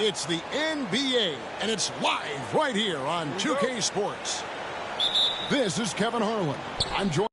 It's the NBA, and it's live right here on 2K Sports. This is Kevin Harlan. I'm joined.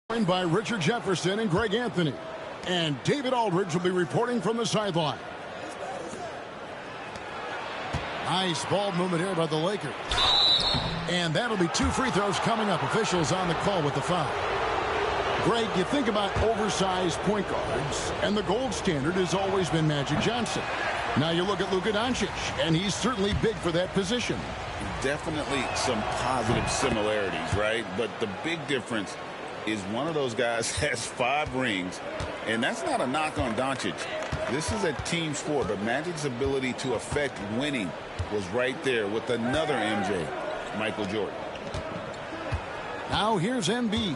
Joined by Richard Jefferson and Greg Anthony. And David Aldridge will be reporting from the sideline. Nice ball movement here by the Lakers. And that'll be 2 free throws coming up. Officials on the call with the foul. Greg, you think about oversized point guards, and the gold standard has always been Magic Johnson. Now you look at Luka Doncic, and he's certainly big for that position. Definitely some positive similarities, right? But the big difference is one of those guys has 5 rings, and that's not a knock on Doncic. This is a team sport, but Magic's ability to affect winning was right there with another MJ, Michael Jordan. Now here's Embiid.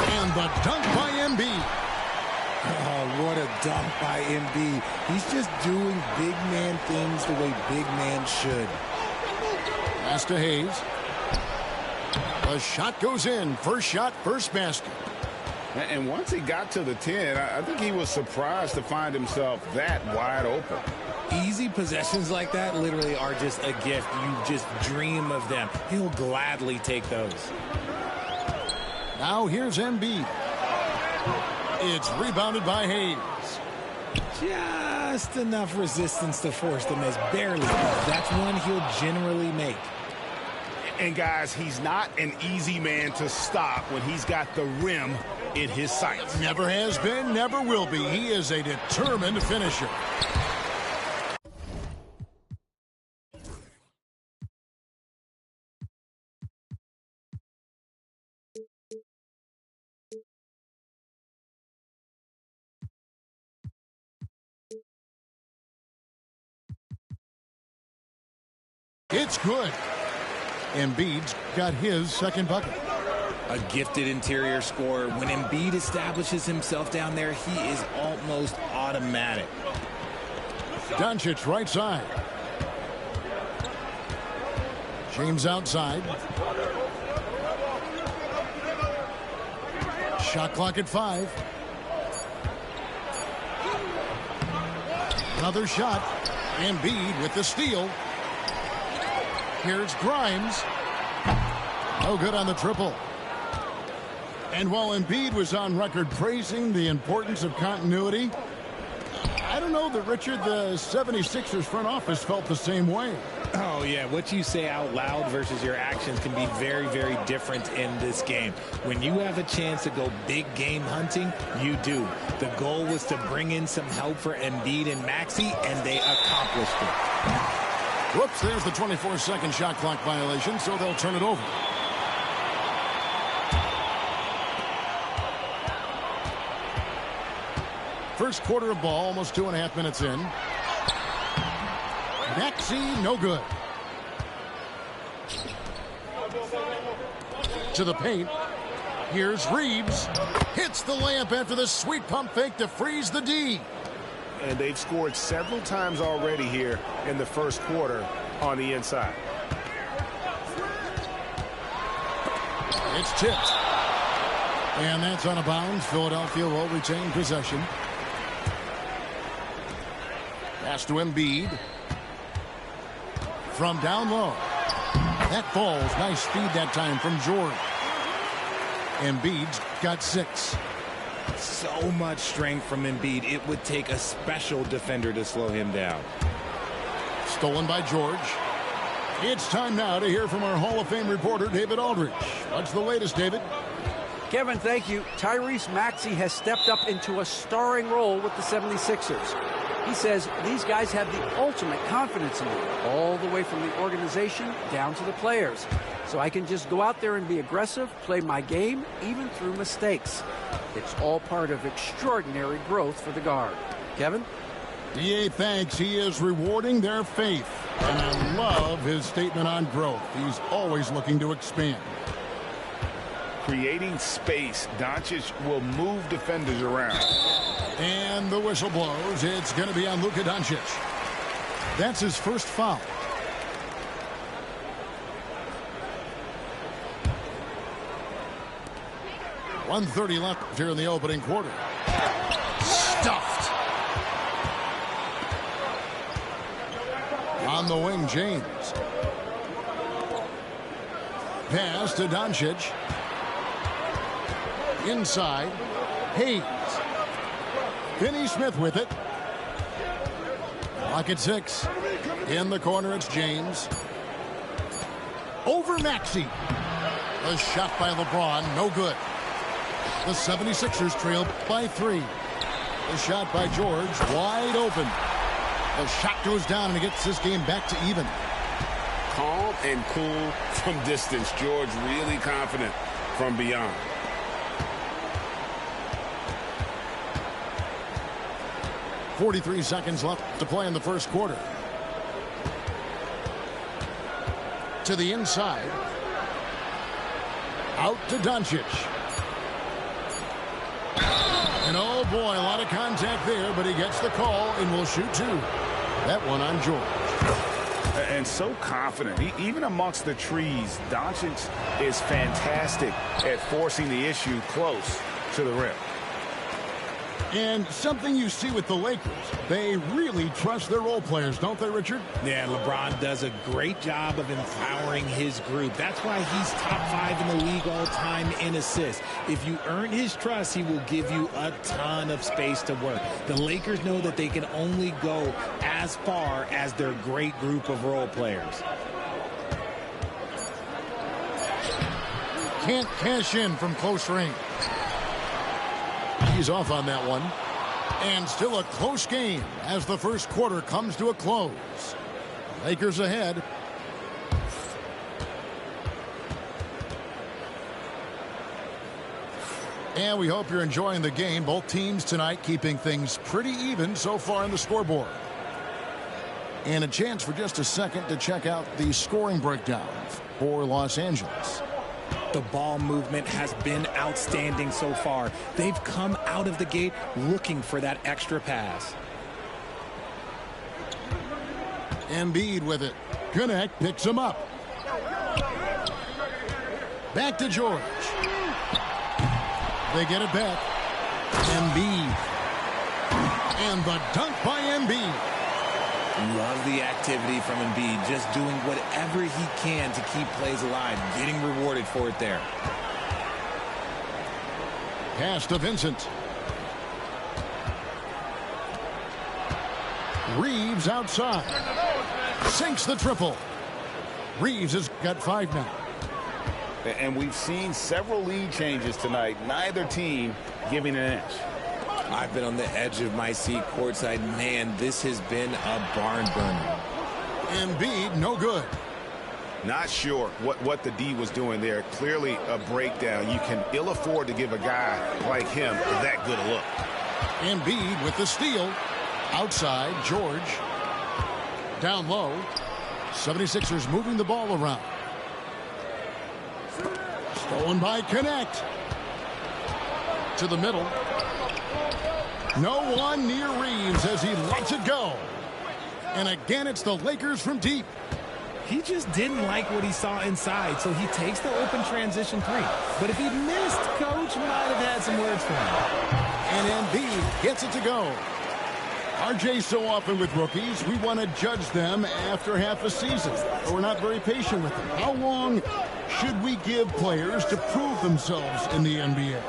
And the dunk by Embiid. Oh, what a dunk by Embiid. He's just doing big man things the way big man should. Pass to Hayes. The shot goes in. First shot, first basket. And once he got to the 10, I think he was surprised to find himself that wide open. Easy possessions like that literally are just a gift. You just dream of them. He'll gladly take those. Now here's Embiid. It's rebounded by Hayes. Just enough resistance to force the miss. Barely. That's one he'll generally make. And guys, he's not an easy man to stop when he's got the rim in his sights. Never has been, never will be. He is a determined finisher. It's good. Embiid's got his second bucket. A gifted interior scorer. When Embiid establishes himself down there, he is almost automatic. Doncic right side. James outside. Shot clock at 5. Another shot. Embiid with the steal. Here's Grimes. No good on the triple. And while Embiid was on record praising the importance of continuity, I don't know that, Richard, the 76ers front office felt the same way. Oh, yeah. What you say out loud versus your actions can be very, very different in this game. When you have a chance to go big game hunting, you do. The goal was to bring in some help for Embiid and Maxey, and they accomplished it. Whoops, there's the 24-second shot clock violation, so they'll turn it over. First quarter of ball, almost 2.5 minutes in. Maxey, no good. To the paint. Here's Reeves. Hits the layup after the sweet pump fake to freeze the D. And they've scored several times already here in the first quarter on the inside. It's tipped. And that's out of bounds. Philadelphia will retain possession. Pass to Embiid. From down low. That falls. Nice speed that time from George. Embiid's got 6. So much strength from Embiid. It would take a special defender to slow him down. Stolen by George. It's time now to hear from our Hall of Fame reporter, David Aldridge. What's the latest, David? Kevin, thank you. Tyrese Maxey has stepped up into a starring role with the 76ers. He says these guys have the ultimate confidence in me, all the way from the organization down to the players. So I can just go out there and be aggressive, play my game, even through mistakes. It's all part of extraordinary growth for the guard. Kevin? DA thanks. He is rewarding their faith. And I love his statement on growth. He's always looking to expand. Creating space, Doncic will move defenders around. And the whistle blows. It's going to be on Luka Doncic. That's his first foul. .130 left here in the opening quarter. Stuffed. On the wing, James. Pass to Doncic. Inside. Hayes. Finney-Smith with it. Clock at 6. In the corner, it's James. Over Maxey. A shot by LeBron, no good. The 76ers trail by 3. The shot by George, wide open. The shot goes down and it gets this game back to even. Calm and cool from distance. George really confident from beyond. .43 seconds left to play in the first quarter. To the inside. Out to Doncic. And oh boy, a lot of contact there, but he gets the call and will shoot 2. That one on George. And so confident. Even amongst the trees, Doncic is fantastic at forcing the issue close to the rim. And something you see with the Lakers, they really trust their role players, don't they, Richard? Yeah, LeBron does a great job of empowering his group. That's why he's top 5 in the league all time in assists. If you earn his trust, he will give you a ton of space to work. The Lakers know that they can only go as far as their great group of role players. Can't cash in from close range. He's off on that one. And still a close game as the first quarter comes to a close. Lakers ahead. And we hope you're enjoying the game. Both teams tonight keeping things pretty even so far on the scoreboard. And a chance for just a second to check out the scoring breakdown for Los Angeles. The ball movement has been outstanding so far. They've come out of the gate looking for that extra pass. Embiid with it. Connect picks him up. Back to George. They get it back. Embiid. And the dunk by Embiid. Love the activity from Embiid, just doing whatever he can to keep plays alive, getting rewarded for it there. Pass to Vincent. Reeves outside. Sinks the triple. Reeves has got 5 now. And we've seen several lead changes tonight. Neither team giving an inch. I've been on the edge of my seat courtside. Man, this has been a barn burner. Embiid, no good. Not sure what the D was doing there. Clearly a breakdown. You can ill afford to give a guy like him that good a look. Embiid with the steal. Outside, George. Down low. 76ers moving the ball around. Stolen by Connect. To the middle. No one near Reeves as he lets it go. And again, it's the Lakers from deep. He just didn't like what he saw inside, so he takes the open transition three. But if he missed, Coach might have had some words for him. And Embiid gets it to go. RJ, so often with rookies, we want to judge them after half a season. But we're not very patient with them. How long should we give players to prove themselves in the NBA?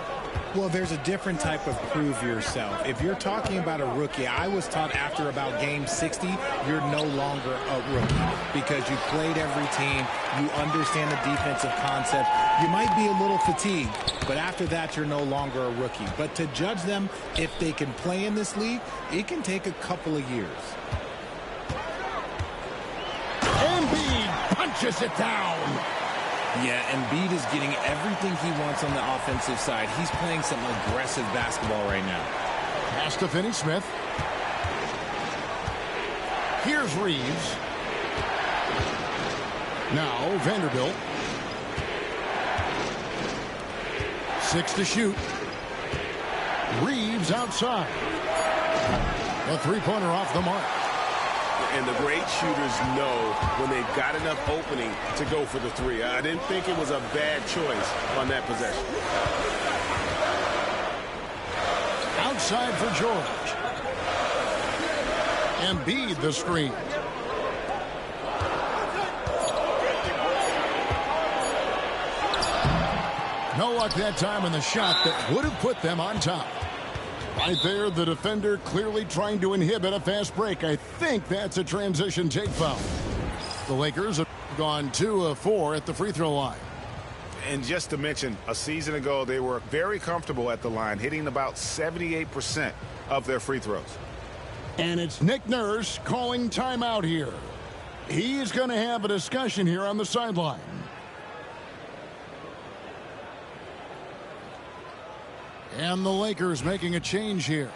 Well, there's a different type of prove yourself. If you're talking about a rookie, I was taught after about game 60, you're no longer a rookie because you played every team, you understand the defensive concept. You might be a little fatigued, but after that, you're no longer a rookie. But to judge them, if they can play in this league, it can take a couple of years. Embiid punches it down. Yeah, Embiid is getting everything he wants on the offensive side. He's playing some aggressive basketball right now. Pass to Finney-Smith. Here's Reeves. Now Vanderbilt. 6 to shoot. Reeves outside. A three-pointer off the mark. And the great shooters know when they've got enough opening to go for the three. I didn't think it was a bad choice on that possession. Outside for George. Embiid the screen. No luck that time in the shot that would have put them on top. Right there, the defender clearly trying to inhibit a fast break. I think that's a transition take foul. The Lakers have gone 2 of 4 at the free throw line. And just to mention, a season ago, they were very comfortable at the line, hitting about 78% of their free throws. And it's Nick Nurse calling timeout here. He's going to have a discussion here on the sideline. And the Lakers making a change here.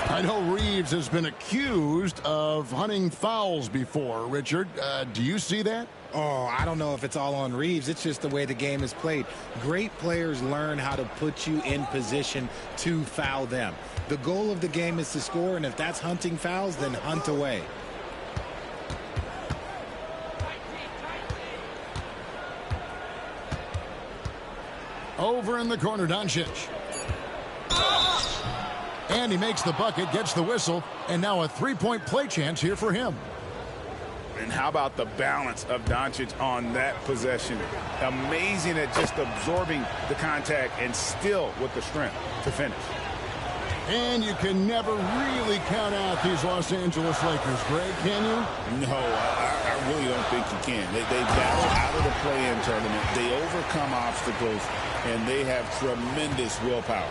I know Reeves has been accused of hunting fouls before. Richard, do you see that? Oh, I don't know if it's all on Reeves. It's just the way the game is played. Great players learn how to put you in position to foul them. The goal of the game is to score, and if that's hunting fouls, then hunt away. Over in the corner, Doncic. And he makes the bucket, gets the whistle, and now a three-point play chance here for him. And how about the balance of Doncic on that possession? Amazing at just absorbing the contact and still with the strength to finish. And you can never really count out these Los Angeles Lakers, Greg, can you? No, I really don't think you can. They battle out of the play-in tournament. They overcome obstacles, and they have tremendous willpower.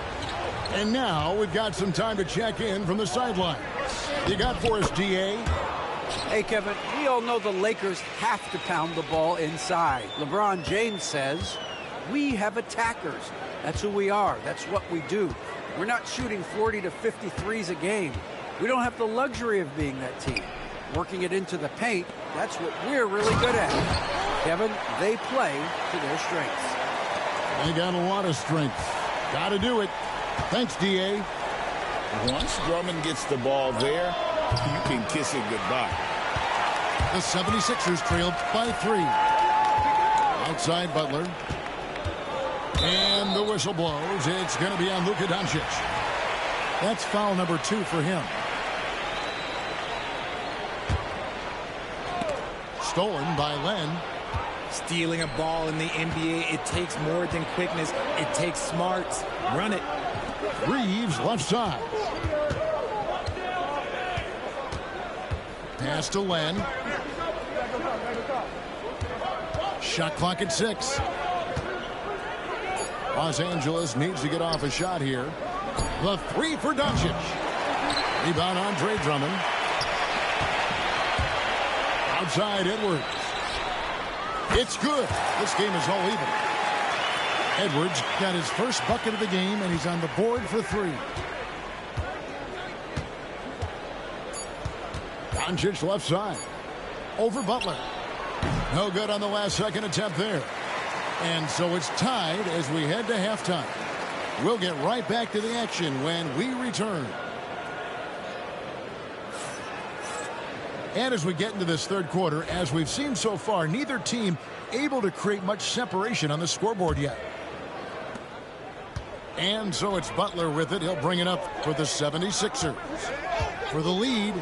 And now we've got some time to check in from the sideline. You got for us, D.A.? Hey, Kevin, we all know the Lakers have to pound the ball inside. LeBron James says, we have attackers. That's who we are. That's what we do. We're not shooting 40 to 50 threes a game. We don't have the luxury of being that team. Working it into the paint, that's what we're really good at. Kevin, they play to their strengths. They got a lot of strength. Got to do it. Thanks, D.A. Once Drummond gets the ball there, you can kiss it goodbye. The 76ers trailed by 3. Outside Butler. And the whistle blows. It's going to be on Luka Doncic. That's foul number 2 for him. Stolen by Len. Stealing a ball in the NBA, it takes more than quickness. It takes smarts. Run it. Reeves left side. Pass to Len. Shot clock at 6. Los Angeles needs to get off a shot here. The 3 for Doncic. Rebound Andre Drummond. Outside Edwards. It's good. This game is all even. Edwards got his first bucket of the game, and he's on the board for 3. Doncic left side. Over Butler. No good on the last second attempt there. And so it's tied as we head to halftime. We'll get right back to the action when we return. And as we get into this third quarter, as we've seen so far, neither team able to create much separation on the scoreboard yet. And so it's Butler with it. He'll bring it up for the 76ers. For the lead.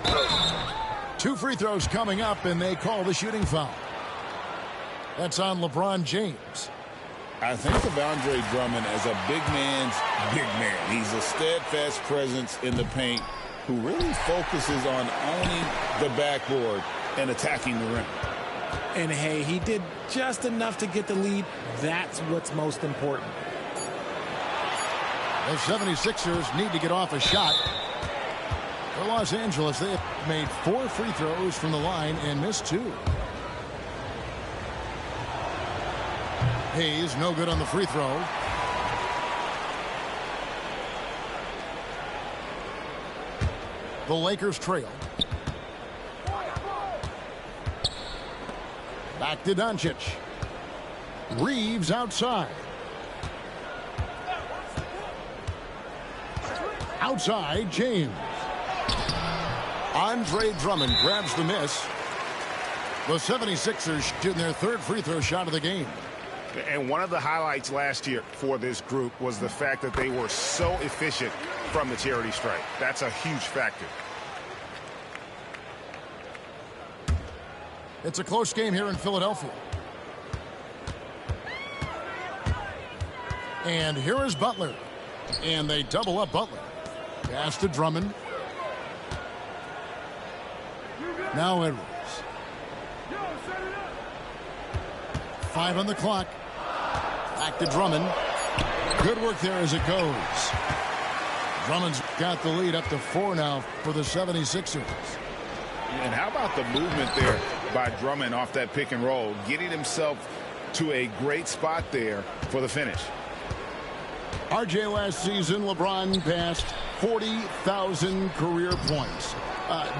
2 free throws coming up, and they call the shooting foul. That's on LeBron James. I think of Andre Drummond as a big man's big man. He's a steadfast presence in the paint who really focuses on owning the backboard and attacking the rim. And, hey, he did just enough to get the lead. That's what's most important. The 76ers need to get off a shot. For Los Angeles, they have made 4 free throws from the line and missed 2. Hayes, no good on the free throw. The Lakers trail. Back to Doncic. Reeves outside. Outside, James. Andre Drummond grabs the miss. The 76ers shooting their 3rd free throw shot of the game. And one of the highlights last year for this group was the fact that they were so efficient from the charity stripe. That's a huge factor. It's a close game here in Philadelphia. And here is Butler. And they double up Butler. Pass to Drummond. Now Edwards. 5 on the clock. Back to Drummond. Good work there as it goes. Drummond's got the lead up to 4 now for the 76ers. And how about the movement there by Drummond off that pick and roll, getting himself to a great spot there for the finish. RJ, last season, LeBron passed 40,000 career points.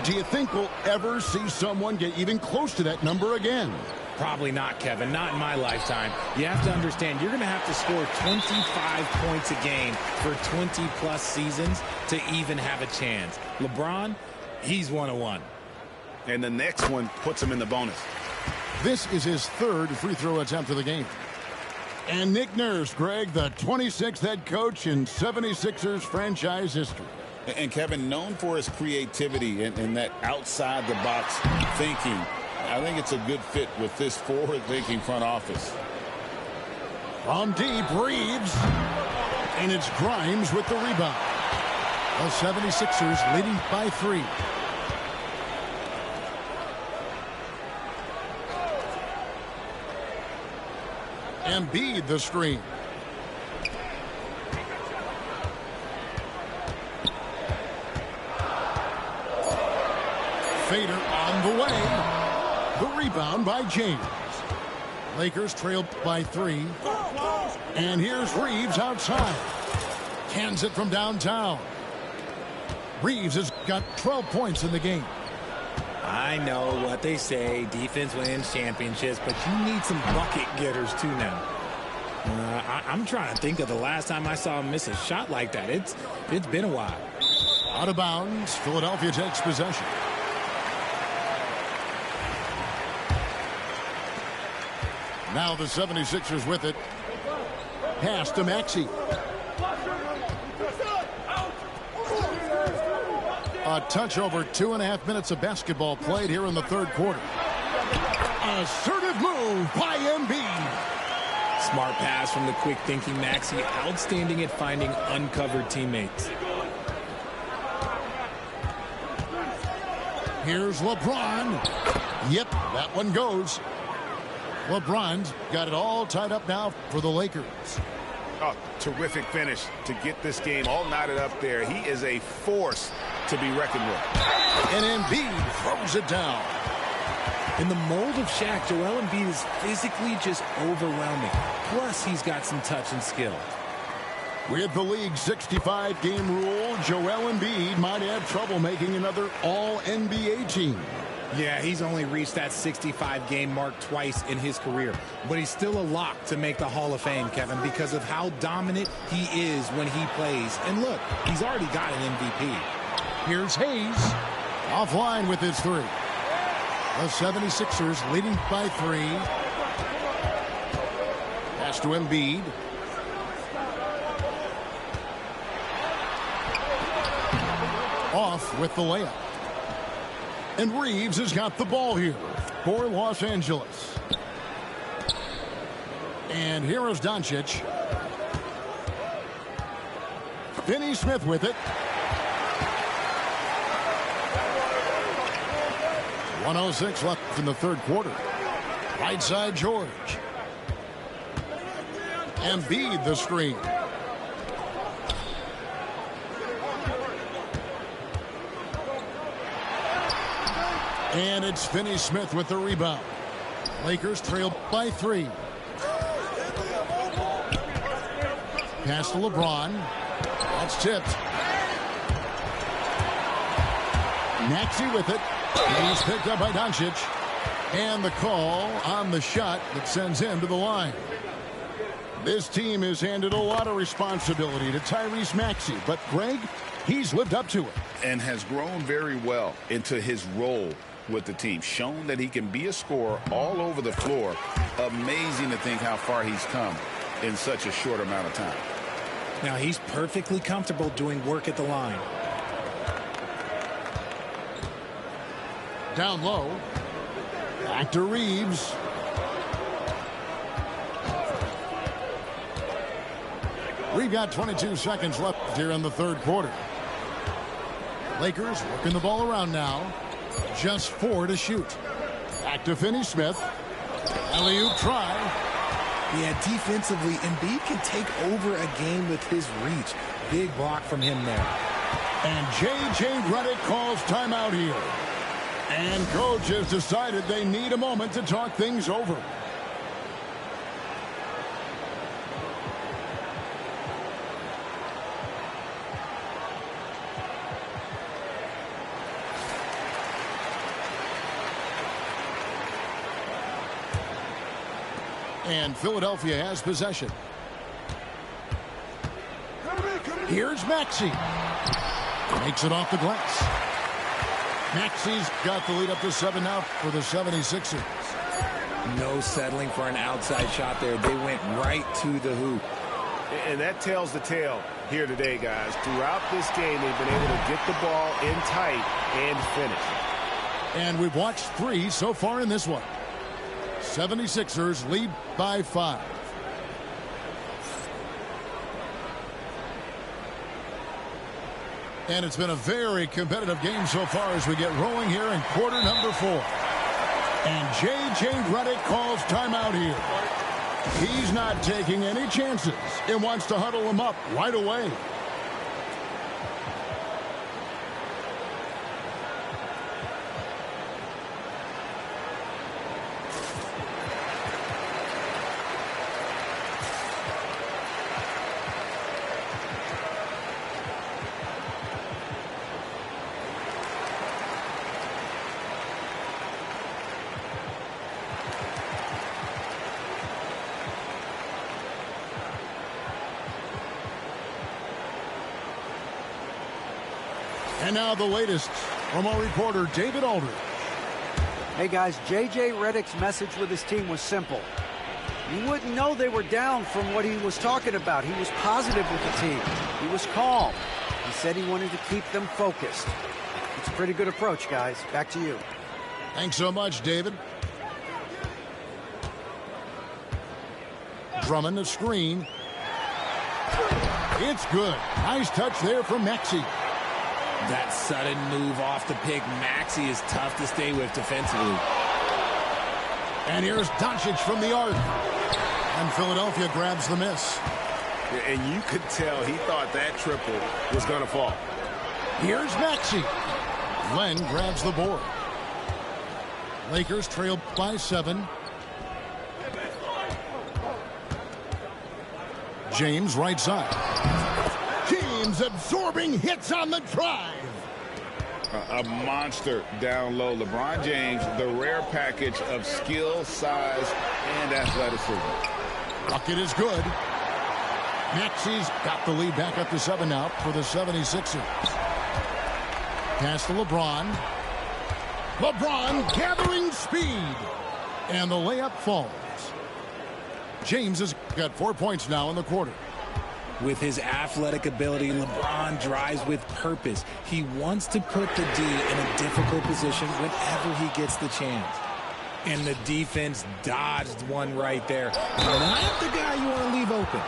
Do you think we'll ever see someone get even close to that number again? Probably not, Kevin. Not in my lifetime. You have to understand, you're going to have to score 25 points a game for 20-plus seasons to even have a chance. LeBron, he's 101. And the next one puts him in the bonus. This is his 3rd free throw attempt of the game. And Nick Nurse, Greg, the 26th head coach in 76ers franchise history. And Kevin, known for his creativity and that outside-the-box thinking, I think it's a good fit with this forward-thinking front office. From deep, Reeves. And it's Grimes with the rebound. The 76ers leading by 3. Embiid the screen. Fader on the way. The rebound by James. Lakers trailed by 3. And here's Reeves outside. Cans it from downtown. Reeves has got 12 points in the game. I know what they say, defense wins championships, but you need some bucket getters too now. I'm trying to think of the last time I saw him miss a shot like that. It's been a while. Out of bounds, Philadelphia takes possession. Now the 76ers with it. Pass to Maxey. A touch over 2.5 minutes of basketball played here in the 3rd quarter. Assertive move by Embiid. Smart pass from the quick-thinking Maxey. Outstanding at finding uncovered teammates. Here's LeBron. Yep, that one goes. LeBron's got it all tied up now for the Lakers. Oh, terrific finish to get this game all knotted up there. He is a force to be reckoned with. And Embiid throws it down. In the mold of Shaq, Joel Embiid is physically just overwhelming. Plus, he's got some touch and skill. With the league's 65-game rule, Joel Embiid might have trouble making another All-NBA team. Yeah, he's only reached that 65-game mark twice in his career. But he's still a lock to make the Hall of Fame, Kevin, because of how dominant he is when he plays. And look, he's already got an MVP. Here's Hayes. Offline with his three. The 76ers leading by 3. Pass to Embiid. Off with the layup. And Reeves has got the ball here for Los Angeles. And here is Doncic. Finney Smith with it. 1:06 left in the third quarter. Right side George. Embiid the screen. And it's Finney Smith with the rebound. Lakers trail by 3. Pass to LeBron. That's tipped. Maxey with it. He's picked up by Doncic. And the call on the shot that sends him to the line. This team has handed a lot of responsibility to Tyrese Maxey. But Greg, he's lived up to it. And has grown very well into his role with the team. Shown that he can be a scorer all over the floor. Amazing to think how far he's come in such a short amount of time. Now he's perfectly comfortable doing work at the line. Down low. Back to Reeves. We've got 22 seconds left here in the third quarter. Lakers working the ball around now. Just 4 to shoot. Back to Finney Smith. Alley-oop try. Yeah, defensively, Embiid can take over a game with his reach. Big block from him there. And J.J. Redick calls timeout here. And coach has decided they need a moment to talk things over. And Philadelphia has possession. Here's Maxey. Makes it off the glass. Maxey's got the lead up to 7 now for the 76ers. No settling for an outside shot there. They went right to the hoop. And that tells the tale here today, guys. Throughout this game, they've been able to get the ball in tight and finish. And we've watched 3 so far in this one. 76ers lead by 5. And it's been a very competitive game so far as we get rolling here in quarter number 4. And J.J. Redick calls timeout here. He's not taking any chances and wants to huddle them up right away. And now the latest from our reporter, David Aldridge. Hey, guys, J.J. Redick's message with his team was simple. You wouldn't know they were down from what he was talking about. He was positive with the team. He was calm. He said he wanted to keep them focused. It's a pretty good approach, guys. Back to you. Thanks so much, David. Drummond, a screen. It's good. Nice touch there from Maxey. That sudden move off the pick, Maxey, is tough to stay with defensively. And here's Doncic from the arc. And Philadelphia grabs the miss. And you could tell he thought that triple was going to fall. Here's Maxey. Glenn grabs the board. Lakers trail by 7. James right side. James absorbing hits on the drive. A monster down low. LeBron James, the rare package of skill, size, and athleticism. Bucket is good. Maxey's got the lead back up to 7 now for the 76ers. Pass to LeBron. LeBron gathering speed. And the layup falls. James has got 4 points now in the quarter. With his athletic ability, LeBron drives with purpose. He wants to put the D in a difficult position whenever he gets the chance. And the defense dodged one right there. Not the guy you want to leave open.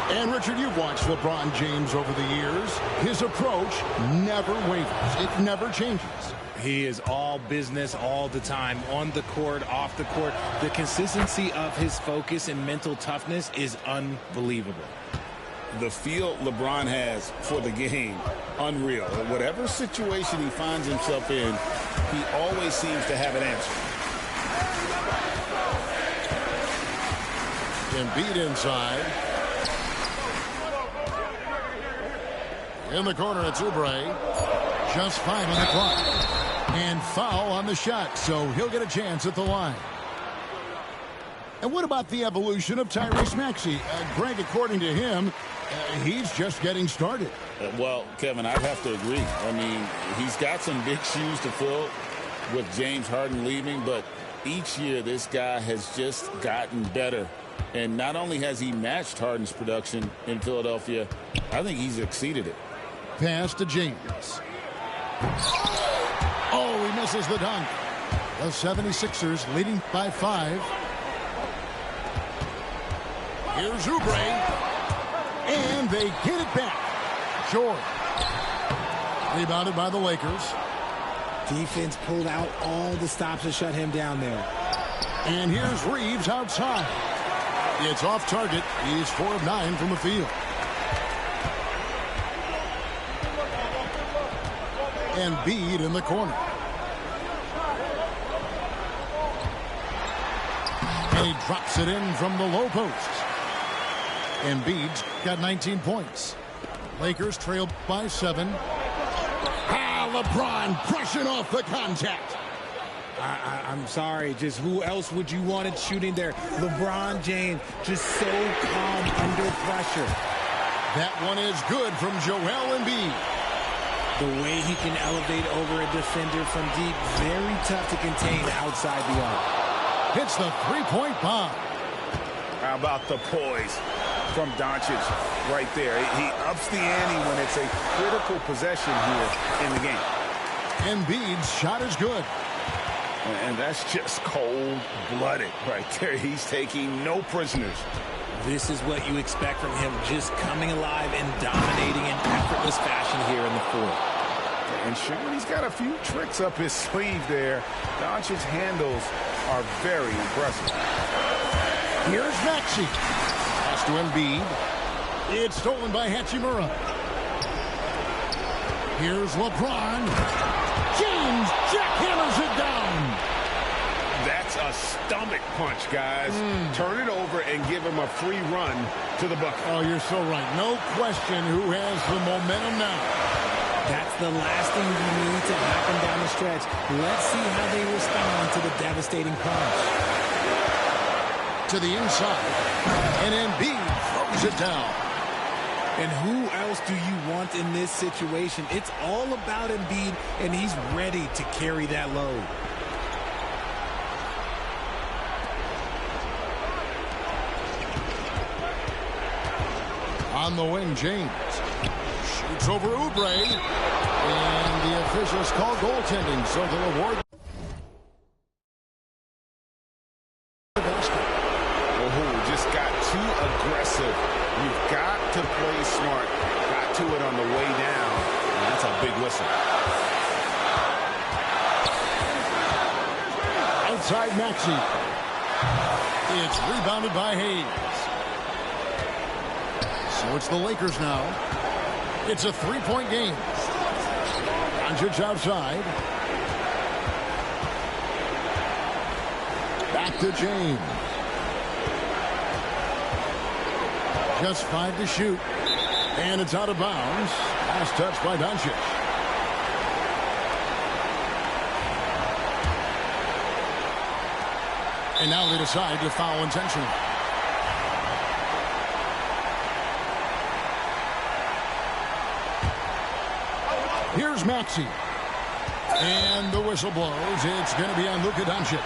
And, Richard, you've watched LeBron James over the years. His approach never wavers. It never changes. He is all business all the time, on the court, off the court. The consistency of his focus and mental toughness is unbelievable. The feel LeBron has for the game, unreal. Whatever situation he finds himself in, he always seems to have an answer. Embiid inside. In the corner, it's Oubre. Just 5 on the clock. And foul on the shot, so he'll get a chance at the line. And what about the evolution of Tyrese Maxey? Greg, according to him, he's just getting started. Well, Kevin, I'd have to agree. I mean, he's got some big shoes to fill with James Harden leaving, but each year this guy has just gotten better. And not only has he matched Harden's production in Philadelphia, I think he's exceeded it. Pass to James. Oh, he misses the dunk. The 76ers leading by 5. Here's Oubre. And they get it back. Short. Rebounded by the Lakers. Defense pulled out all the stops to shut him down there. And here's Reeves outside. It's off target. He's 4 of 9 from the field. And Embiid in the corner. And he drops it in from the low post. Embiid's got 19 points. Lakers trail by 7. LeBron brushing off the contact. I'm sorry, just who else would you want it shooting there? LeBron James, just so calm under pressure. That one is good from Joel Embiid. The way he can elevate over a defender from deep, very tough to contain outside the arc. Hits the three-point bomb. How about the poise from Doncic right there? He ups the ante when it's a critical possession here in the game. Embiid's shot is good. And that's just cold-blooded right there. He's taking no prisoners. This is what you expect from him, just coming alive and dominating in effortless fashion here in the fourth. And Sean, he's got a few tricks up his sleeve there. Doncic's handles are very impressive. Here's Maxey. Pass to Embiid. It's stolen by Hachimura. Here's LeBron. James jackhammers it down. That's a stomach punch, guys. Turn it over and give him a free run to the bucket. Oh, you're so right. No question who has the momentum now. That's the last thing you need to happen down the stretch. Let's see how they respond to the devastating punch. To the inside. And Embiid throws it down. And who else do you want in this situation? It's all about Embiid, and he's ready to carry that load. On the wing, James shoots over Oubre, and the officials call goaltending, so they'll award the basket. Oh, just got too aggressive. You've got to play smart. Got to it on the way down, and that's a big whistle. Outside Maxey. It's rebounded by Hayes. So it's the Lakers now. It's a three-point game. Doncic outside. Back to James. Just 5 to shoot. And it's out of bounds. Last touch by Doncic. And now they decide to foul intentionally. Here's Maxey. And the whistle blows. It's going to be on Luka Doncic.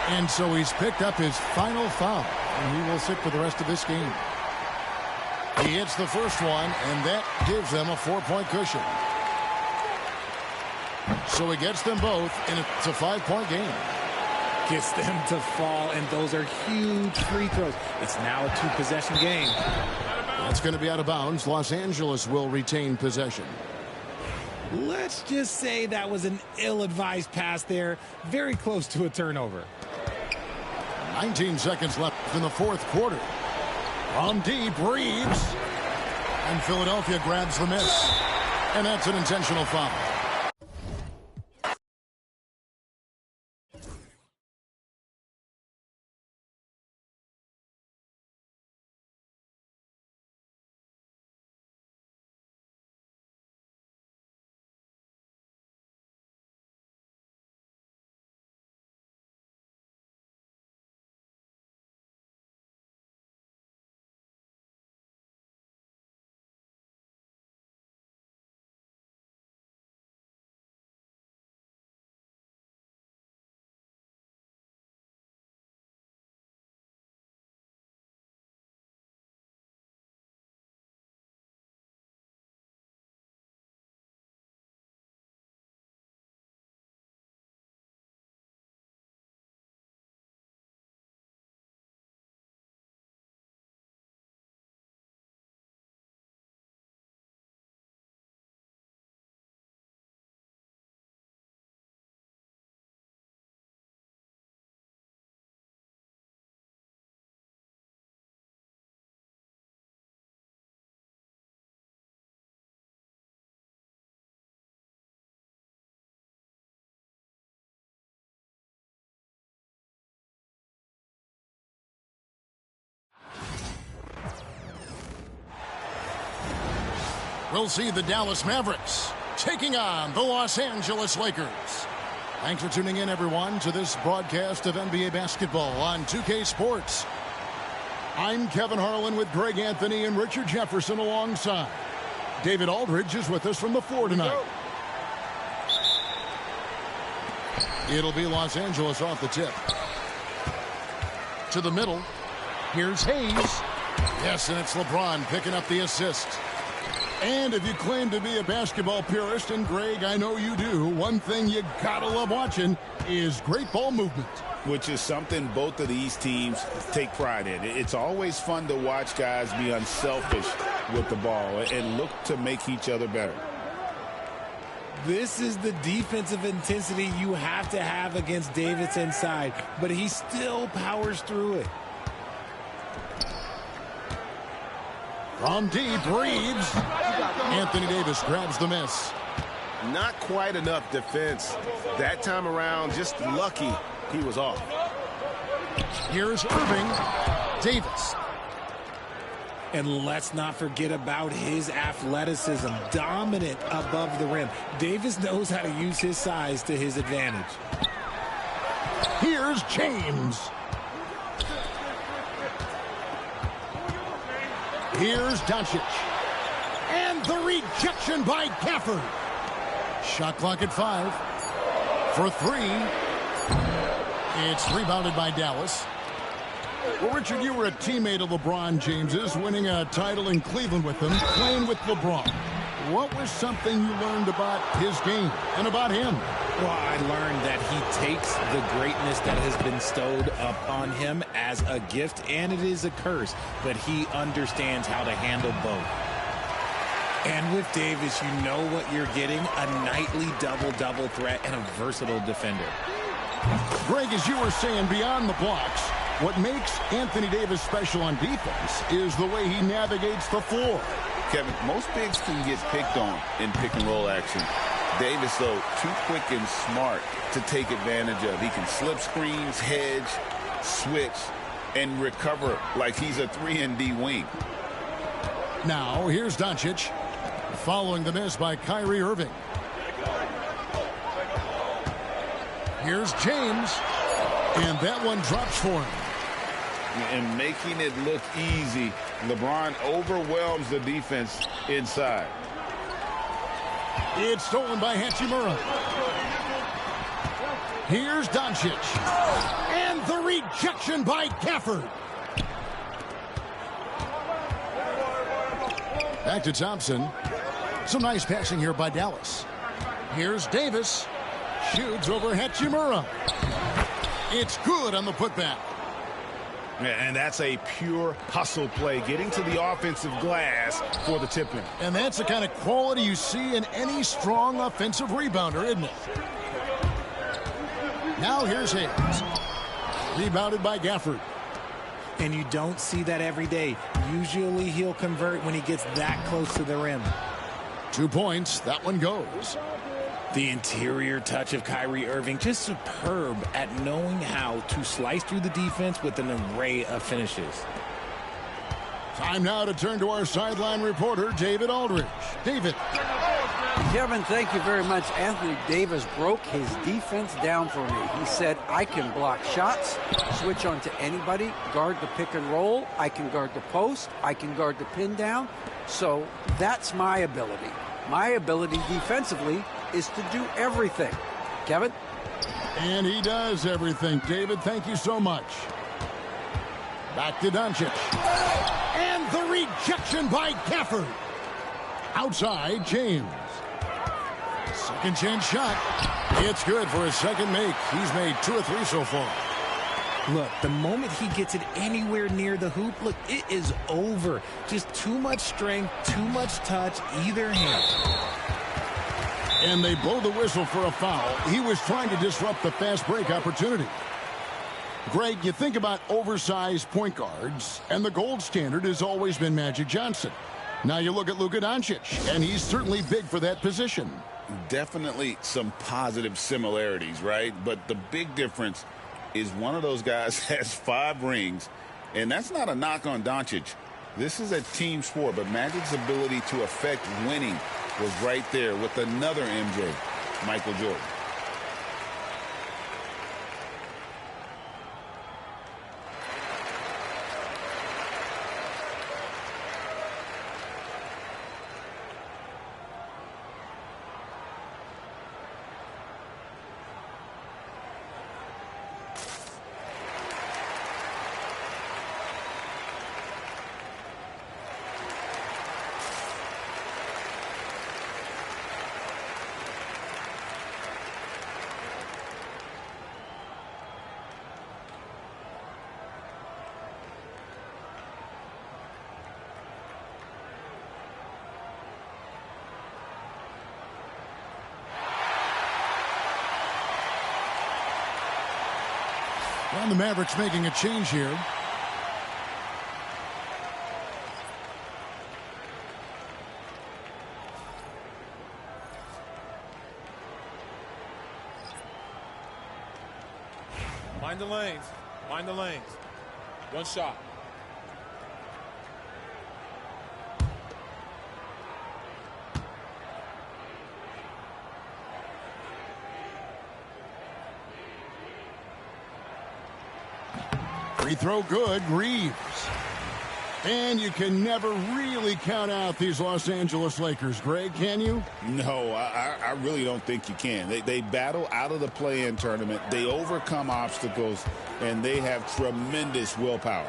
And so he's picked up his final foul. And he will sit for the rest of this game. He hits the first one, and that gives them a 4-point cushion. So he gets them both, and it's a 5-point game. Gets them to fall, and those are huge free throws. It's now a 2-possession game. That's going to be out of bounds. Los Angeles will retain possession. Let's just say that was an ill-advised pass there. Very close to a turnover. 19 seconds left in the fourth quarter. From deep, Reeves. And Philadelphia grabs the miss. And that's an intentional foul. We'll see the Dallas Mavericks taking on the Los Angeles Lakers. Thanks for tuning in, everyone, to this broadcast of NBA basketball on 2K Sports. I'm Kevin Harlan with Greg Anthony and Richard Jefferson alongside. David Aldridge is with us from the floor tonight. It'll be Los Angeles off the tip. To the middle. Here's Hayes. Yes, and it's LeBron picking up the assist. And if you claim to be a basketball purist, and Greg, I know you do, one thing you gotta love watching is great ball movement. Which is something both of these teams take pride in. It's always fun to watch guys be unselfish with the ball and look to make each other better. This is the defensive intensity you have to have against Davis inside, but he still powers through it. From deep, Reeves. Anthony Davis grabs the miss. Not quite enough defense. That time around, just lucky he was off. Here's Irving. Davis. And let's not forget about his athleticism. Dominant above the rim. Davis knows how to use his size to his advantage. Here's James. Here's Doncic. And the rejection by Gafford. Shot clock at 5. For 3. It's rebounded by Dallas. Well, Richard, you were a teammate of LeBron James's, winning a title in Cleveland with him, playing with LeBron. What was something you learned about his game and about him? Well, I learned that he takes the greatness that has been bestowed upon him as a gift, and it is a curse, but he understands how to handle both. And with Davis, you know what you're getting, a nightly double-double threat and a versatile defender. Greg, as you were saying, beyond the blocks, what makes Anthony Davis special on defense is the way he navigates the floor. Kevin, most bigs can get picked on in pick-and-roll action. Davis, though, too quick and smart to take advantage of. He can slip screens, hedge, switch, and recover like he's a 3-and-D wing. Now, here's Doncic, following the miss by Kyrie Irving. Here's James, And that one drops for him. And making it look easy, LeBron overwhelms the defense inside. It's stolen by Hachimura. Here's Doncic. And the rejection by Gafford. Back to Thompson. Some nice passing here by Dallas. Here's Davis. Shoots over Hachimura. It's good on the putback. And that's a pure hustle play, getting to the offensive glass for the tip-in. And that's the kind of quality you see in any strong offensive rebounder, isn't it? Now here's Hayes. Rebounded by Gafford. And you don't see that every day. Usually he'll convert when he gets that close to the rim. 2 points. That one goes. The interior touch of Kyrie Irving, just superb at knowing how to slice through the defense with an array of finishes. Time now to turn to our sideline reporter, David Aldridge. David. Kevin, thank you very much. Anthony Davis broke his defense down for me. He said, I can block shots, switch on to anybody, guard the pick and roll, I can guard the post, I can guard the pin down. So that's my ability. My ability defensively is to do everything. Kevin? And he does everything. David, thank you so much. Back to Doncic. And the rejection by Gafford. Outside, James. Second chance shot. It's good for his second make. He's made 2 or 3 so far. Look, the moment he gets it anywhere near the hoop, look, it is over. Just too much strength, too much touch, either hand. And they blow the whistle for a foul. He was trying to disrupt the fast break opportunity. Greg, you think about oversized point guards, and the gold standard has always been Magic Johnson. Now you look at Luka Doncic, and he's certainly big for that position. Definitely some positive similarities, right? But the big difference is one of those guys has 5 rings, and that's not a knock on Doncic. This is a team sport, but Magic's ability to affect winning was right there with another MJ, Michael Jordan. Well, the Mavericks making a change here. Mind the lanes. Mind the lanes. One shot. Free throw good. Reeves. And you can never really count out these Los Angeles Lakers, Greg, can you? No, I really don't think you can. They battle out of the play-in tournament. They overcome obstacles, and they have tremendous willpower.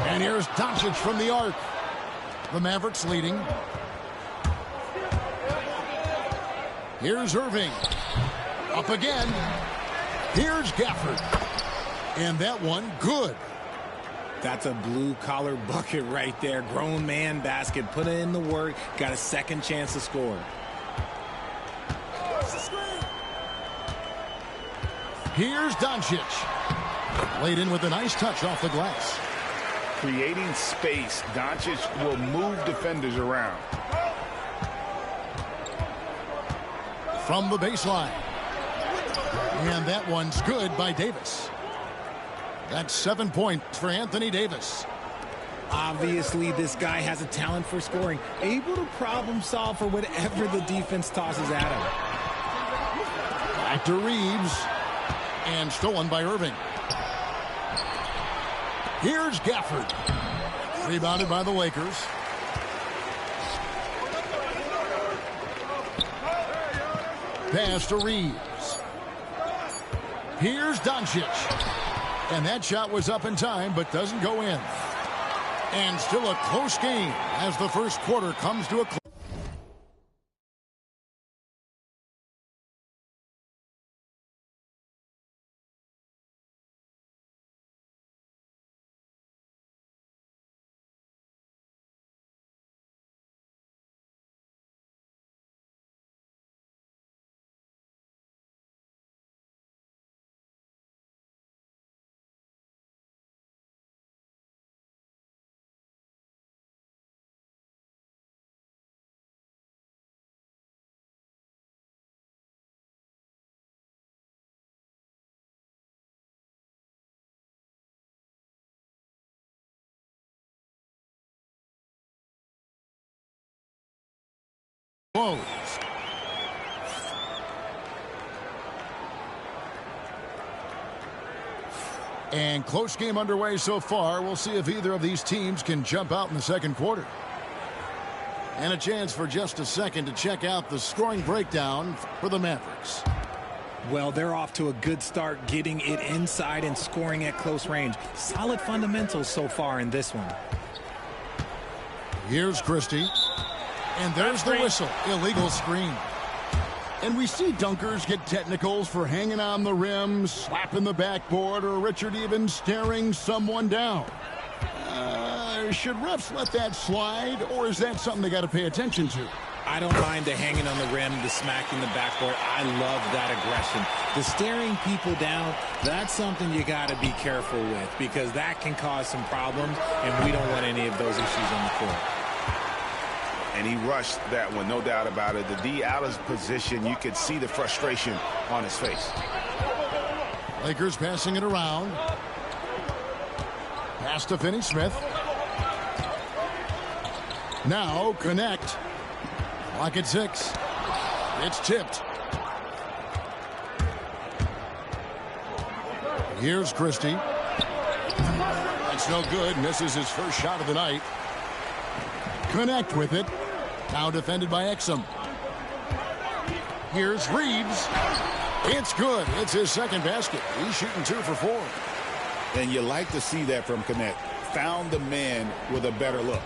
And here's Doncic from the arc. The Mavericks leading. Here's Irving. Up again. Here's Gafford. And that one, good. That's a blue-collar bucket right there. Grown man basket. Put in the work. Got a second chance to score. Here's Doncic. Laid in with a nice touch off the glass. Creating space, Doncic will move defenders around. From the baseline. And that one's good by Davis. That's 7 points for Anthony Davis. Obviously, this guy has a talent for scoring. Able to problem solve for whatever the defense tosses at him. Back to Reeves. And stolen by Irving. Here's Gafford. Rebounded by the Lakers. Pass to Reeves. Here's Doncic. And that shot was up in time, but doesn't go in. And still a close game as the first quarter comes to a close. And close game underway so far. We'll see if either of these teams can jump out in the second quarter. And a chance for just a second to check out the scoring breakdown for the Mavericks. Well, they're off to a good start getting it inside and scoring at close range. Solid fundamentals so far in this one. Here's Christie. And there's the whistle. Illegal screen. And we see dunkers get technicals for hanging on the rim, slapping the backboard, or Richard even staring someone down. Should refs let that slide, or is that something they got to pay attention to? I don't mind the hanging on the rim, the smacking the backboard. I love that aggression. The staring people down, that's something you got to be careful with because that can cause some problems, and we don't want any of those issues on the court. And he rushed that one, no doubt about it. The D out of position, you could see the frustration on his face. Lakers passing it around. Pass to Finney-Smith. Now connect. Clock at 6. It's tipped. Here's Christie. That's no good. Misses his first shot of the night. Connect with it. Now defended by Exum. Here's Reeves. It's good. It's his second basket. He's shooting 2 for 4. And you like to see that from Connect. Found the man with a better look.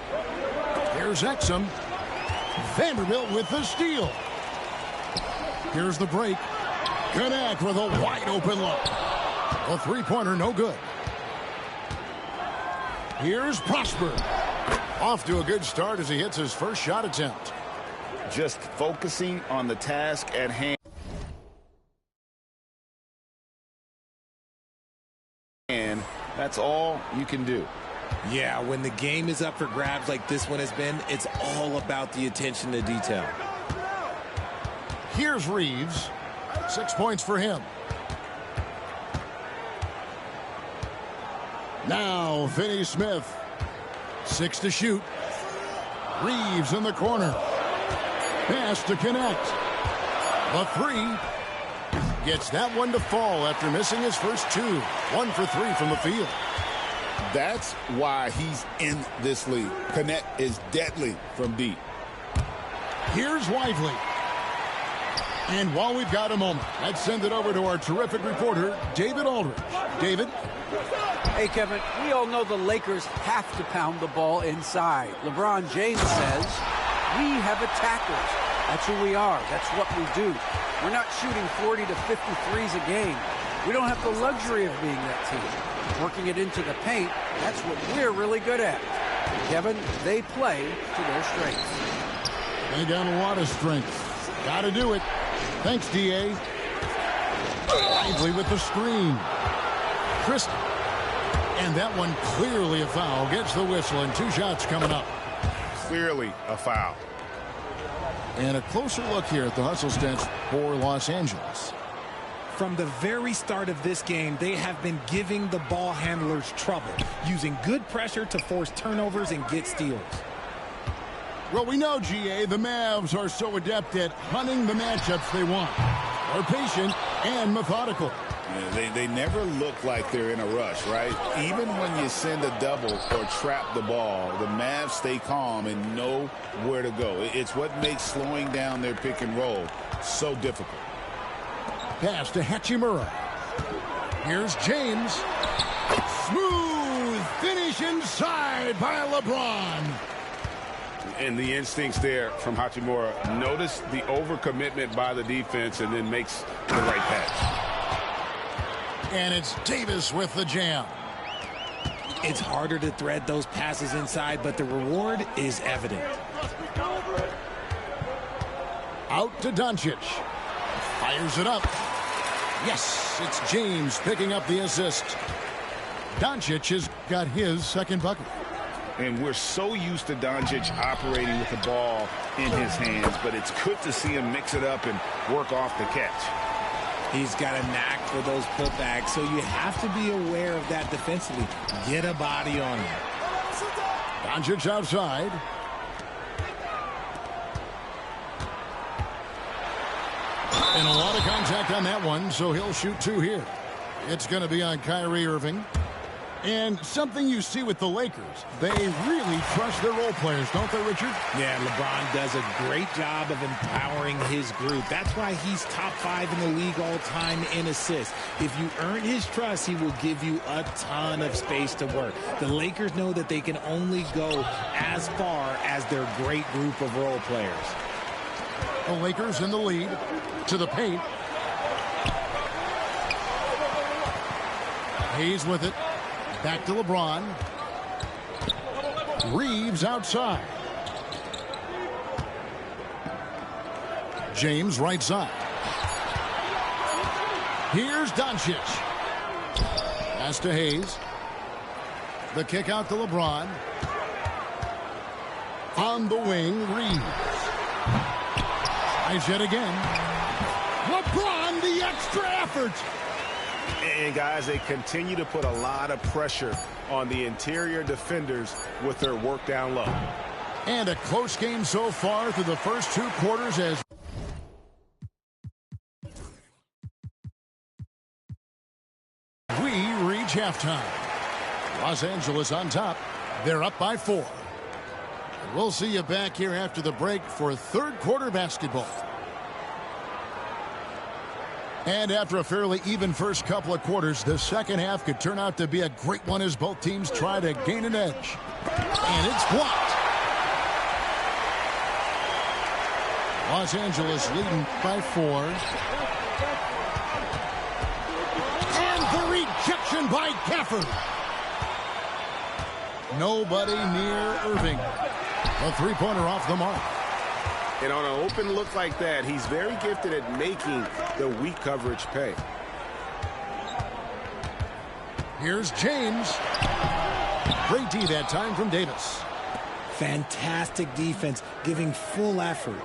Here's Exum. Vanderbilt with the steal. Here's the break. Connect with a wide open look. A three-pointer, no good. Here's Prosper. Off to a good start as he hits his first shot attempt. Just focusing on the task at hand. And that's all you can do. Yeah, when the game is up for grabs like this one has been, it's all about the attention to detail. Here's Reeves. 6 points for him. Now Finney-Smith. 6 to shoot. Reeves in the corner. Pass to Connect. A 3. Gets that one to fall after missing his first 2. 1 for 3 from the field. That's why he's in this league. Connect is deadly from deep. Here's Lively. And while we've got a moment, let's send it over to our terrific reporter, David Aldridge. David? Hey, Kevin, we all know the Lakers have to pound the ball inside. LeBron James says, we have attackers. That's who we are. That's what we do. We're not shooting 40 to 50 threes a game. We don't have the luxury of being that team. Working it into the paint, that's what we're really good at. Kevin, they play to their strengths. They got a lot of strength. Got to do it. Thanks, D.A. Lively with the screen. Christie. And that one clearly a foul. Gets the whistle and 2 shots coming up. Clearly a foul. And a closer look here at the hustle stats for Los Angeles. From the very start of this game, they have been giving the ball handlers trouble, using good pressure to force turnovers and get steals. Well, we know, G.A., the Mavs are so adept at hunting the matchups they want. They're patient and methodical. They never look like they're in a rush, right? Even when you send a double or trap the ball, the Mavs stay calm and know where to go. It's what makes slowing down their pick and roll so difficult. Pass to Hachimura. Here's James. Smooth finish inside by LeBron. And the instincts there from Hachimura. Notice the overcommitment by the defense and then makes the right pass. And it's Davis with the jam. It's harder to thread those passes inside, but the reward is evident. Out to Doncic. Fires it up. Yes, it's James picking up the assist. Doncic has got his second bucket. And we're so used to Doncic operating with the ball in his hands, but it's good to see him mix it up and work off the catch. He's got a knack for those putbacks, so you have to be aware of that defensively. Get a body on him. Doncic outside. And a lot of contact on that one, so he'll shoot two here. It's going to be on Kyrie Irving. And something you see with the Lakers, they really trust their role players, don't they, Richard? Yeah, LeBron does a great job of empowering his group. That's why he's top 5 in the league all time in assists. If you earn his trust, he will give you a ton of space to work. The Lakers know that they can only go as far as their great group of role players. The Lakers in the lead to the paint. Hayes with it. Back to LeBron. Reeves outside. James right side. Here's Doncic. Pass to Hayes. The kick out to LeBron. On the wing, Reeves. Tries yet again. LeBron, the extra effort. And, guys, they continue to put a lot of pressure on the interior defenders with their work down low. And a close game so far through the first 2 quarters as we reach halftime. Los Angeles on top. They're up by 4. And we'll see you back here after the break for third quarter basketball. And after a fairly even first couple of quarters, the second half could turn out to be a great one as both teams try to gain an edge. And it's blocked. Los Angeles leading by 4. And the rejection by Gafford. Nobody near Irving. A three-pointer off the mark. And on an open look like that, he's very gifted at making the weak coverage pay. Here's James. Great D that time from Davis. Fantastic defense, giving full effort.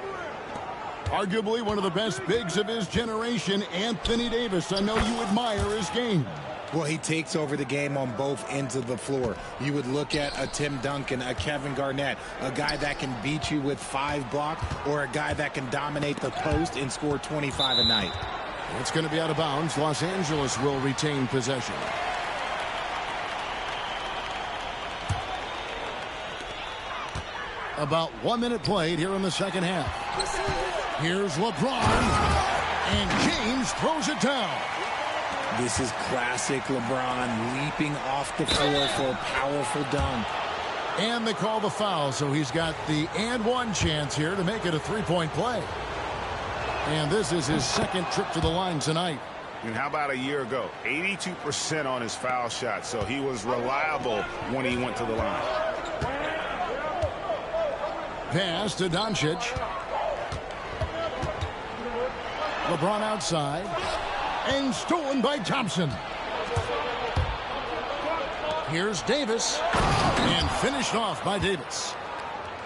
Arguably one of the best bigs of his generation, Anthony Davis. I know you admire his game. Well, he takes over the game on both ends of the floor. You would look at a Tim Duncan, a Kevin Garnett, a guy that can beat you with 5 blocks, or a guy that can dominate the post and score 25 a night. It's going to be out of bounds. Los Angeles will retain possession. About 1 minute played here in the second half. Here's LeBron, and James throws it down. This is classic LeBron leaping off the floor for a powerful dunk. And they call the foul, so he's got the and one chance here to make it a three-point play. And this is his second trip to the line tonight. And how about a year ago? 82% on his foul shot, so he was reliable when he went to the line. Pass to Doncic. LeBron outside. And stolen by Thompson. Here's Davis. And finished off by Davis.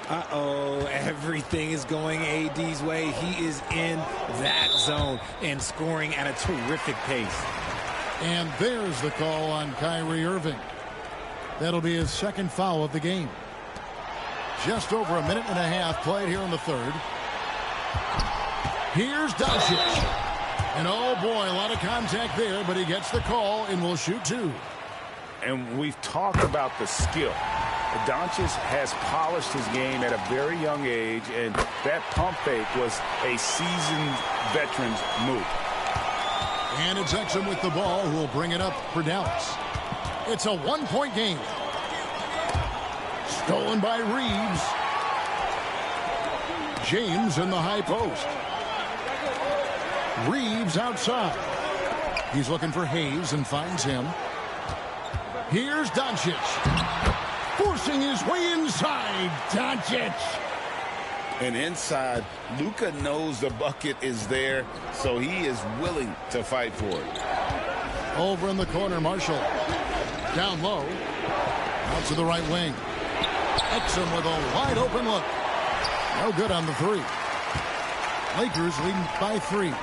Uh-oh, everything is going AD's way. He is in that zone and scoring at a terrific pace. And there's the call on Kyrie Irving. That'll be his second foul of the game. Just over a minute and a half played here in the third. Here's Doncic. And oh boy, a lot of contact there, but he gets the call and will shoot two. And we've talked about the skill. Doncic has polished his game at a very young age, and that pump fake was a seasoned veteran's move. And it's Exum with the ball, who will bring it up for Dallas. It's a one-point game. Stolen by Reeves. James in the high post. Reeves outside. He's looking for Hayes and finds him. Here's Doncic. Forcing his way inside. Doncic. And inside, Luka knows the bucket is there, so he is willing to fight for it. Over in the corner, Marshall. Down low. Out to the right wing. Exum with a wide open look. No good on the three. Lakers leading by 3.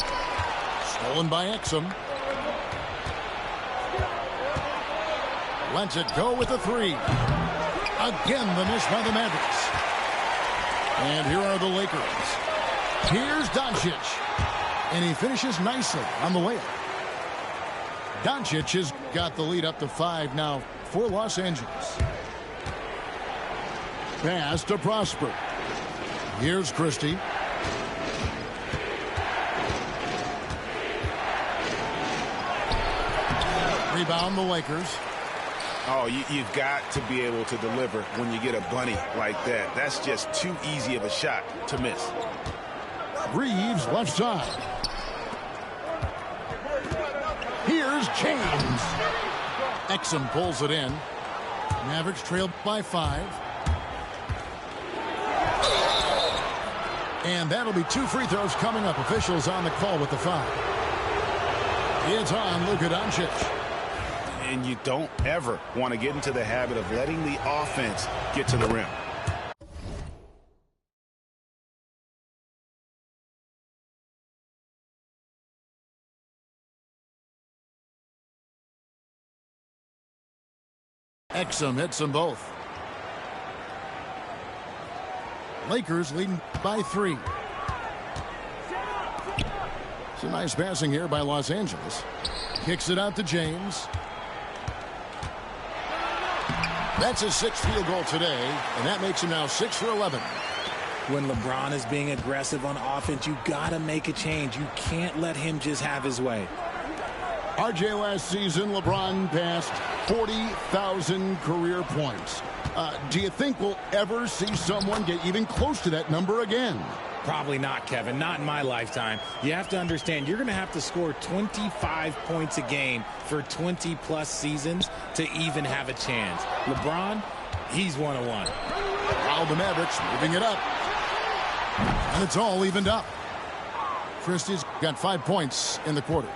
Stolen by Exum. Lets it go with the 3. Again, the miss by the Mavericks. And here are the Lakers. Here's Doncic. And he finishes nicely on the layup. Doncic has got the lead up to 5 now for Los Angeles. Pass to Prosper. Here's Christie. Rebound the Lakers. Oh, you've got to be able to deliver when you get a bunny like that. That's just too easy of a shot to miss. Reeves left side. Here's James. Exum pulls it in. Mavericks trailed by 5. And that'll be 2 free throws coming up. Officials on the call with the foul. It's on Luka Doncic. And you don't ever want to get into the habit of letting the offense get to the rim. Exum hits them both. Lakers leading by 3. Some nice passing here by Los Angeles. Kicks it out to James. That's his 6th field goal today, and that makes him now 6 for 11. When LeBron is being aggressive on offense, you got to make a change. You can't let him just have his way. RJ, last season, LeBron passed 40,000 career points. Do you think we'll ever see someone get even close to that number again? Probably not, Kevin. Not in my lifetime. You have to understand, you're going to have to score 25 points a game for 20-plus seasons to even have a chance. LeBron, he's 101. While the Mavericks moving it up. And it's all evened up. Christie's got 5 points in the quarter.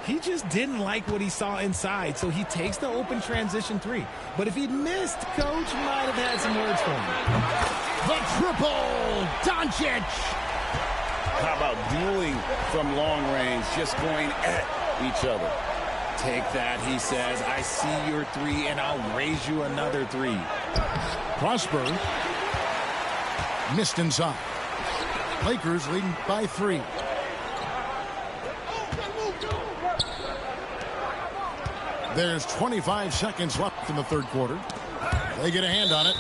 He just didn't like what he saw inside, so he takes the open transition 3. But if he'd missed, Coach might have had some words for him. The triple, Doncic. How about dueling from long range, just going at each other? Take that, he says. I see your 3, and I'll raise you another 3. Prosper missed inside. Lakers leading by 3. There's 25 seconds left in the third quarter. They get a hand on it.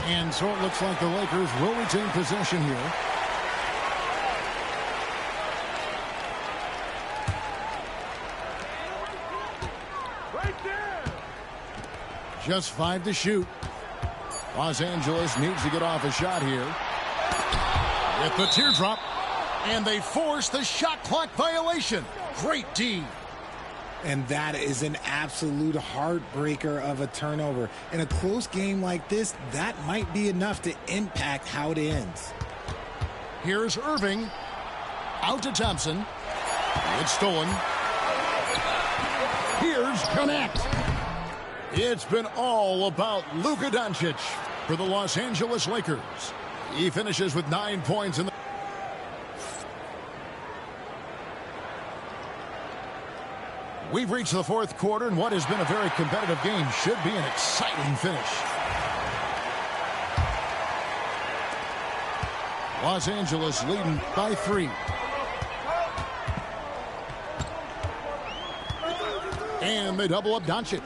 And so it looks like the Lakers will retain possession here. Just 5 to shoot. Los Angeles needs to get off a shot here. With the teardrop. And they force the shot clock violation. Great D. And that is an absolute heartbreaker of a turnover. In a close game like this, that might be enough to impact how it ends. Here's Irving. Out to Thompson. It's stolen. Here's Connect. It's been all about Luka Doncic for the Los Angeles Lakers. He finishes with 9 points in the... We've reached the fourth quarter, and what has been a very competitive game should be an exciting finish. Los Angeles leading by 3. And they double up Doncic.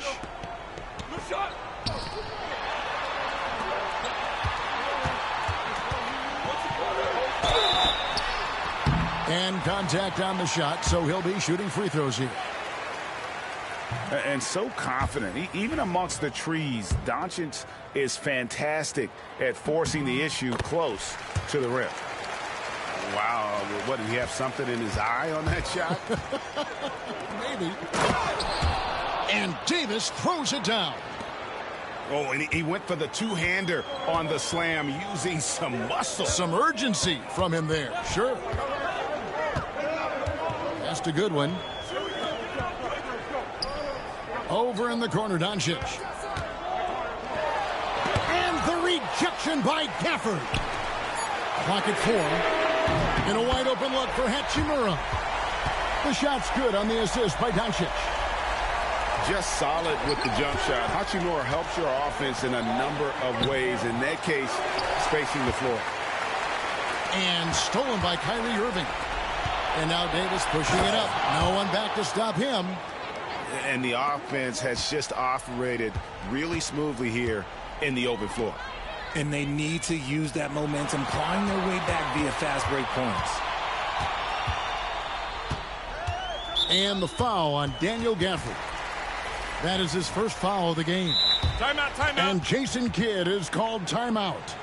And contact on the shot, so he'll be shooting free throws here. And so confident. Even amongst the trees, Doncic is fantastic at forcing the issue close to the rim. Wow, what, did he have something in his eye on that shot? Maybe. And Davis throws it down. Oh, and he went for the two-hander on the slam using some muscle. Some urgency from him there, sure. That's a good one. Over in the corner, Doncic. And the rejection by Gafford. Clock at 4. And a wide open look for Hachimura. The shot's good on the assist by Doncic. Just solid with the jump shot. Hachimura helps your offense in a number of ways. In that case, spacing the floor. And stolen by Kyrie Irving. And now Davis pushing it up. No one back to stop him. And the offense has just operated really smoothly here in the open floor. And they need to use that momentum, clawing their way back via fast break points. And the foul on Daniel Gafford. That is his first foul of the game. Timeout, timeout. And Jason Kidd is called timeout.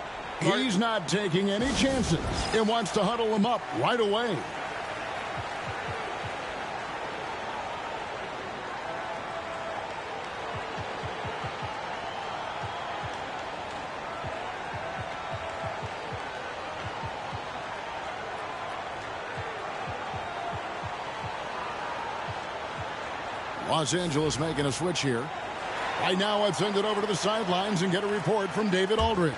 He's not taking any chances and wants to huddle him up right away. Los Angeles making a switch here. Right now, let's send it over to the sidelines and get a report from David Aldridge.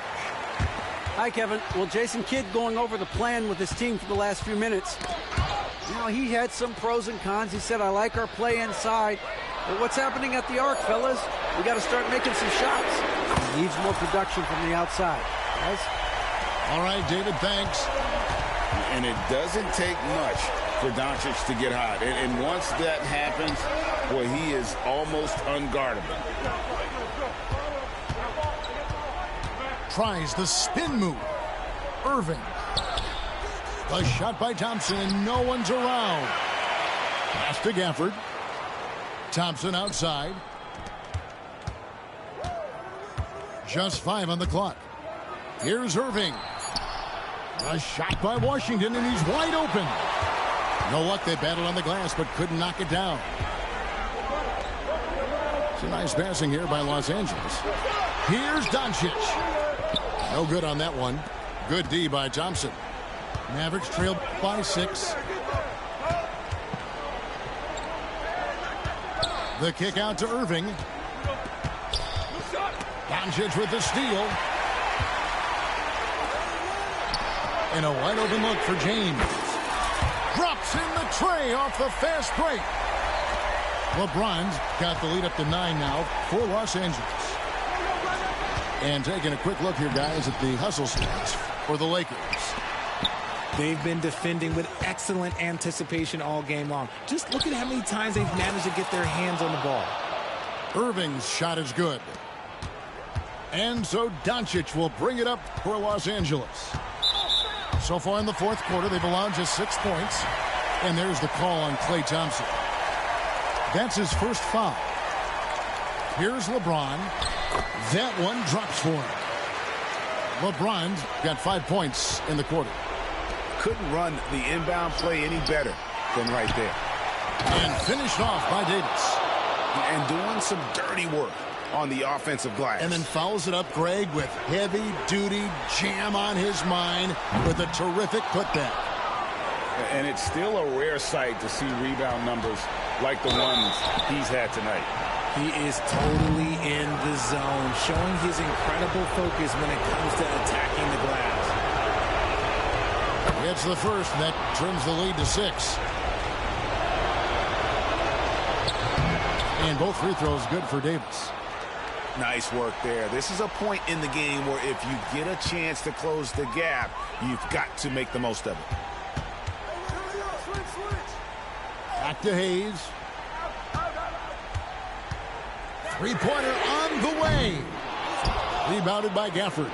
Hi, Kevin. Well, Jason Kidd going over the plan with his team for the last few minutes. You know, he had some pros and cons. He said, I like our play inside. But what's happening at the arc, fellas? We got to start making some shots. He needs more production from the outside. Guys? All right, David, thanks. And it doesn't take much for Doncic to get hot. And once that happens, boy, he is almost unguardable. Tries the spin move. Irving. The shot by Thompson, and no one's around. Pass to Gafford. Thompson outside. Just 5 on the clock. Here's Irving. A shot by Washington, and he's wide open. No luck, they battled on the glass, but couldn't knock it down. Some nice passing here by Los Angeles. Here's Doncic. No good on that one. Good D by Thompson. Mavericks trailed by 6. The kick out to Irving. Doncic with the steal. And a wide open look for James. Drops in the tray off the fast break. LeBron's got the lead up to 9 now for Los Angeles. And taking a quick look here, guys, at the hustle stats for the Lakers. They've been defending with excellent anticipation all game long. Just look at how many times they've managed to get their hands on the ball. Irving's shot is good. And so Doncic will bring it up for Los Angeles. So far in the fourth quarter, they've allowed just 6 points. And there's the call on Klay Thompson. That's his first foul. Here's LeBron. That one drops for him. LeBron's got 5 points in the quarter. Couldn't run the inbound play any better than right there. And finished off by Davis. And doing some dirty work on the offensive glass. And then fouls it up, Greg, with heavy-duty jam on his mind with a terrific putback. And it's still a rare sight to see rebound numbers like the ones he's had tonight. He is totally in the zone, showing his incredible focus when it comes to attacking the glass. It's the first, and that trims the lead to 6. And both free throws good for Davis. Nice work there. This is a point in the game where if you get a chance to close the gap, you've got to make the most of it. Back to Hayes. Three-pointer on the way. Rebounded by Gafford.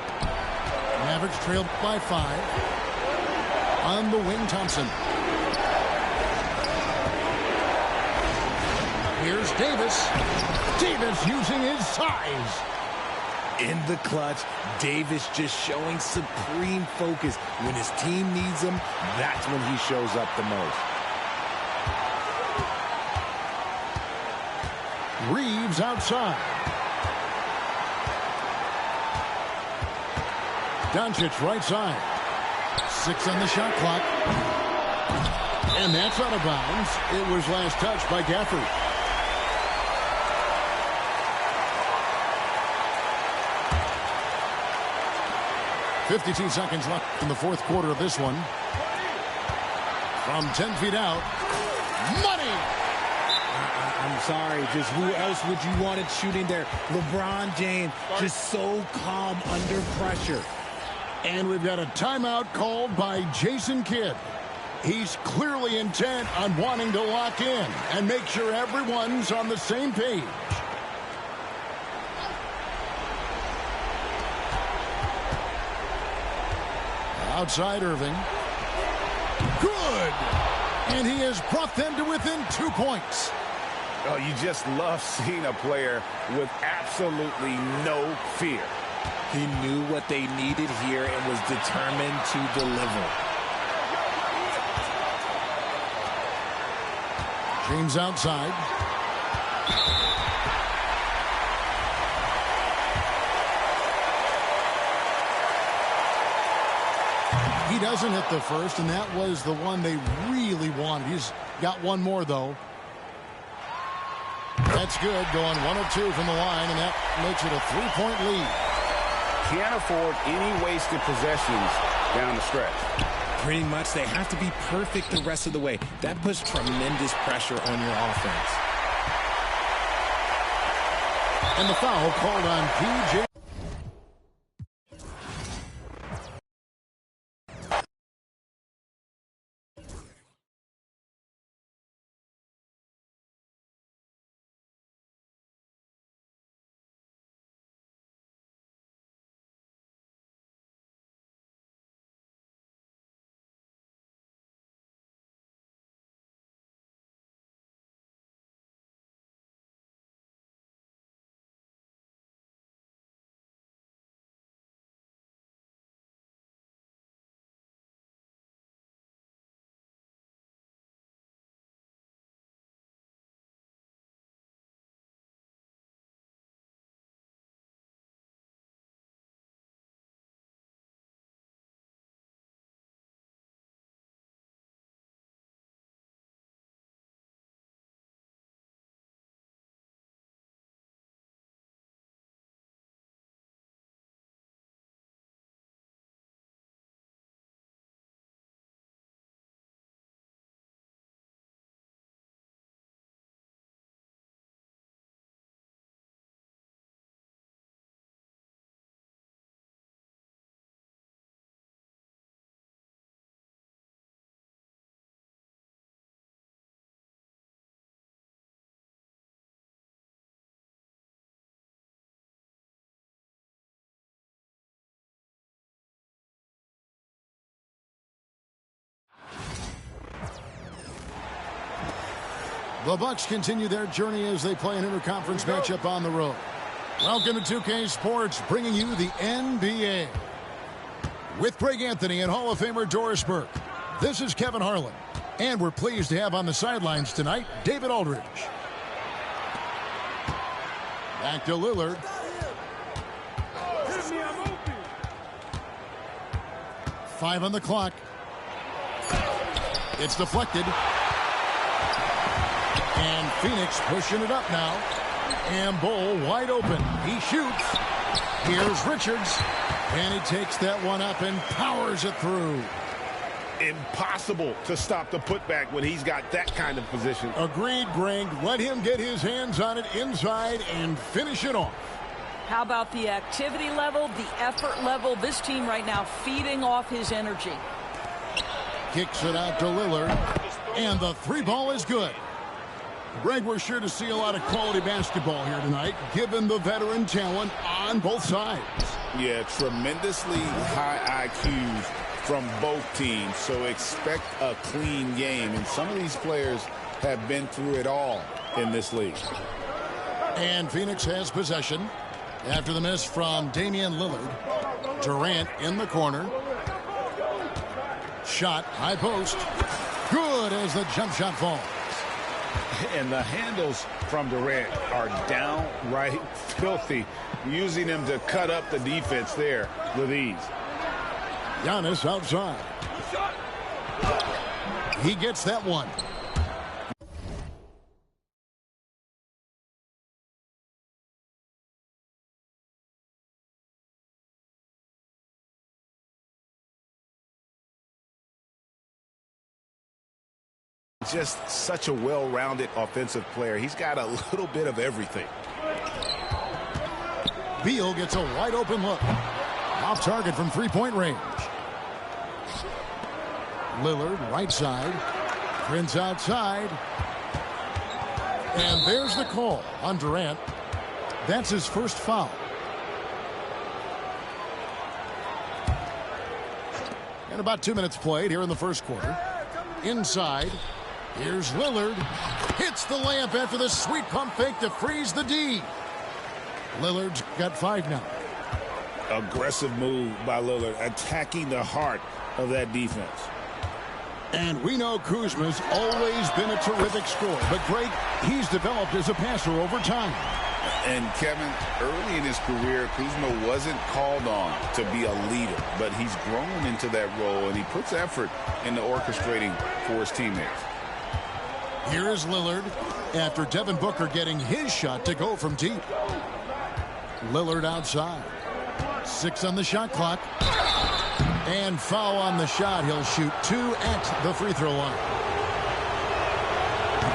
Mavericks trailed by 5. On the wing, Thompson. Here's Davis. Davis using his size. In the clutch, Davis just showing supreme focus. When his team needs him, that's when he shows up the most. Reeves outside. Doncic right side. 6 on the shot clock. And that's out of bounds. It was last touched by Gafford. .52 seconds left in the fourth quarter of this one. From 10 feet out. Money! I'm sorry, just who else would you want it shooting there? LeBron James, just so calm under pressure. And we've got a timeout called by Jason Kidd. He's clearly intent on wanting to lock in and make sure everyone's on the same page. Outside Irving. Good! And he has brought them to within 2 points. Oh, you just love seeing a player with absolutely no fear. He knew what they needed here and was determined to deliver. James outside. He doesn't hit the first, and that was the one they really wanted. He's got one more, though. That's good, going 1 of 2 from the line, and that makes it a 3-point lead. Can't afford any wasted possessions down the stretch. Pretty much, they have to be perfect the rest of the way. That puts tremendous pressure on your offense. And the foul called on P.J. The Bucks continue their journey as they play an interconference matchup on the road. Welcome to 2K Sports, bringing you the NBA. With Greg Anthony and Hall of Famer Doris Burke, this is Kevin Harlan. And we're pleased to have on the sidelines tonight, David Aldridge. Back to Lillard. Five on the clock. It's deflected. And Phoenix pushing it up now. And Bull wide open. He shoots. Here's Richards. And he takes that one up and powers it through. Impossible to stop the putback when he's got that kind of position. Agreed, Greg. Let him get his hands on it inside and finish it off. How about the activity level, the effort level? This team right now feeding off his energy. Kicks it out to Lillard. And the three ball is good. Greg, we're sure to see a lot of quality basketball here tonight, given the veteran talent on both sides. Yeah, tremendously high IQs from both teams, so expect a clean game. And some of these players have been through it all in this league. And Phoenix has possession after the miss from Damian Lillard. Durant in the corner. Shot, high post. Good as the jump shot falls. And the handles from Durant are downright filthy, using them to cut up the defense there with ease. Giannis outside. He gets that one. Just such a well-rounded offensive player. He's got a little bit of everything. Beal gets a wide open look. Off target from three-point range. Lillard right side. Prince outside. And there's the call on Durant. That's his first foul. And about 2 minutes played here in the first quarter. Inside. Here's Lillard. Hits the layup after the sweet pump fake to freeze the D. Lillard's got 5 now. Aggressive move by Lillard, attacking the heart of that defense. And we know Kuzma's always been a terrific scorer, but Greg, he's developed as a passer over time. And Kevin, early in his career, Kuzma wasn't called on to be a leader, but he's grown into that role, and he puts effort into orchestrating for his teammates. Here is Lillard after Devin Booker getting his shot to go from deep. Lillard outside. 6 on the shot clock. And foul on the shot. He'll shoot 2 at the free throw line.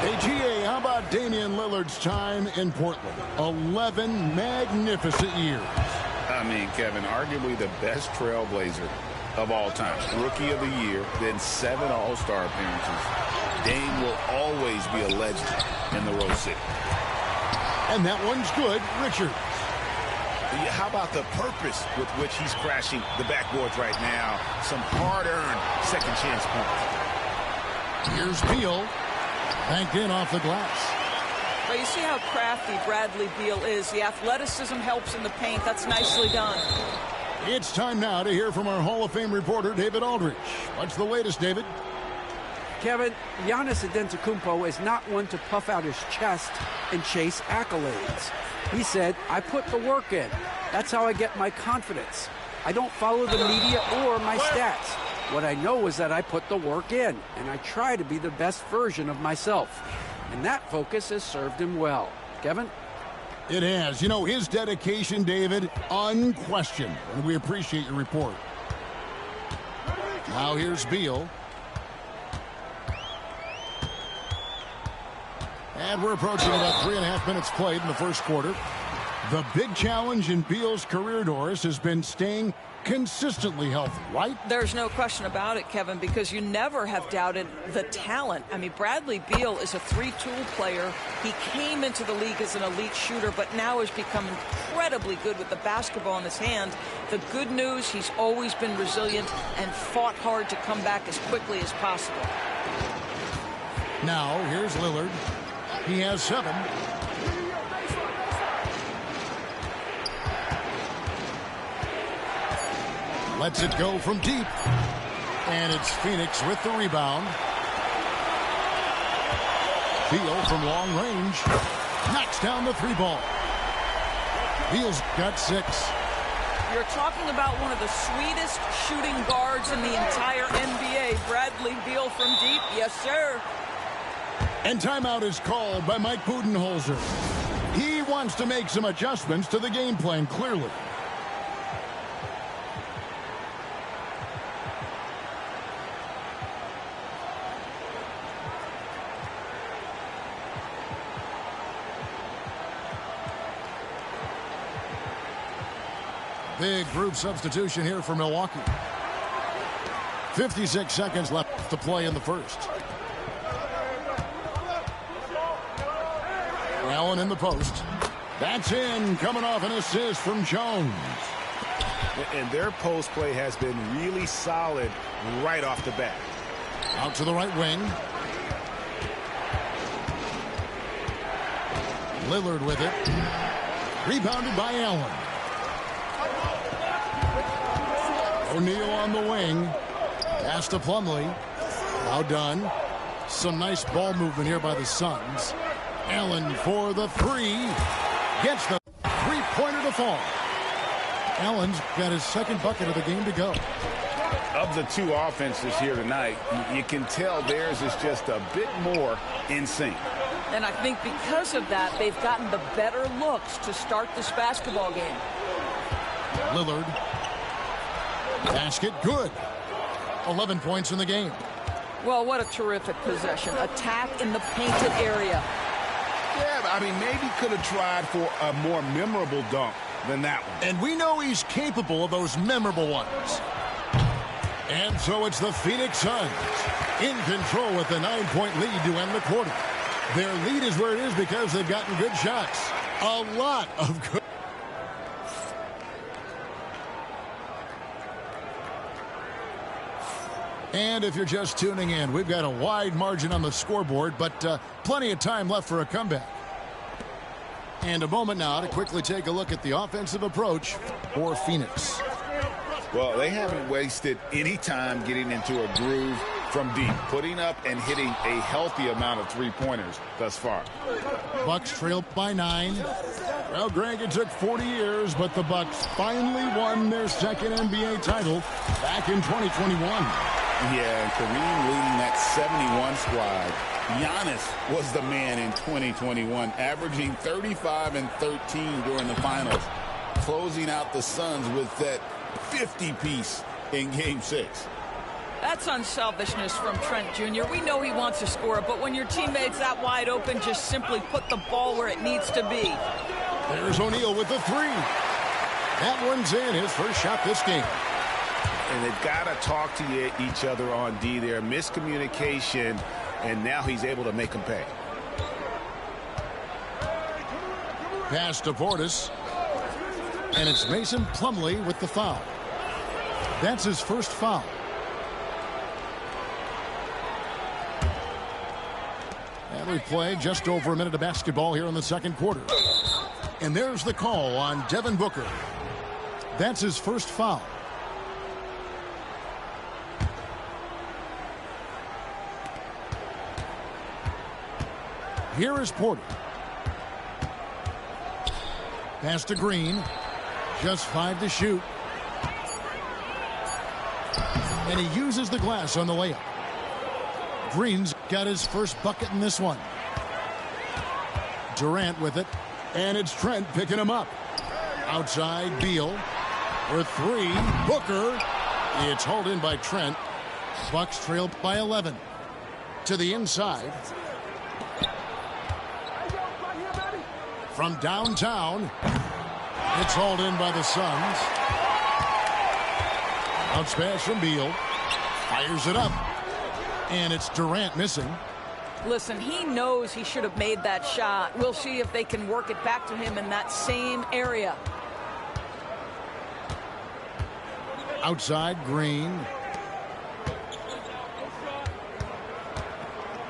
AGA, how about Damian Lillard's time in Portland? 11 magnificent years. I mean, Kevin, arguably the best trailblazer of all time. Rookie of the year, then 7 All-Star appearances. Dame will always be a legend in the Rose City. And that one's good. Richards. How about the purpose with which he's crashing the backboards right now? Some hard-earned second chance points. Here's Beal. Banked in off the glass. But you see how crafty Bradley Beal is. The athleticism helps in the paint. That's nicely done. It's time now to hear from our Hall of Fame reporter, David Aldridge. What's the latest, David? Kevin, Giannis Antetokounmpo is not one to puff out his chest and chase accolades. He said, I put the work in. That's how I get my confidence. I don't follow the media or my stats. What I know is that I put the work in, and I try to be the best version of myself. And that focus has served him well. Kevin? It has. You know, his dedication, David, unquestioned. And we appreciate your report. Now here's Beal. And we're approaching about 3.5 minutes played in the first quarter. The big challenge in Beal's career, Doris, has been staying consistently healthy, right? There's no question about it, Kevin, because you never have doubted the talent. I mean, Bradley Beal is a 3-tool player. He came into the league as an elite shooter, but now has become incredibly good with the basketball in his hand. The good news, he's always been resilient and fought hard to come back as quickly as possible. Now, here's Lillard. He has 7. Lets it go from deep. And it's Phoenix with the rebound. Beal from long range. Knocks down the 3-ball. Beal's got 6. You're talking about one of the sweetest shooting guards in the entire NBA. Bradley Beal from deep. Yes, sir. And timeout is called by Mike Budenholzer. He wants to make some adjustments to the game plan, clearly. Big group substitution here for Milwaukee. 56 seconds left to play in the first. Allen in the post. That's in, coming off an assist from Jones. And their post play has been really solid right off the bat. Out to the right wing. Lillard with it. Rebounded by Allen. O'Neal on the wing. Pass to Plumlee. Now done. Some nice ball movement here by the Suns. Allen for the three. Gets the three-pointer to fall. Allen's got his second bucket of the game to go. Of the two offenses here tonight, you can tell theirs is just a bit more in sync. And I think because of that, they've gotten the better looks to start this basketball game. Lillard. Basket good. 11 points in the game. Well, what a terrific possession. Attack in the painted area. Yeah, I mean, maybe could have tried for a more memorable dunk than that one. And we know he's capable of those memorable ones. And so it's the Phoenix Suns in control with the 9-point lead to end the quarter. Their lead is where it is because they've gotten good shots. A lot of good. And if you're just tuning in, we've got a wide margin on the scoreboard, but plenty of time left for a comeback. And a moment now to quickly take a look at the offensive approach for Phoenix. Well, they haven't wasted any time getting into a groove from deep, putting up and hitting a healthy amount of three-pointers thus far. Bucks trail by 9. Well, Greg, it took 40 years, but the Bucks finally won their second NBA title back in 2021. Yeah, and Kareem leading that 71 squad. Giannis was the man in 2021, averaging 35 and 13 during the finals, closing out the Suns with that 50-piece in Game 6. That's unselfishness from Trent Jr. We know he wants to score, but when your teammate's that wide open, just simply put the ball where it needs to be. There's O'Neal with the three. That one's in, his first shot this game. And they've got to talk to each other on D there. Miscommunication, and now he's able to make them pay. Pass to Portis. And it's Mason Plumlee with the foul. That's his first foul. And we play just over a minute of basketball here in the second quarter. And there's the call on Devin Booker. That's his first foul. Here is Porter. Pass to Green. Just 5 to shoot. And he uses the glass on the layup. Green's got his first bucket in this one. Durant with it. And it's Trent picking him up. Outside, Beal. For three, Booker. It's hauled in by Trent. Bucks trail by 11. To the inside. From downtown. It's hauled in by the Suns. Bounce pass from Beal. Fires it up. And it's Durant missing. Listen, he knows he should have made that shot. We'll see if they can work it back to him in that same area. Outside, Green.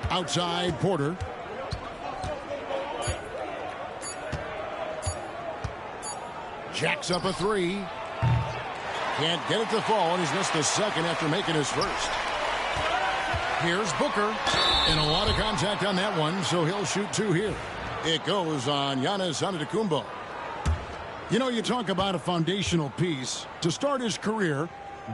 Outside, Porter. Jacks up a three. Can't get it to fall, and he's missed the second after making his first. Here's Booker. And a lot of contact on that one, so he'll shoot 2 here. It goes on Giannis Antetokounmpo. You know, you talk about a foundational piece. To start his career,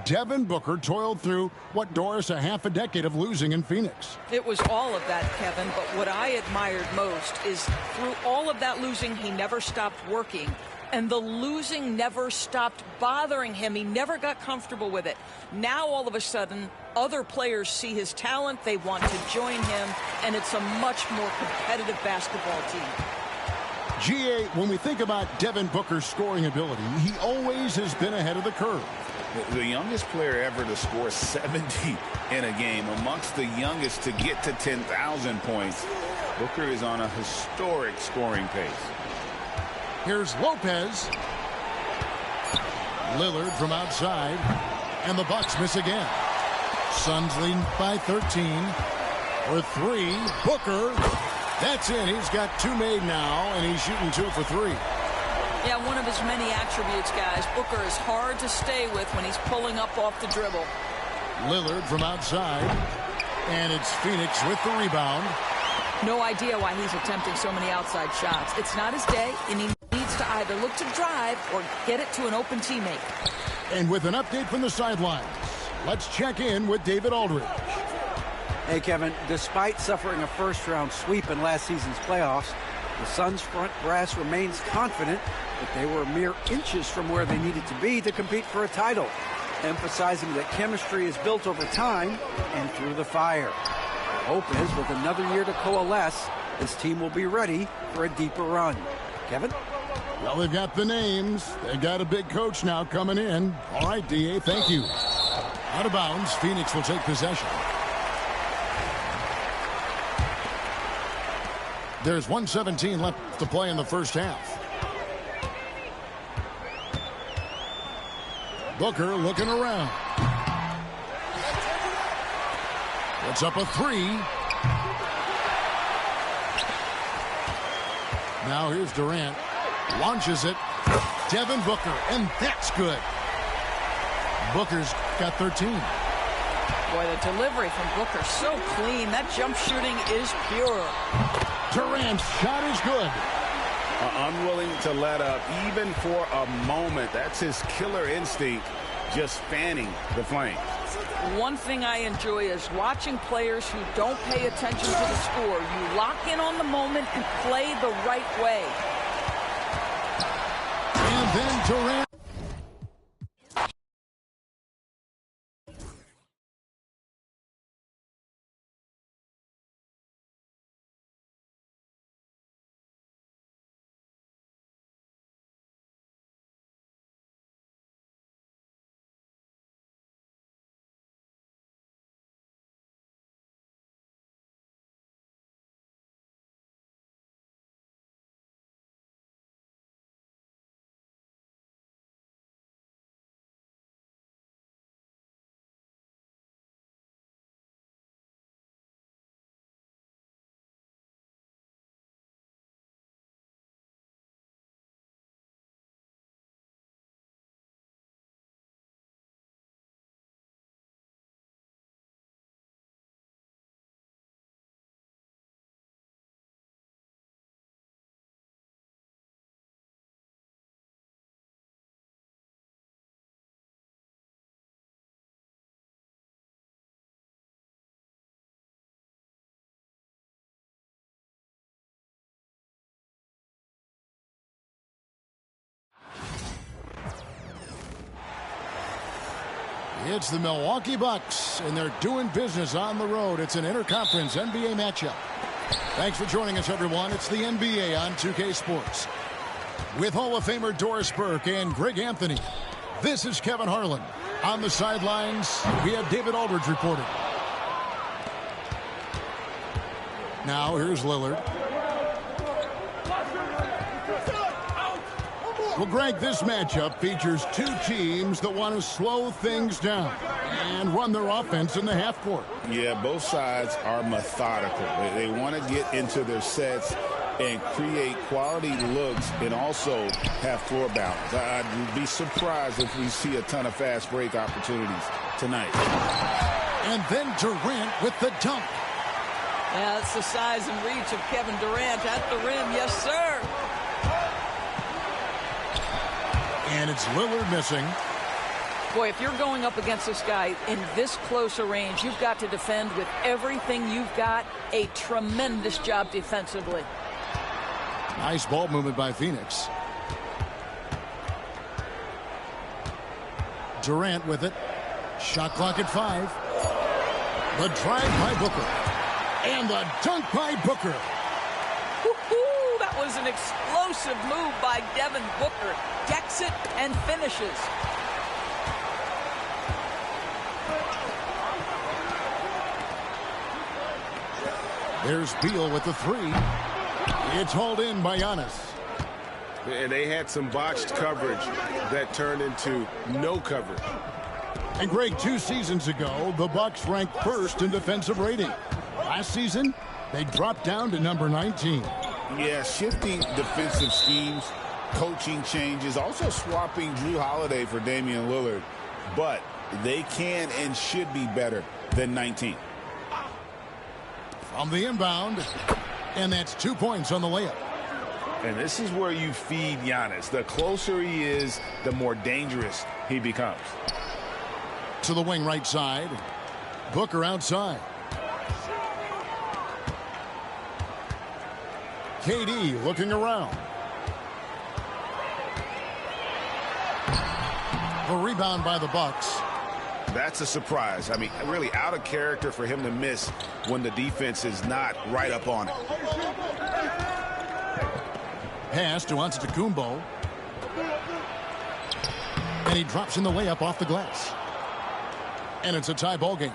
Devin Booker toiled through, what, Doris, a half a decade of losing in Phoenix. It was all of that, Kevin, but what I admired most is through all of that losing, he never stopped working. And the losing never stopped bothering him. He never got comfortable with it. Now, all of a sudden, other players see his talent. They want to join him, and it's a much more competitive basketball team. GA, when we think about Devin Booker's scoring ability, he always has been ahead of the curve. The youngest player ever to score 70 in a game, amongst the youngest to get to 10,000 points. Booker is on a historic scoring pace. Here's Lopez. Lillard from outside. And the Bucks miss again. Suns lead by 13. For three. Booker. That's in. He's got 2 made now, and he's shooting 2 for 3. Yeah, one of his many attributes, guys. Booker is hard to stay with when he's pulling up off the dribble. Lillard from outside. And it's Phoenix with the rebound. No idea why he's attempting so many outside shots. It's not his day, and he needs to either look to drive or get it to an open teammate. And with an update from the sidelines, let's check in with David Aldridge. Hey, Kevin, despite suffering a first-round sweep in last season's playoffs, the Suns' front brass remains confident that they were mere inches from where they needed to be to compete for a title, emphasizing that chemistry is built over time and through the fire. The hope is, with another year to coalesce, this team will be ready for a deeper run. Kevin? Well, they've got the names. They've got a big coach now coming in. All right, D.A., thank you. Out of bounds, Phoenix will take possession. There's 1:17 left to play in the first half. Booker looking around. Puts up a 3. Now here's Durant. Launches it. Devin Booker, and that's good. Booker's got 13. Boy, the delivery from Booker, so clean. That jump shooting is pure. Durant's shot is good. Unwilling to let up even for a moment. That's his killer instinct, just fanning the flame. One thing I enjoy is watching players who don't pay attention to the score. You lock in on the moment and play the right way. And then Durant. It's the Milwaukee Bucks, and they're doing business on the road. It's an interconference NBA matchup. Thanks for joining us, everyone. It's the NBA on 2K Sports. With Hall of Famer Doris Burke and Greg Anthony, this is Kevin Harlan. On the sidelines, we have David Aldridge reporting. Now, here's Lillard. Well, Greg, this matchup features 2 teams that want to slow things down and run their offense in the half court. Yeah, both sides are methodical. They want to get into their sets and create quality looks and also have floor balance. I'd be surprised if we see a ton of fast break opportunities tonight. And then Durant with the dunk. Yeah, that's the size and reach of Kevin Durant at the rim. Yes, sir. And it's Lillard missing. Boy, if you're going up against this guy in this close a range, you've got to defend with everything you've got. A tremendous job defensively. Nice ball movement by Phoenix. Durant with it. Shot clock at 5. The drive by Booker. And the dunk by Booker. Woo-hoo, that was an explosive move by Devin Booker. Decks it and finishes. There's Beal with the three. It's hauled in by Giannis. And they had some botched coverage that turned into no coverage. And Greg, 2 seasons ago, the Bucks ranked first in defensive rating. Last season, they dropped down to number 19. Yeah, shifting defensive schemes, coaching changes, also swapping Jrue Holiday for Damian Lillard. But they can and should be better than 19. From the inbound, and that's 2 points on the layup. And this is where you feed Giannis. The closer he is, the more dangerous he becomes. To the wing right side. Booker outside. KD looking around. The rebound by the Bucks. That's a surprise. I mean, really out of character for him to miss when the defense is not right up on it. Pass to Antetokounmpo. And he drops in the layup off the glass. And it's a tie ball game.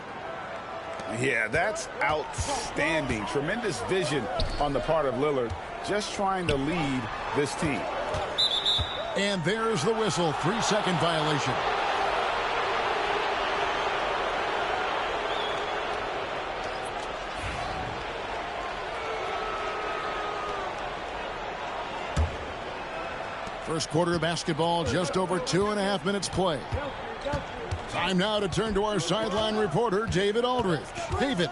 Yeah, that's outstanding. Tremendous vision on the part of Lillard, just trying to lead this team. And there's the whistle. 3-second violation. First quarter of basketball, just over 2.5 minutes play. Time now to turn to our sideline reporter, David Aldridge. David.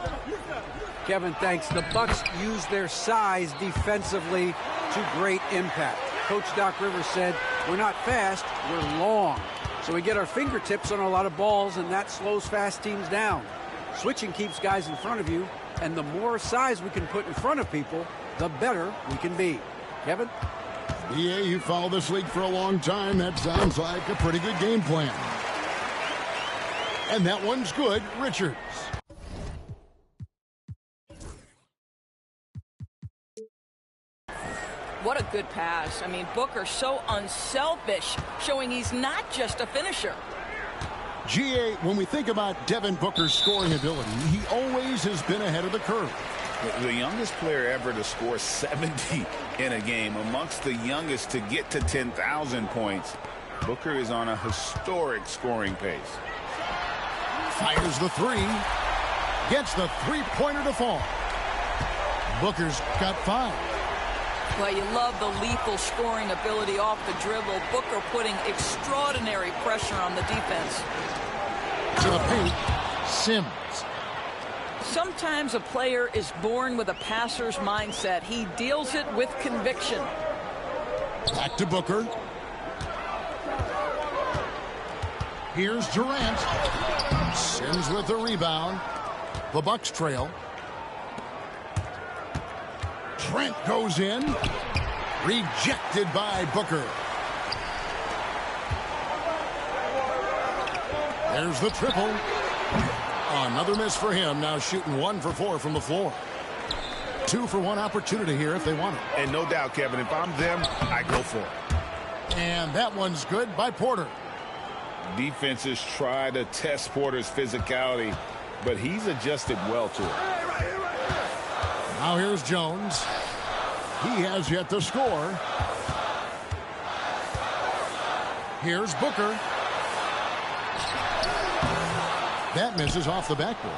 Kevin, thanks. The Bucks use their size defensively to great impact. Coach Doc Rivers said, we're not fast, we're long. So we get our fingertips on a lot of balls, and that slows fast teams down. Switching keeps guys in front of you, and the more size we can put in front of people, the better we can be. Kevin? Yeah, you followed this league for a long time. That sounds like a pretty good game plan. And that one's good. Richards. What a good pass. I mean, Booker so unselfish, showing he's not just a finisher. GA, when we think about Devin Booker's scoring ability, he always has been ahead of the curve. The youngest player ever to score 70 in a game, amongst the youngest to get to 10,000 points. Booker is on a historic scoring pace. Fires the three. Gets the three-pointer to fall. Booker's got 5. Well, you love the lethal scoring ability off the dribble. Booker putting extraordinary pressure on the defense. To the paint, Sims. Sometimes a player is born with a passer's mindset. He deals it with conviction. Back to Booker. Here's Durant. Sims with the rebound. The Bucks trail. Trent goes in. Rejected by Booker. There's the triple. Another miss for him. Now shooting 1 for 4 from the floor. 2 for 1 opportunity here if they want it. And no doubt, Kevin, if I'm them, I go for it. And that one's good by Porter. Defenses try to test Porter's physicality, but he's adjusted well to it. Now here's Jones. He has yet to score. Here's Booker. That misses off the backboard.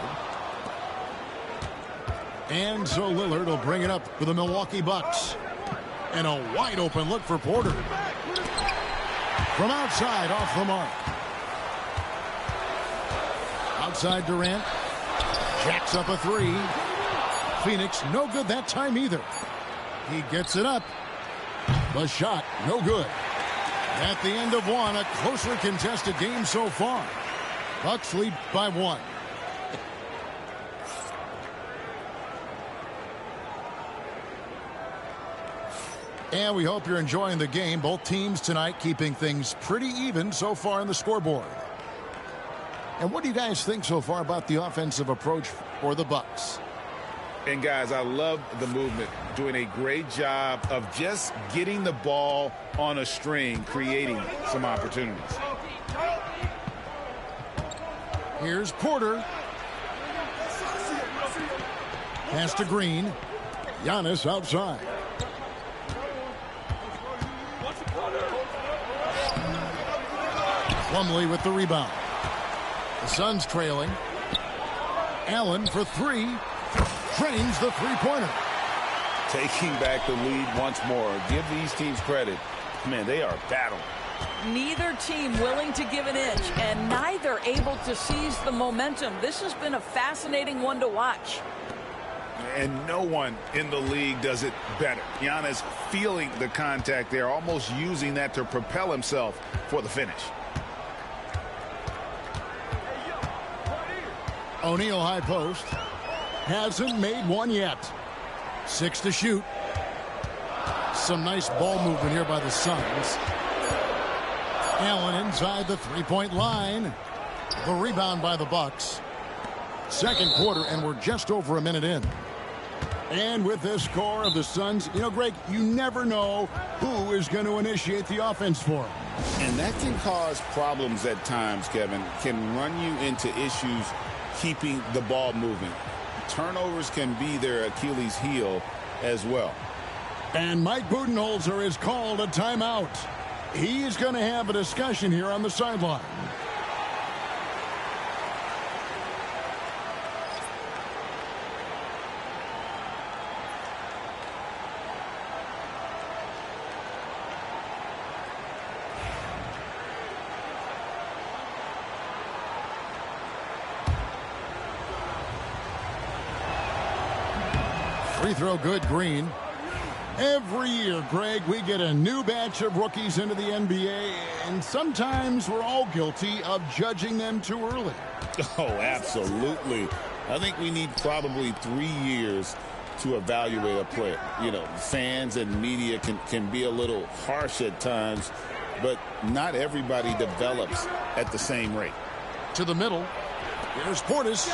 And so Lillard will bring it up for the Milwaukee Bucks. And a wide open look for Porter. From outside, off the mark. Outside Durant. Jacks up a 3. Phoenix no good that time either. He gets it up. The shot no good. At the end of 1, a closely contested game so far. Bucks lead by 1. And we hope you're enjoying the game. Both teams tonight keeping things pretty even so far on the scoreboard. And what do you guys think so far about the offensive approach for the Bucks? And guys, I love the movement, doing a great job of just getting the ball on a string, creating some opportunities. Here's Porter. Pass to Green. Giannis outside. Plumlee with the rebound. The Suns trailing. Allen for three. Drains the three-pointer. Taking back the lead once more. Give these teams credit. Man, they are battling. Neither team willing to give an inch, and neither able to seize the momentum. This has been a fascinating one to watch. And no one in the league does it better. Giannis feeling the contact there, almost using that to propel himself for the finish. O'Neal high post. Hasn't made one yet. 6 to shoot. Some nice ball movement here by the Suns. Allen inside the three-point line. The rebound by the Bucks. Second quarter, and we're just over a minute in. And with this score of the Suns, you know, Greg, you never know who is going to initiate the offense for them. And that can cause problems at times, Kevin. Can run you into issues keeping the ball moving. Turnovers can be their Achilles heel as well. And Mike Budenholzer has called a timeout. He's going to have a discussion here on the sideline. Free throw good, Green. Every year, Greg, we get a new batch of rookies into the NBA, and sometimes we're all guilty of judging them too early. Oh, absolutely. I think we need probably 3 years to evaluate a player. You know, fans and media can be a little harsh at times, but not everybody develops at the same rate. To the middle. Here's Portis.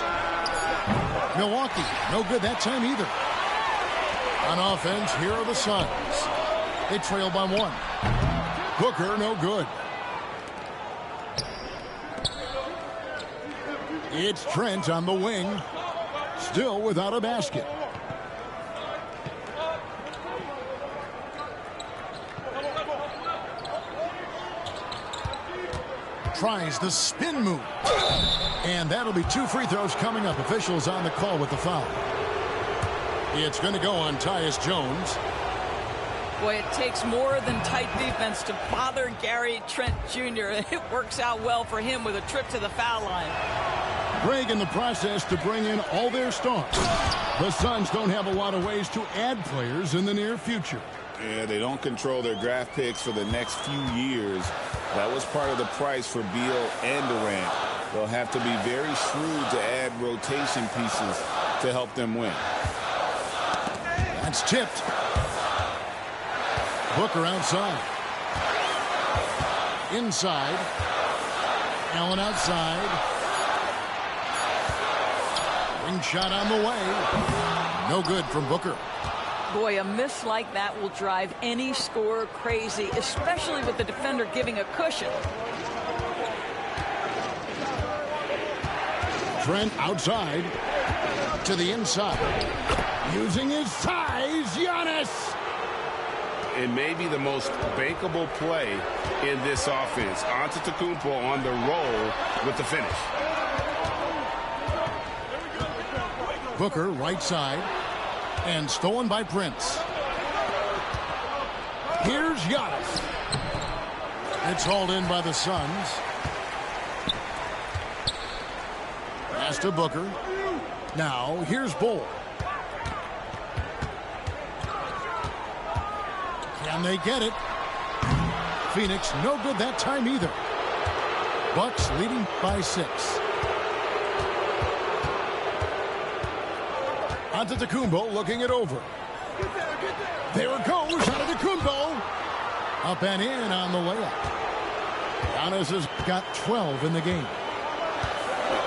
Milwaukee, no good that time either. On offense, here are the Suns. They trail by 1. Booker, no good. It's Trent on the wing. Still without a basket. Tries the spin move. And that'll be 2 free throws coming up. Officials on the call with the foul. It's going to go on Tyus Jones. Boy, it takes more than tight defense to bother Gary Trent Jr. It works out well for him with a trip to the foul line. Greg in the process to bring in all their stars. The Suns don't have a lot of ways to add players in the near future. Yeah, they don't control their draft picks for the next few years. That was part of the price for Beal and Durant. They'll have to be very shrewd to add rotation pieces to help them win. That's tipped. Booker outside. Inside. Allen outside. Ring shot on the way. No good from Booker. Boy, a miss like that will drive any scorer crazy, especially with the defender giving a cushion. Trent outside. To the inside. Using his size, Giannis. It may be the most bankable play in this offense. Antetokounmpo on the roll with the finish. Booker right side. And stolen by Prince. Here's Giannis. It's hauled in by the Suns. Pass to Booker. Now here's Bull. Can they get it? Phoenix, no good that time either. Bucks leading by 6. Antetokounmpo looking it over. There it goes, Antetokounmpo. Up and in on the layup. Giannis has got 12 in the game.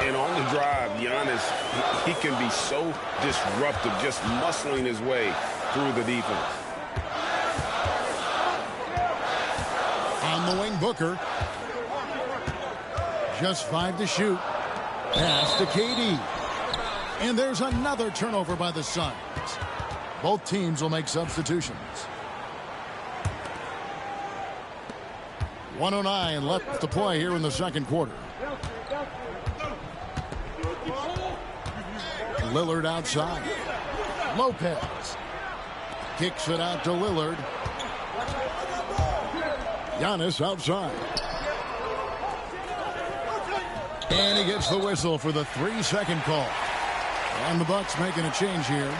And on the drive, Giannis, he can be so disruptive, just muscling his way through the defense. On the wing, Booker. Just 5 to shoot. Pass to KD. And there's another turnover by the Suns. Both teams will make substitutions. 1:09 left to play here in the second quarter. Lillard outside. Lopez kicks it out to Lillard. Giannis outside. And he gets the whistle for the 3-second call. And the Bucks making a change here.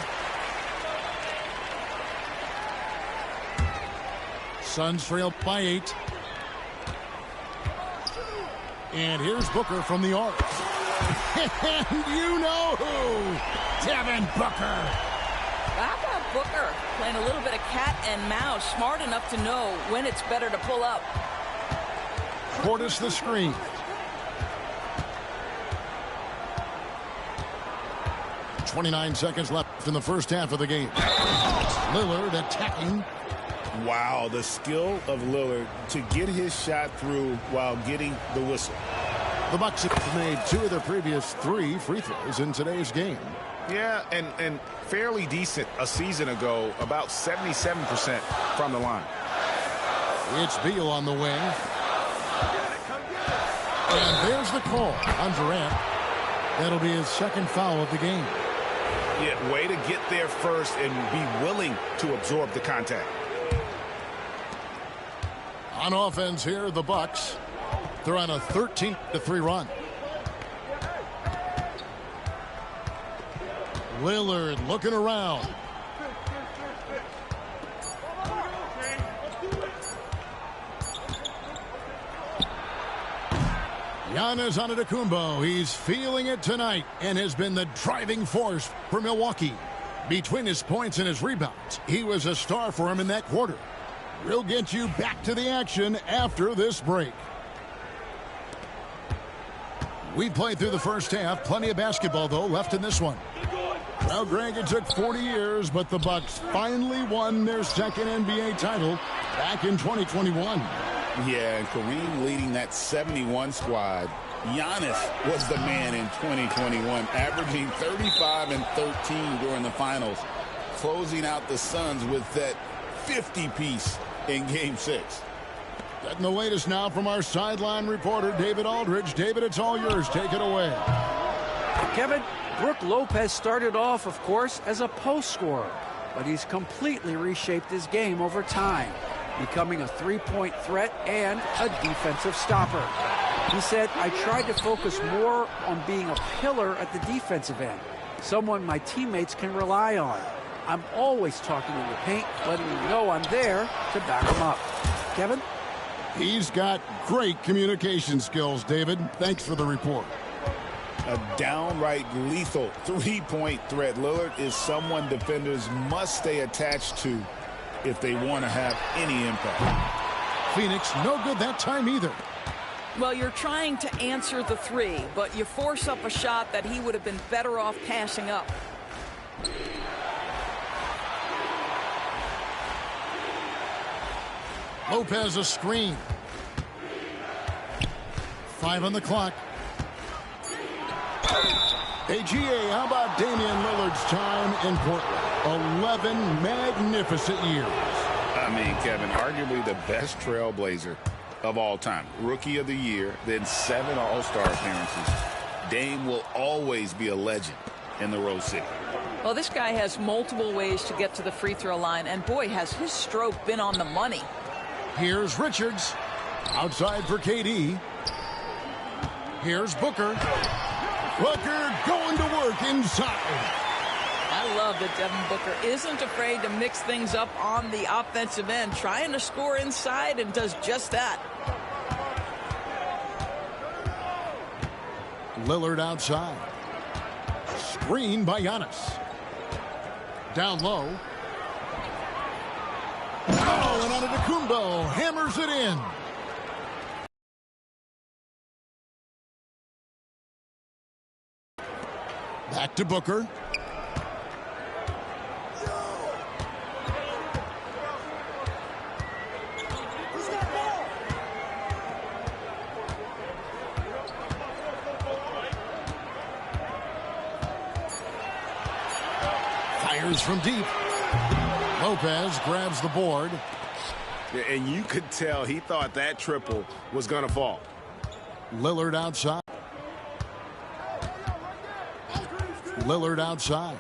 Suns trail by 8. And here's Booker from the arc. And you know who? Devin Booker. How about Booker playing a little bit of cat and mouse, smart enough to know when it's better to pull up. Portis the screen. .29 seconds left in the first half of the game. Lillard attacking. Wow, the skill of Lillard to get his shot through while getting the whistle. The Bucks have made 2 of their previous 3 free throws in today's game. Yeah, and fairly decent a season ago, about 77% from the line. It's Beal on the wing. And there's the call on Durant. That'll be his second foul of the game. Yeah, way to get there first and be willing to absorb the contact. On offense here, the Bucks. They're on a 13-3 run. Lillard looking around. Giannis Antetokounmpo. He's feeling it tonight and has been the driving force for Milwaukee. Between his points and his rebounds, he was a star for him in that quarter. We'll get you back to the action after this break. We played through the first half. Plenty of basketball, though, left in this one. Well, Greg, it took 40 years, but the Bucks finally won their second NBA title back in 2021. Yeah, and Kareem leading that 71 squad. Giannis was the man in 2021, averaging 35 and 13 during the finals, closing out the Suns with that 50-piece in Game 6. Getting the latest now from our sideline reporter, David Aldridge. David, it's all yours. Take it away. Kevin, Brook Lopez started off, of course, as a post scorer, but he's completely reshaped his game over time, becoming a three-point threat and a defensive stopper. He said, I tried to focus more on being a pillar at the defensive end, someone my teammates can rely on. I'm always talking in the paint, letting them know I'm there to back them up. Kevin? He's got great communication skills, David. Thanks for the report. A downright lethal three-point threat. Lillard is someone defenders must stay attached to if they want to have any impact. Phoenix, no good that time either. Well, you're trying to answer the three, but you force up a shot that he would have been better off passing up. Lopez a screen. 5 on the clock. AGA, how about Damian Lillard's time in Portland? 11 magnificent years. I mean, Kevin, arguably the best trailblazer of all time. Rookie of the year, then 7 All-Star appearances. Dame will always be a legend in the Rose City. Well, this guy has multiple ways to get to the free throw line, and boy, has his stroke been on the money. Here's Richards. Outside for KD. Here's Booker. Booker going to work inside. I love that Devin Booker isn't afraid to mix things up on the offensive end, trying to score inside, and does just that. Lillard outside. Screen by Giannis. Down low. Oh, and Antetokounmpo hammers it in. Back to Booker. Fires from deep. Lopez grabs the board. And you could tell he thought that triple was going to fall. Lillard outside. Lillard outside.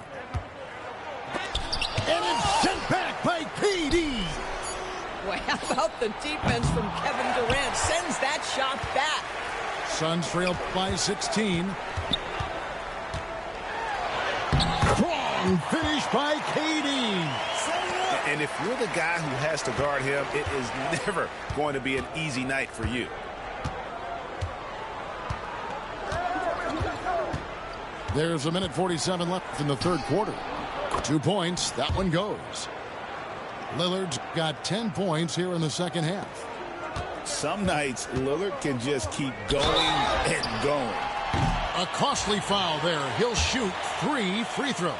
And it's sent back by KD. Boy, how about the defense from Kevin Durant? Sends that shot back. Suns trail by 16. Strong finish by KD. And if you're the guy who has to guard him, it is never going to be an easy night for you. There's a minute 47 left in the third quarter. 2 points. That one goes. Lillard's got 10 points here in the second half. Some nights, Lillard can just keep going and going. A costly foul there. He'll shoot 3 free throws.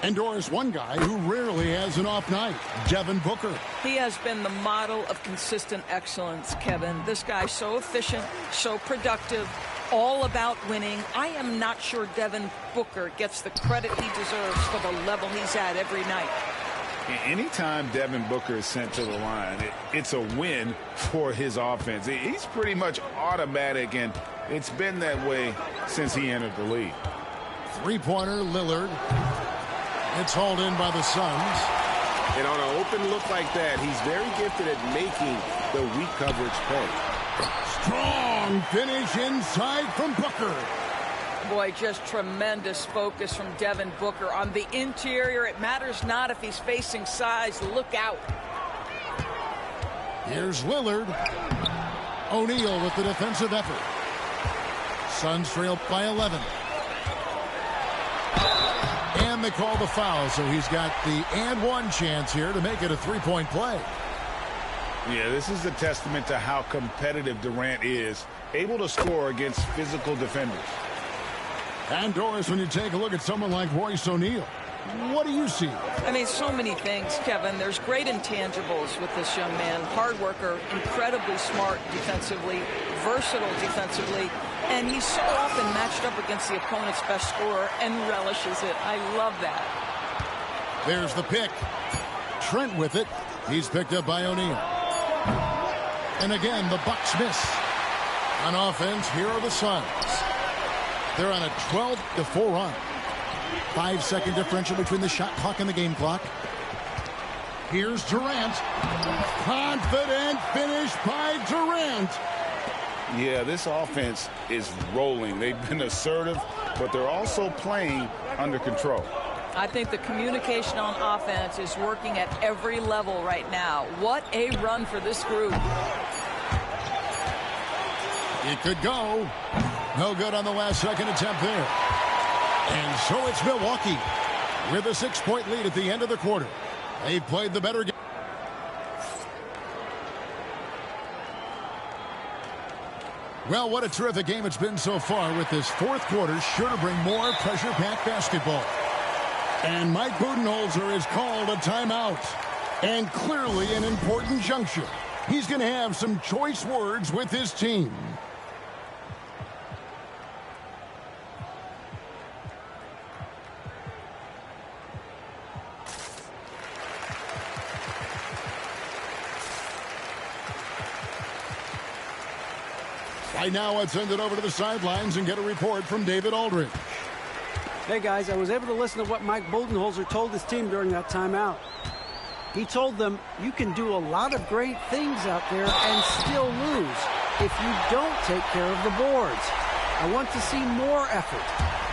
And Doris, one guy who rarely has an off night, Devin Booker. He has been the model of consistent excellence, Kevin. This guy's so efficient, so productive, all about winning. I am not sure Devin Booker gets the credit he deserves for the level he's at every night. Anytime Devin Booker is sent to the line, it's a win for his offense. He's pretty much automatic, and it's been that way since he entered the league. Three-pointer, Lillard. It's hauled in by the Suns. And on an open look like that, he's very gifted at making the weak coverage pay. Strong finish inside from Booker. Boy, just tremendous focus from Devin Booker. On the interior, it matters not if he's facing size. Look out. Here's Lillard. O'Neal with the defensive effort. Suns trail by 11. And they call the foul, so he's got the and one chance here to make it a three-point play. Yeah, this is a testament to how competitive Durant is, able to score against physical defenders. And Doris, when you take a look at someone like Royce O'Neal, what do you see? I mean, so many things, Kevin. There's great intangibles with this young man. Hard worker, incredibly smart defensively, versatile defensively, and he's so often matched up against the opponent's best scorer and relishes it. I love that. There's the pick. Trent with it. He's picked up by O'Neal. And again, the Bucks miss. On offense, here are the Suns. They're on a 12-4 run. 5-second differential between the shot clock and the game clock. Here's Durant. Confident finish by Durant. Yeah, this offense is rolling. They've been assertive, but they're also playing under control. I think the communication on offense is working at every level right now. What a run for this group. It could go. No good on the last second attempt there. And so it's Milwaukee with a 6-point lead at the end of the quarter. They've played the better game. Well, what a terrific game it's been so far, with this fourth quarter sure to bring more pressure-packed basketball. And Mike Budenholzer has called a timeout. And clearly an important juncture. He's going to have some choice words with his team. Right now, let's send it over to the sidelines and get a report from David Aldridge. Hey, guys, I was able to listen to what Mike Budenholzer told his team during that timeout. He told them, you can do a lot of great things out there and still lose if you don't take care of the boards. I want to see more effort,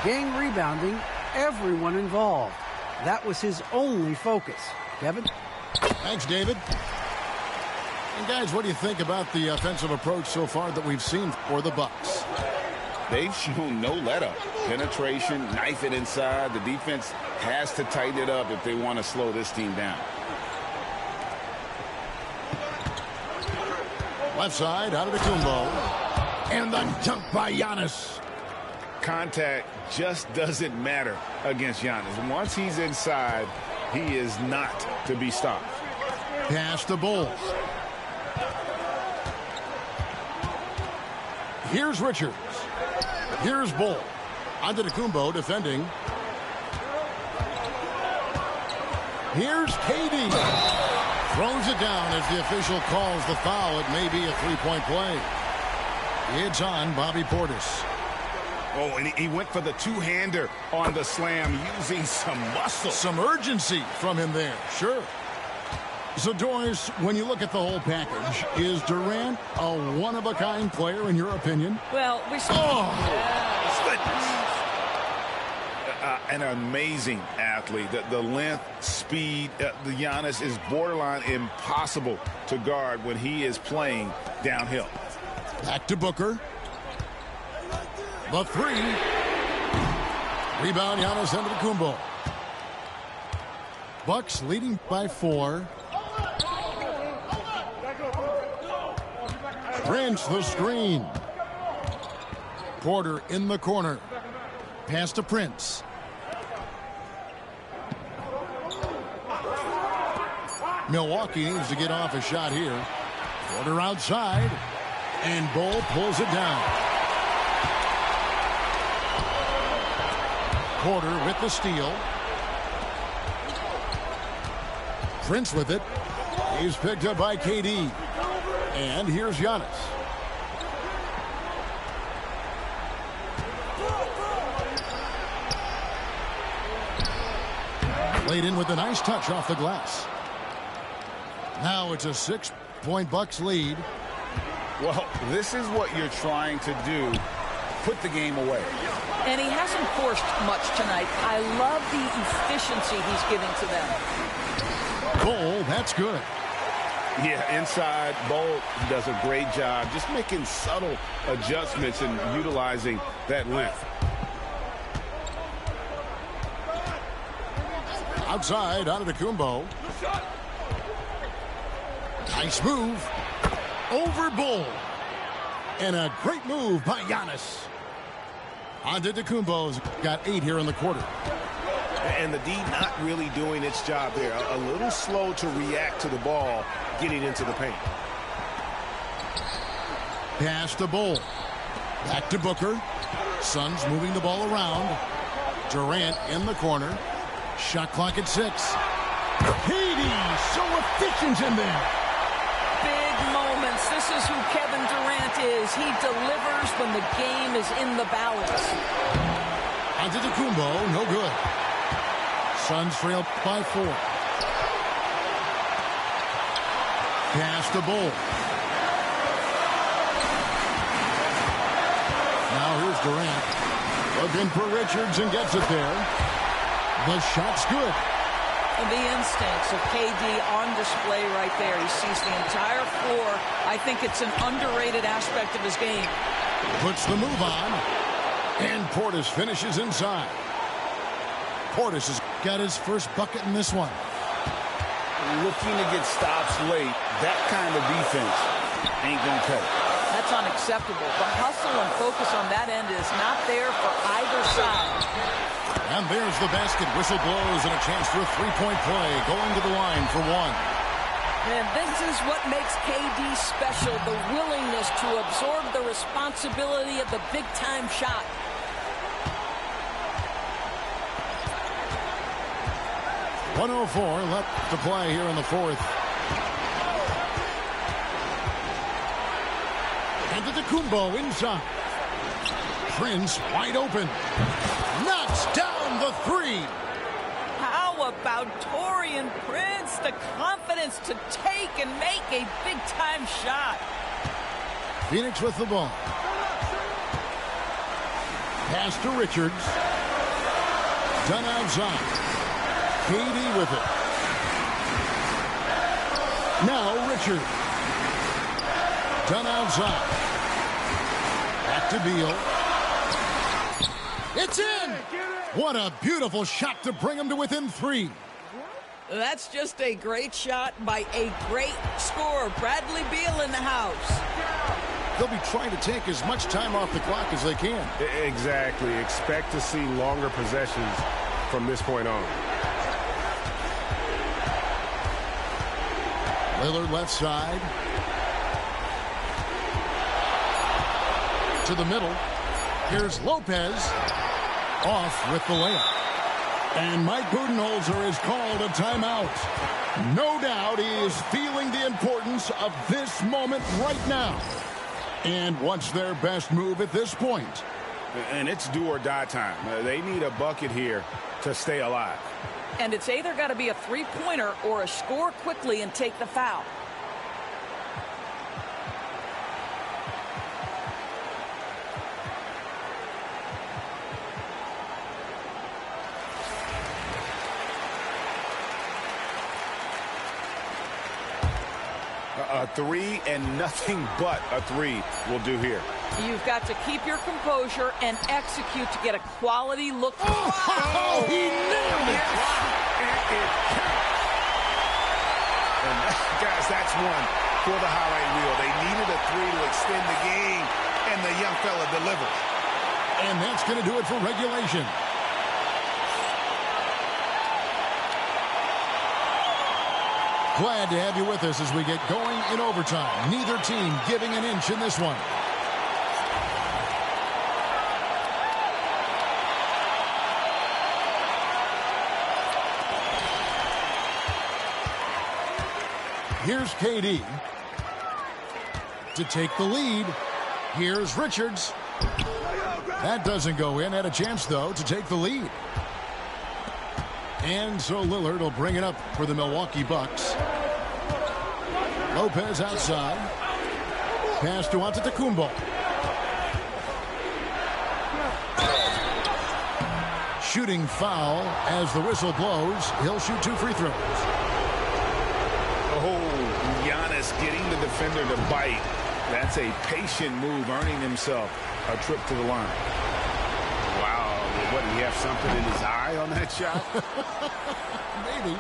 gang rebounding, everyone involved. That was his only focus. Kevin? Thanks, David. And guys, what do you think about the offensive approach so far that we've seen for the Bucks? They've shown no let-up. Penetration, knife it inside. The defense has to tighten it up if they want to slow this team down. Left side, out of the Kumbo. And the dunk by Giannis. Contact just doesn't matter against Giannis. Once he's inside, he is not to be stopped. Pass the Bulls. Here's Richards. Here's Bull. Antetokounmpo defending. Here's KD. Throws it down as the official calls the foul. It may be a three-point play. It's on Bobby Portis. Oh, and he went for the two-hander on the slam using some muscle. Some urgency from him there. Sure. So, Doris, when you look at the whole package, is Durant a one-of-a-kind player in your opinion? Well, we saw... Oh, goodness. An amazing athlete. The length, speed, the Giannis is borderline impossible to guard when he is playing downhill. Back to Booker. The three. Rebound, Giannis Antetokounmpo. Bucks leading by 4. Prince the screen. Porter in the corner. Pass to Prince. Milwaukee needs to get off a shot here. Porter outside. And Bull pulls it down. Porter with the steal. Prince with it. He's picked up by KD. And here's Giannis. Laid in with a nice touch off the glass. Now it's a 6-point Bucks lead. Well, this is what you're trying to do. Put the game away. And he hasn't forced much tonight. I love the efficiency he's giving to them. Bull, that's good. Yeah, inside, Bull does a great job just making subtle adjustments and utilizing that length. Outside, Antetokounmpo. Nice move. Over Bull. And a great move by Giannis. Antetokounmpo's got 8 here in the quarter. And the D not really doing its job there. A little slow to react to the ball getting into the paint. Pass to Bull. Back to Booker. Suns moving the ball around. Durant in the corner. Shot clock at 6. KD so efficient in there. Big moments. This is who Kevin Durant is. He delivers when the game is in the balance. Antetokounmpo, no good. Suns trail by 4. Pass to Bull. Now here's Durant. Looking for Richards and gets it there. The shot's good. And the instincts of KD on display right there. He sees the entire floor. I think it's an underrated aspect of his game. Puts the move on. And Portis finishes inside. Portis has got his first bucket in this one. Looking to get stops late, that kind of defense ain't going to cut it. That's unacceptable. The hustle and focus on that end is not there for either side. And there's the basket. Whistle blows and a chance for a three-point play. Going to the line for 1. And this is what makes KD special. The willingness to absorb the responsibility of the big-time shot. .104 left to play here in the 4th. Antetokounmpo inside. Prince wide open. Knocks down the 3. How about Taurean Prince? The confidence to take and make a big-time shot. Phoenix with the ball. Pass to Richards. Done outside. KD with it. Now Richards. Done outside. Back to Beal. It's in! What a beautiful shot to bring him to within 3. That's just a great shot by a great scorer. Bradley Beal in the house. They'll be trying to take as much time off the clock as they can. Exactly. Expect to see longer possessions from this point on. Lillard left side. To the middle. Here's Lopez. Off with the layup. And Mike Budenholzer has called a timeout. No doubt he is feeling the importance of this moment right now. And what's their best move at this point? And it's do or die time. They need a bucket here to stay alive. And it's either got to be a three-pointer or a score quickly and take the foul. A three and nothing but a three will do here. You've got to keep your composure and execute to get a quality look. Oh, he nailed it! And guys, that's one for the highlight reel. They needed a three to extend the game, and the young fella delivered. And that's going to do it for regulation. Glad to have you with us as we get going in overtime. Neither team giving an inch in this one. Here's KD to take the lead. Here's Richards. That doesn't go in. Had a chance, though, to take the lead. And so Lillard will bring it up for the Milwaukee Bucks. Lopez outside. Pass to Antetokounmpo. Shooting foul as the whistle blows. He'll shoot 2 free throws. Oh, Giannis getting the defender to bite. That's a patient move, earning himself a trip to the line. Wow, what, did he have something in his eye on that shot? Maybe.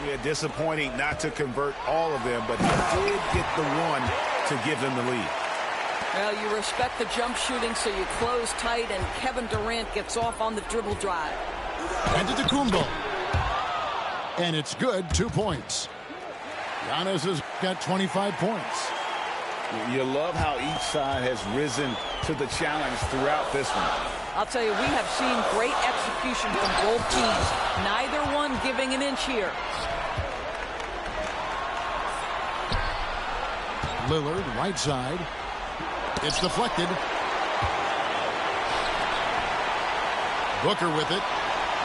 Yeah, disappointing not to convert all of them, but he did get the one to give them the lead. Well, you respect the jump shooting, so you close tight, and Kevin Durant gets off on the dribble drive. Antetokounmpo. And it's good, 2 points. Giannis has got 25 points. You love how each side has risen to the challenge throughout this one. I'll tell you, we have seen great execution from both teams. Neither one giving an inch here. Lillard, right side. It's deflected. Booker with it.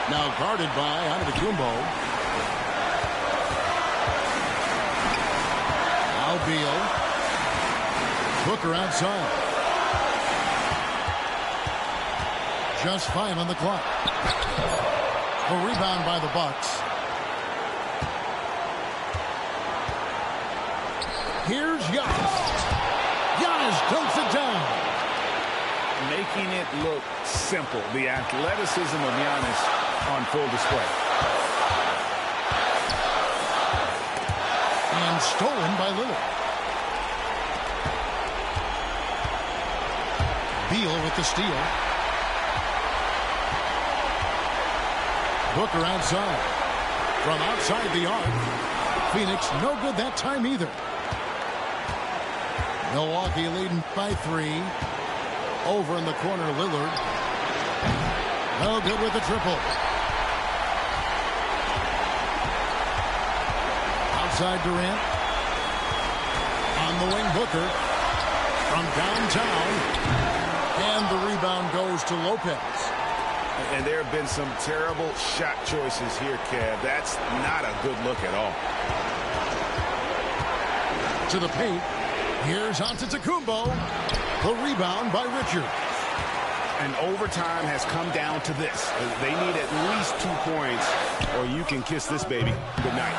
Now guarded by Antetokounmpo. Now Beal. Booker outside. Just 5 on the clock. A rebound by the Bucks. Here's Giannis. Giannis dunks it down. Making it look simple. The athleticism of Giannis on full display. And stolen by Lillard. Beal with the steal. Booker outside. From outside the arc. Phoenix no good that time either. Milwaukee leading by 3. Over in the corner, Lillard. No good with the triple. Outside Durant. On the wing, Booker. From downtown. And the rebound goes to Lopez. And there have been some terrible shot choices here, Kev. That's not a good look at all. To the paint. Here's Antetokounmpo. The rebound by Richards. And overtime has come down to this. They need at least 2 points, or you can kiss this baby goodnight.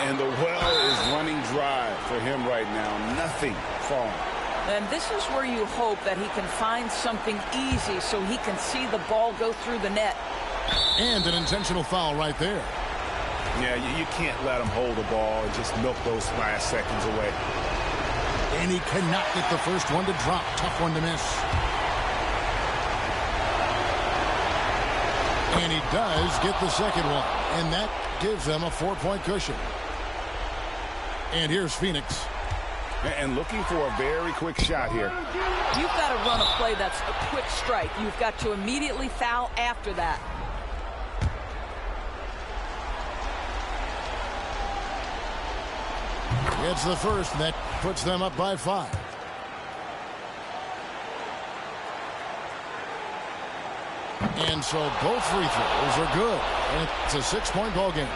And the well is running dry for him right now. Nothing falling. And this is where you hope that he can find something easy so he can see the ball go through the net. And an intentional foul right there. Yeah, you can't let him hold the ball and just milk those last seconds away. And he cannot get the first one to drop. Tough one to miss. And he does get the second one. And that gives them a 4-point cushion. And here's Phoenix. And looking for a very quick shot here. You've got to run a play that's a quick strike. You've got to immediately foul after that. It's the first that puts them up by 5. And so both free throws are good. And it's a 6-point ball game.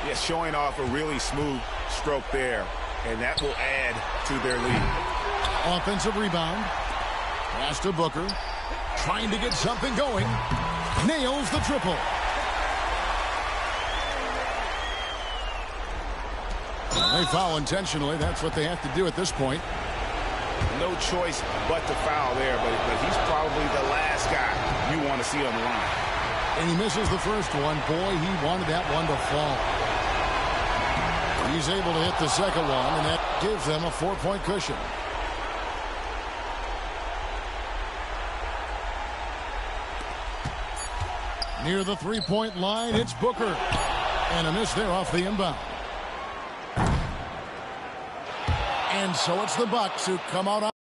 Yeah, showing off a really smooth stroke there. And that will add to their lead. Offensive rebound. Pass to Booker. Trying to get something going. Nails the triple. They foul intentionally. That's what they have to do at this point. No choice but to foul there, but he's probably the last guy you want to see on the line. And he misses the first one. Boy, he wanted that one to fall. He's able to hit the second one, and that gives them a 4-point cushion. Near the 3-point line, it's Booker. And a miss there off the inbound. And so it's the Bucks who come out on.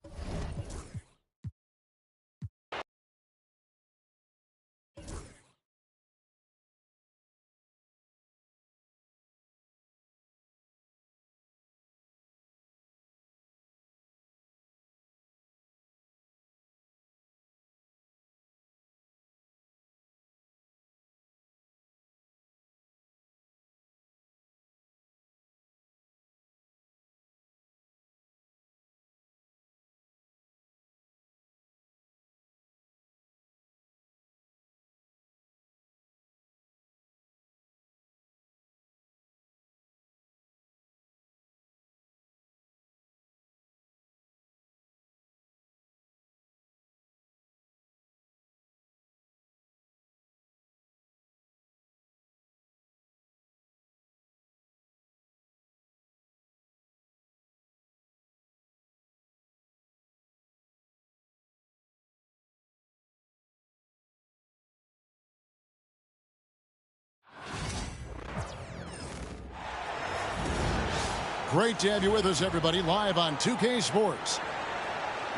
Great to have you with us, everybody, live on 2K Sports.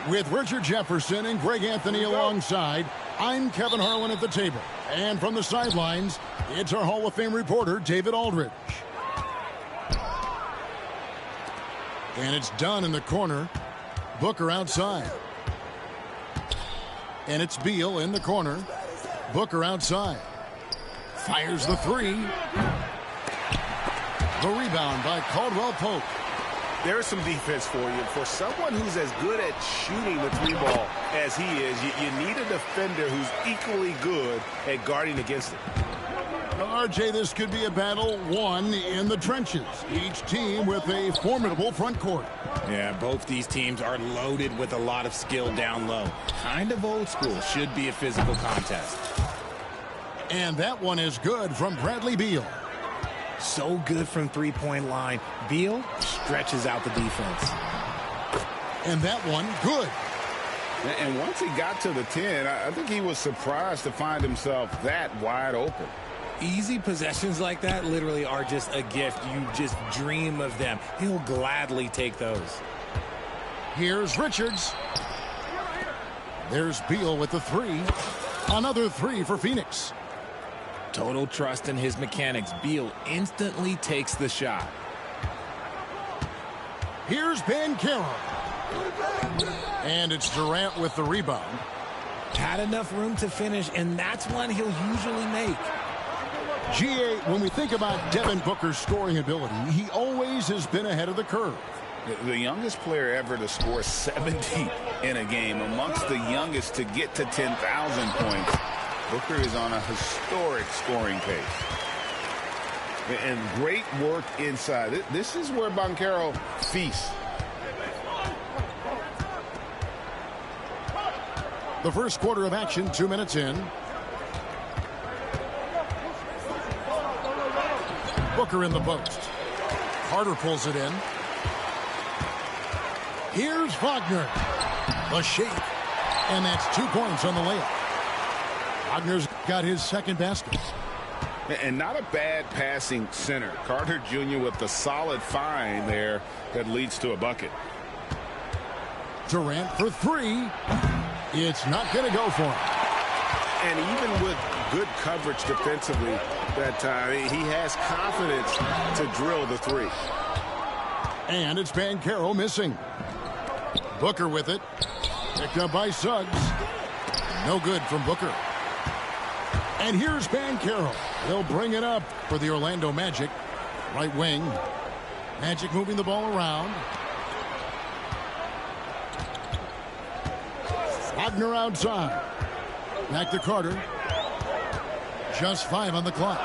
With Richard Jefferson and Greg Anthony alongside, I'm Kevin Harlan at the table. And from the sidelines, it's our Hall of Fame reporter, David Aldridge. And it's done in the corner. Booker outside. And it's Beal in the corner. Booker outside. Fires the three. The rebound by Caldwell Pope. There's some defense for you. For someone who's as good at shooting the 3-ball as he is, you need a defender who's equally good at guarding against it. RJ, this could be a battle won in the trenches. Each team with a formidable front court. Yeah, both these teams are loaded with a lot of skill down low. Kind of old school. Should be a physical contest. And that one is good from Bradley Beal. So good from 3-point line. Beal stretches out the defense. And that one, good. And once he got to the 10, I think he was surprised to find himself that wide open. Easy possessions like that literally are just a gift. You just dream of them. He'll gladly take those. Here's Richards. There's Beal with the three. Another three for Phoenix. Total trust in his mechanics. Beal instantly takes the shot. Here's Banchero. And it's Durant with the rebound. Had enough room to finish, and that's one he'll usually make. GA, when we think about Devin Booker's scoring ability, he always has been ahead of the curve. The youngest player ever to score 70 in a game, amongst the youngest to get to 10,000 points. Booker is on a historic scoring pace. And great work inside. This is where Banchero feasts. The first quarter of action, 2 minutes in. Booker in the post. Carter pulls it in. Here's Wagner. The shake. And that's 2 points on the layup. Wagner's got his second basket. And not a bad passing center. Carter Jr. with the solid find there that leads to a bucket. Durant for three. It's not going to go for him. And even with good coverage defensively that time, he has confidence to drill the three. And it's Banchero missing. Booker with it. Picked up by Suggs. No good from Booker. And here's Banchero. He'll bring it up for the Orlando Magic. Right wing. Magic moving the ball around. Wagner outside. Back to Carter. Just 5 on the clock.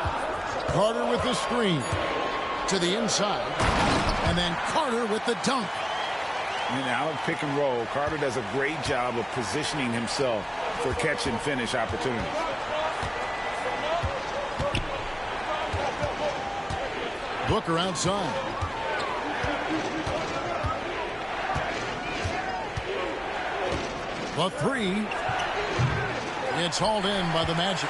Carter with the screen. To the inside. And then Carter with the dunk. And out of pick and roll, Carter does a great job of positioning himself for catch and finish opportunities. Booker outside. The three. It's hauled in by the Magic.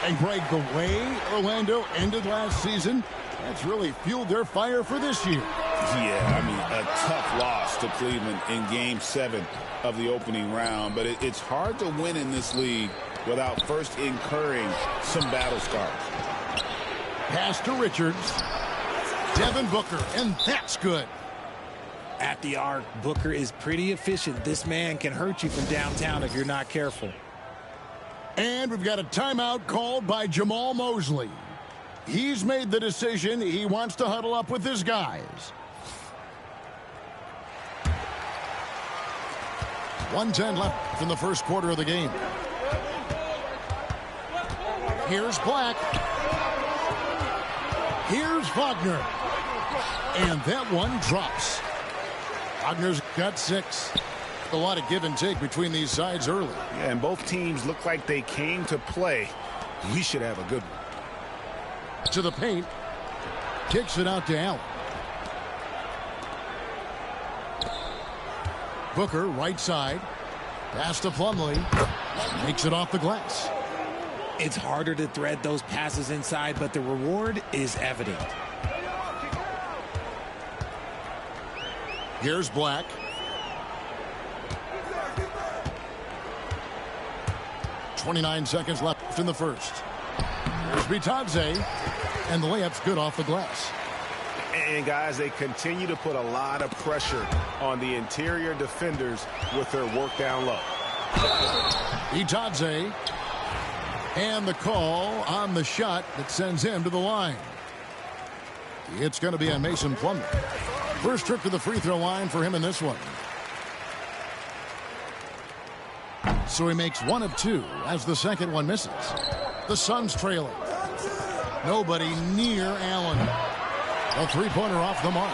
And Greg, the way Orlando ended last season, that's really fueled their fire for this year. Yeah, I mean, a tough loss to Cleveland in Game 7 of the opening round. But it's hard to win in this league without first incurring some battle scars. Pass to Richards. Devin Booker, and that's good. At the arc, Booker is pretty efficient. This man can hurt you from downtown if you're not careful. And we've got a timeout called by Jamal Mosley. He's made the decision. He wants to huddle up with his guys. 1:10 left in the first quarter of the game. Here's Black. Here's Wagner. And that one drops. Wagner's got 6. A lot of give and take between these sides early. Yeah, and both teams look like they came to play. We should have a good one. To the paint. Kicks it out to Allen. Booker, right side. Pass to Plumlee. Makes it off the glass. It's harder to thread those passes inside, but the reward is evident. Here's Black. .29 seconds left in the first. Here's Bitadze. And the layup's good off the glass. And, guys, they continue to put a lot of pressure on the interior defenders with their work down low. Bitadze. And the call on the shot that sends him to the line. It's going to be on Mason Plumlee. First trip to the free throw line for him in this one. So he makes 1 of 2 as the second one misses. The Suns trailing. Nobody near Allen. A three-pointer off the mark.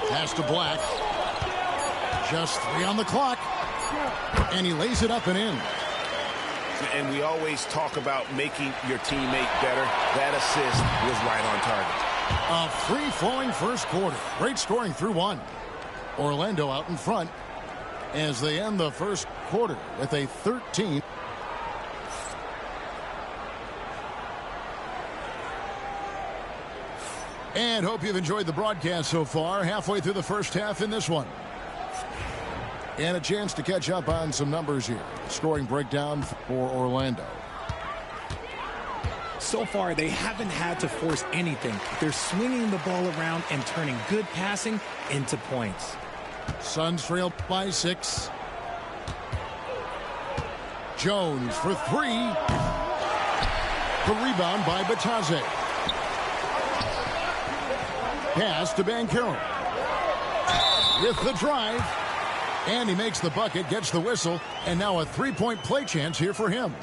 Pass to Black. Just 3 on the clock. And he lays it up and in. And we always talk about making your teammate better. That assist was right on target. A free-flowing first quarter. Great scoring through 1. Orlando out in front as they end the first quarter with a 13. And hope you've enjoyed the broadcast so far. Halfway through the first half in this one. And a chance to catch up on some numbers here. Scoring breakdown for Orlando. So far, they haven't had to force anything. They're swinging the ball around and turning good passing into points. Suns trail by 6. Jones for 3. The rebound by Bitadze. Pass to Banchero. With the drive. And he makes the bucket, gets the whistle, and now a three-point play chance here for him.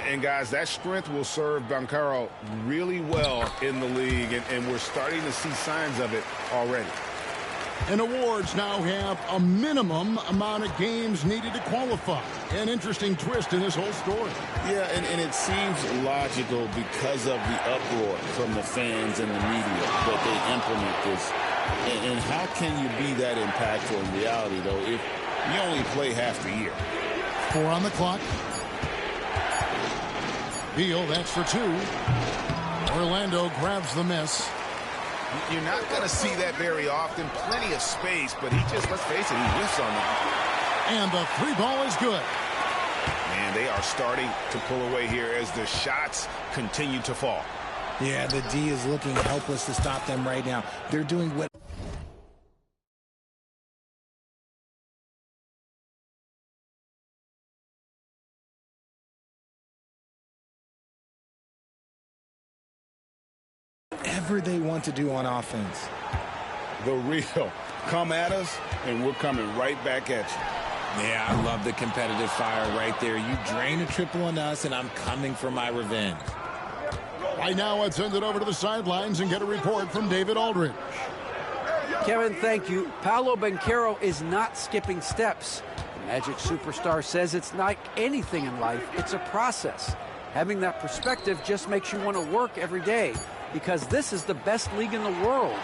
And, guys, that strength will serve Banchero really well in the league, and we're starting to see signs of it already. And awards now have a minimum amount of games needed to qualify. An interesting twist in this whole story. Yeah, and it seems logical because of the uproar from the fans and the media that they implement this. And how can you be that impactful in reality, though, if you only play half the year? 4 on the clock. Beal, that's for two. Orlando grabs the miss. You're not going to see that very often. Plenty of space, but he just, let's face it, he whiffs on them. And the three ball is good. Man, they are starting to pull away here as the shots continue to fall. Yeah, the D is looking helpless to stop them right now. They're doing what whatever they want to do on offense. The real. Come at us, and we're coming right back at you. Yeah, I love the competitive fire right there. You drain a triple on us, and I'm coming for my revenge. Right now, let's send it over to the sidelines and get a report from David Aldridge. Kevin, thank you. Paolo Banchero is not skipping steps. The Magic superstar says it's like anything in life. It's a process. Having that perspective just makes you want to work every day because this is the best league in the world.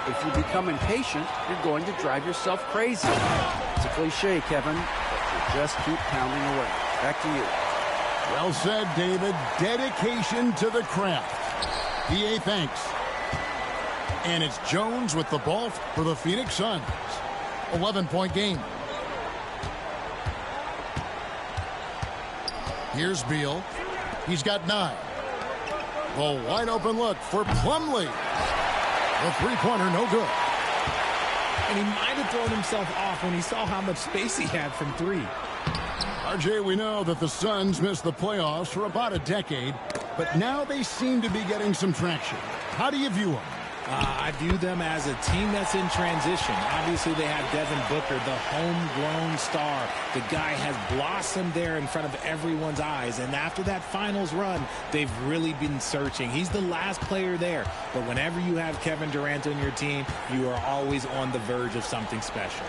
If you become impatient, you're going to drive yourself crazy. It's a cliche, Kevin, but you just keep pounding away. Back to you. Well said, David. Dedication to the craft. EA thanks. And it's Jones with the ball for the Phoenix Suns. 11-point game. Here's Beal. He's got 9. The wide open look for Plumlee. The three-pointer, no good. And he might have thrown himself off when he saw how much space he had from 3. RJ, we know that the Suns missed the playoffs for about a decade, but now they seem to be getting some traction. How do you view them? I view them as a team that's in transition. Obviously, they have Devin Booker, the homegrown star. The guy has blossomed there in front of everyone's eyes. And after that finals run, they've really been searching. He's the last player there. But whenever you have Kevin Durant on your team, you are always on the verge of something special.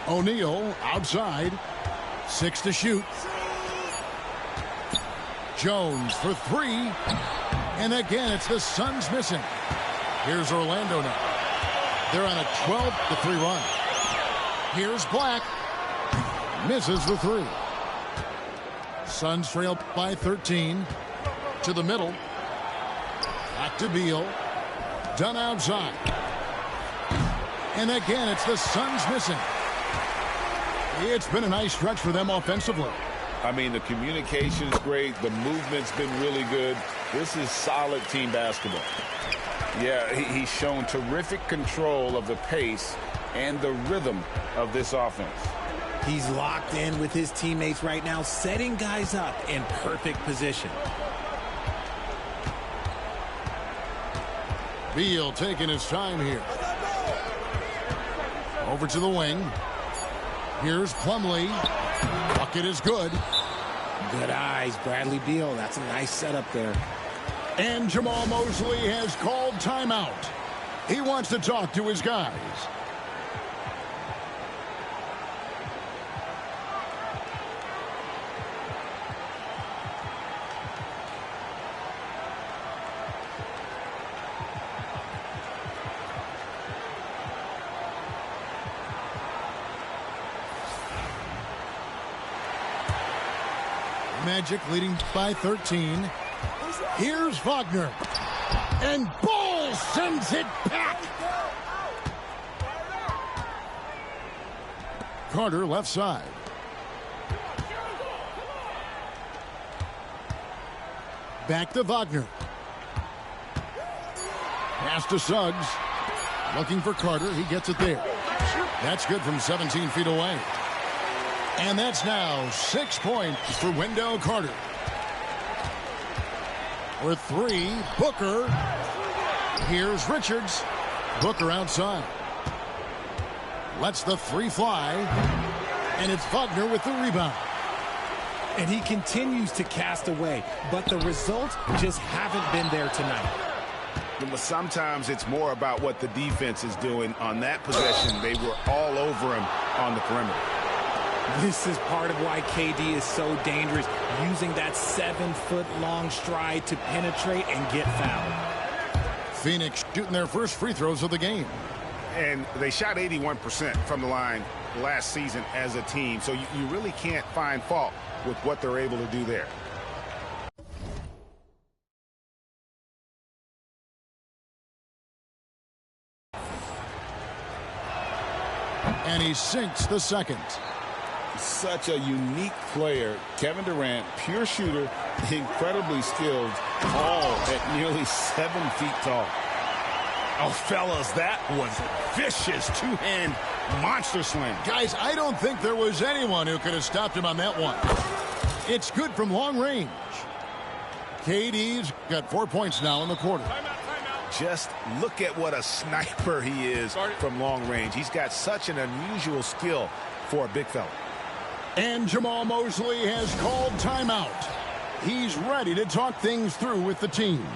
O'Neal outside. 6 to shoot. Jones for 3. And again, it's the Suns missing. Here's Orlando now. They're on a 12-3 run. Here's Black. Misses the 3. Suns trail by 13. To the middle. Back to Beal. Done outside. And again, it's the Suns missing. It's been a nice stretch for them offensively. I mean, the communication's great. The movement's been really good. This is solid team basketball. Yeah, he's shown terrific control of the pace and the rhythm of this offense. He's locked in with his teammates right now, setting guys up in perfect position. Beal taking his time here. Over to the wing. Here's Plumlee. Bucket is good. Good eyes, Bradley Beal. That's a nice setup there. And Jamal Mosley has called timeout. He wants to talk to his guys. Magic leading by 13. Here's Wagner. And Ball sends it back. Carter left side. Back to Wagner. Pass to Suggs. Looking for Carter. He gets it there. That's good from 17 feet away. And that's now 6 points for Wendell Carter. For 3, Booker. Here's Richards. Booker outside. Lets the 3 fly. And it's Wagner with the rebound. And he continues to cast away, but the results just haven't been there tonight. But sometimes it's more about what the defense is doing. On that possession, they were all over him on the perimeter. This is part of why KD is so dangerous, using that 7-foot-long stride to penetrate and get fouled. Phoenix shooting their first free throws of the game. And they shot 81% from the line last season as a team, so you really can't find fault with what they're able to do there. And he sinks the second. Such a unique player. Kevin Durant, pure shooter, incredibly skilled, all at nearly 7 feet tall. Oh, fellas, that was vicious two-hand monster slam. Guys, I don't think there was anyone who could have stopped him on that one. It's good from long range. KD's got 4 points now in the quarter. Just look at what a sniper he is from long range. He's got such an unusual skill for a big fella. And Jamal Mosley has called timeout. He's ready to talk things through with the team.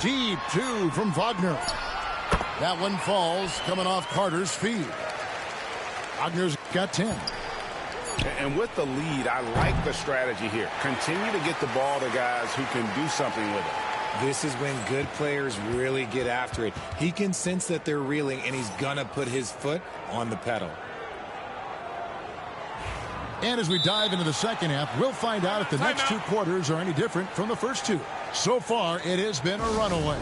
Deep two from Wagner. That one falls coming off Carter's feet. Wagner's got 10. And with the lead, I like the strategy here. Continue to get the ball to guys who can do something with it. This is when good players really get after it. He can sense that they're reeling, and he's going to put his foot on the pedal. And as we dive into the second half, we'll find out if the next 2 quarters are any different from the first 2. So far, it has been a runaway.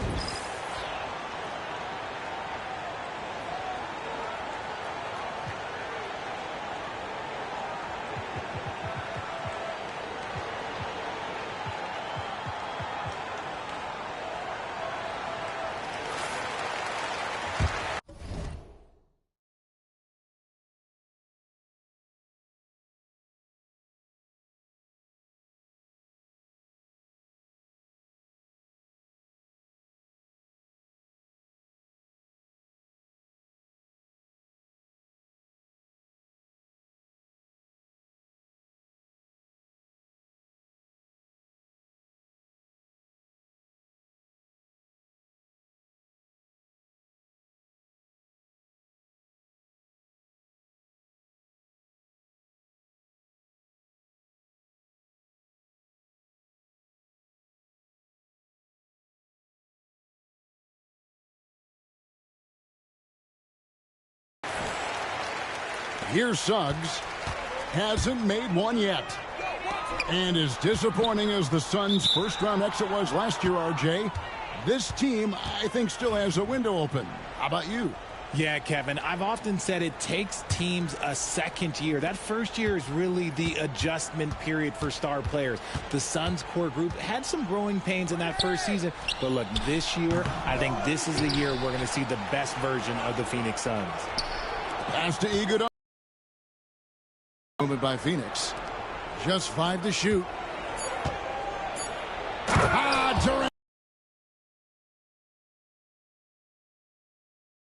Here's Suggs. Hasn't made one yet. And as disappointing as the Suns' first-round exit was last year, RJ, this team, I think, still has a window open. How about you? Yeah, Kevin, I've often said it takes teams a second year. That first year is really the adjustment period for star players. The Suns core group had some growing pains in that first season, but look, this year, I think this is the year we're going to see the best version of the Phoenix Suns. Pass to Iguodala. Movement by Phoenix. Just 5 to shoot. Durant.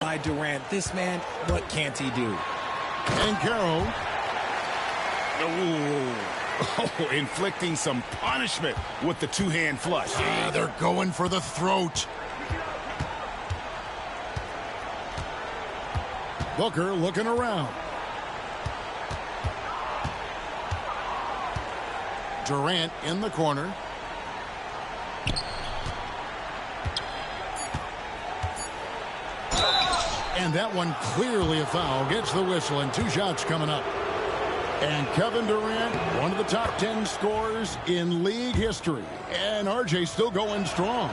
By Durant, this man, what can't he do? And Carroll. Oh, inflicting some punishment with the two-hand flush. Yeah, they're going for the throat. Booker looking around. Durant in the corner. And that one clearly a foul. Gets the whistle and 2 shots coming up. And Kevin Durant, one of the top 10 scorers in league history. And RJ still going strong.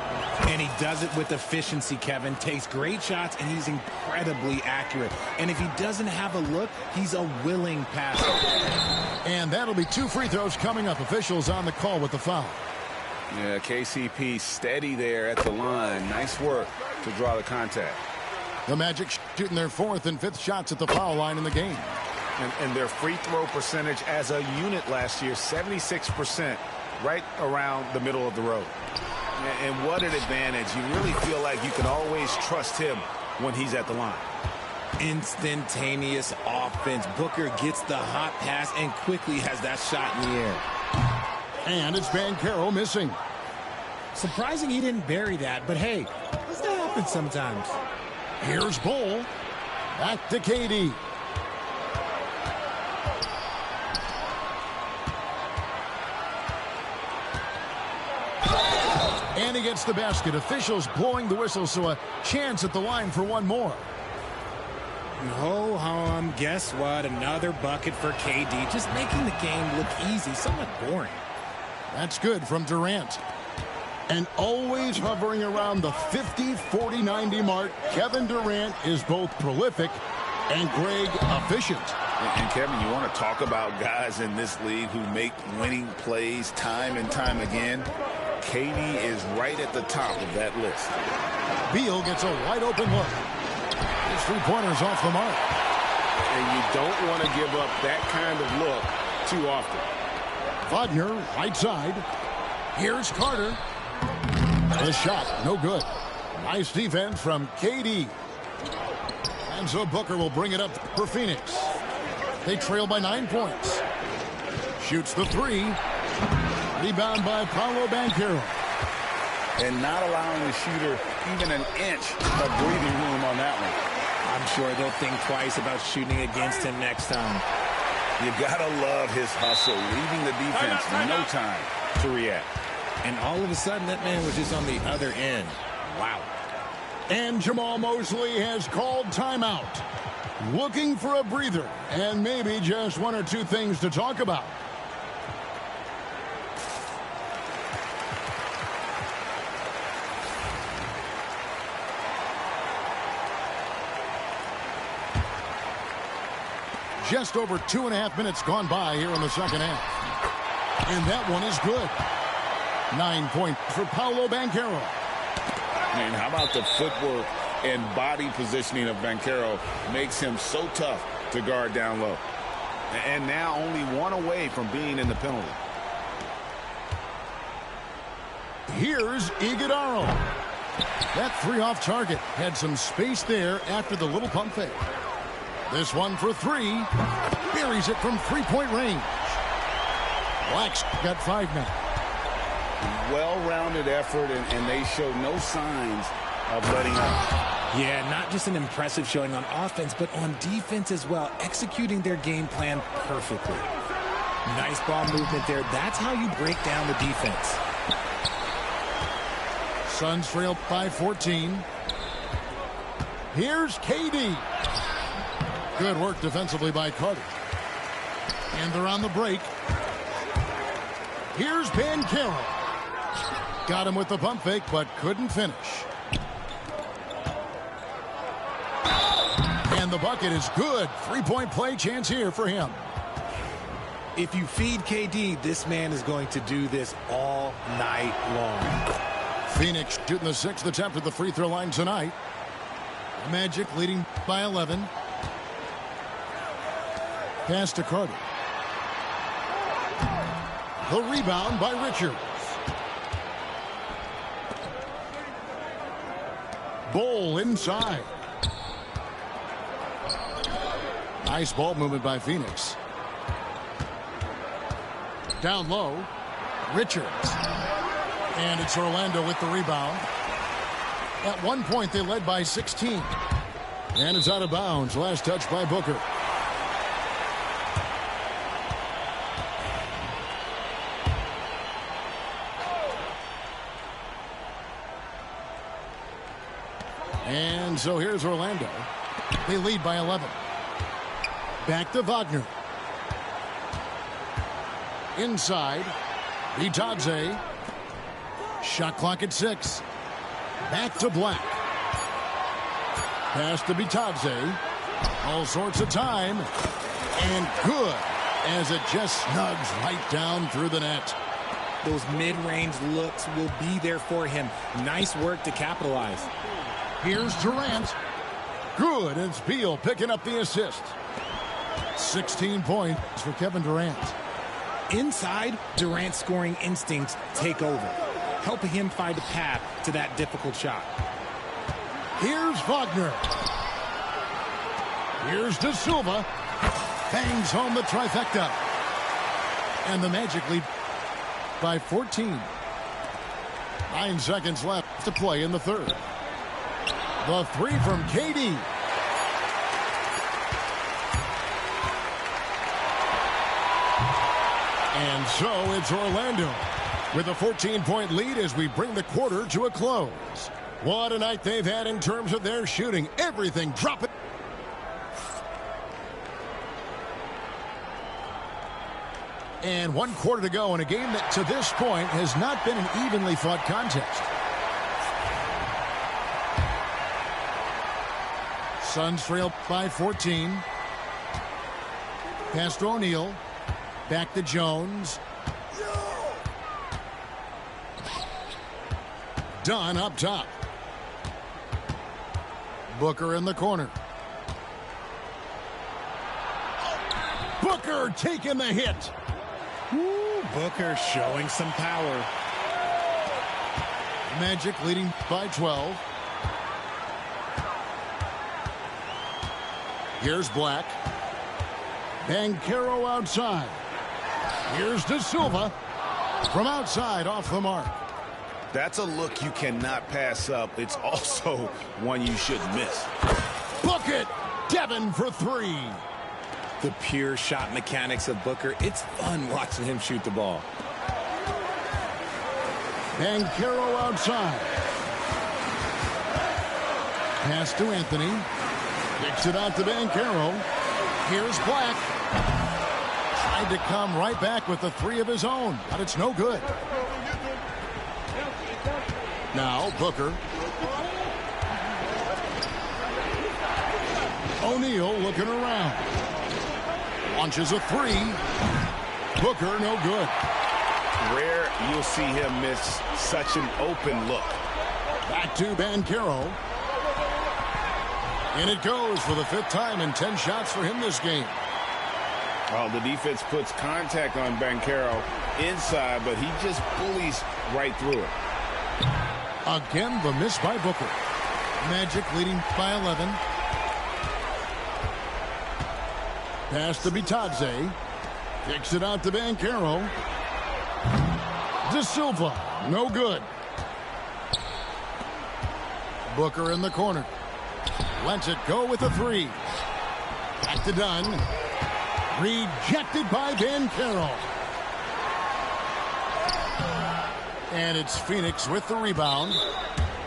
And he does it with efficiency, Kevin. Takes great shots, and he's incredibly accurate. And if he doesn't have a look, he's a willing passer. And that'll be 2 free throws coming up. Officials on the call with the foul. Yeah, KCP steady there at the line. Nice work to draw the contact. The Magic shooting their 4th and 5th shots at the foul line in the game. And their free throw percentage as a unit last year, 76%, right around the middle of the road. And what an advantage. You really feel like you can always trust him when he's at the line. Instantaneous offense. Booker gets the hot pass and quickly has that shot in the air. And it's Banchero missing. Surprising he didn't bury that, but hey, this happens sometimes. Here's Bull. Back to KD. And he gets the basket. Officials blowing the whistle, so a chance at the line for one more. Ho-hum, guess what? Another bucket for KD. Just making the game look easy, somewhat boring. That's good from Durant. And always hovering around the 50, 40, 90 mark, Kevin Durant is both prolific and Greg efficient. And Kevin, you want to talk about guys in this league who make winning plays time and time again? KD is right at the top of that list. Beal gets a wide open look. His 3-pointers off the mark. And you don't want to give up that kind of look too often. Wagner, right side. Here's Carter. The shot, no good. Nice defense from KD. And so Booker will bring it up for Phoenix. They trail by 9 points. Shoots the 3. Rebound by Paolo Banchero. And not allowing the shooter even an inch of breathing room on that one. I'm sure they'll think twice about shooting against him next time. You gotta love his hustle, leaving the defense no time to react. And all of a sudden, that man was just on the other end. Wow. And Jamal Mosley has called timeout. Looking for a breather and maybe just one or two things to talk about. Just over 2.5 minutes gone by here in the second half. And that one is good. 9 points for Paolo Banchero. And how about the footwork and body positioning of Banchero makes him so tough to guard down low. And now only one away from being in the penalty. Here's Iguodala. That 3 off target had some space there after the little pump fake. This one for 3. Buries it from 3-point range. Black's got 5 now. Well-rounded effort, and they show no signs of letting up. Yeah, not just an impressive showing on offense, but on defense as well, executing their game plan perfectly. Nice ball movement there. That's how you break down the defense. Suns trail by 14. Here's KD. Good work defensively by Carter. And they're on the break. Here's Banchero. Got him with the pump fake, but couldn't finish. And the bucket is good. 3-point play chance here for him. If you feed KD, this man is going to do this all night long. Phoenix shooting the 6th attempt at the free throw line tonight. Magic leading by 11. Pass to Carter. The rebound by Richards. Bull inside. Nice ball movement by Phoenix. Down low. Richards. And it's Orlando with the rebound. At one point, they led by 16. And it's out of bounds. Last touch by Booker. And so here's Orlando. They lead by 11. Back to Wagner. Inside. Bitadze. Shot clock at 6. Back to Black. Pass to Bitadze. All sorts of time. And good as it just snugs right down through the net. those mid-range looks will be there for him. Nice work to capitalize. Here's Durant. Good. It's Beal picking up the assist. 16 points for Kevin Durant. Inside, Durant's scoring instincts take over, helping him find a path to that difficult shot. Here's Wagner. Here's De Silva. Bangs home the trifecta. And the Magic lead by 14. 9 seconds left to play in the third. The three from KD. And so it's Orlando with a 14-point lead as we bring the quarter to a close. What a night they've had in terms of their shooting. Everything dropping. And 1 quarter to go in a game that to this point has not been an evenly fought contest. Suns trail by 14. Pass to O'Neal. Back to Jones. Dunn up top. Booker in the corner. Booker taking the hit. Ooh, Booker showing some power. Magic leading by 12. Here's Black. Banchero outside. Here's De Silva. From outside, off the mark. That's a look you cannot pass up. It's also one you shouldn't miss. Book it! Devin for three. The pure shot mechanics of Booker. It's fun watching him shoot the ball. Banchero outside. Pass to Anthony. Kicks it out to Banchero. Here's Black. Tried to come right back with the three of his own, but it's no good. Now Booker. O'Neal looking around. Launches a three. Booker no good. Rare you'll see him miss such an open look. Back to Banchero. And it goes for the 5th time in 10 shots for him this game. Well, the defense puts contact on Banchero inside, but he just bullies right through it. Again, the miss by Booker. Magic leading by 11. Pass to Bitadze. Kicks it out to Banchero. De Silva, no good. Booker in the corner. Lets it go with a three. Back to Dunn. Rejected by Banchero. And it's Phoenix with the rebound.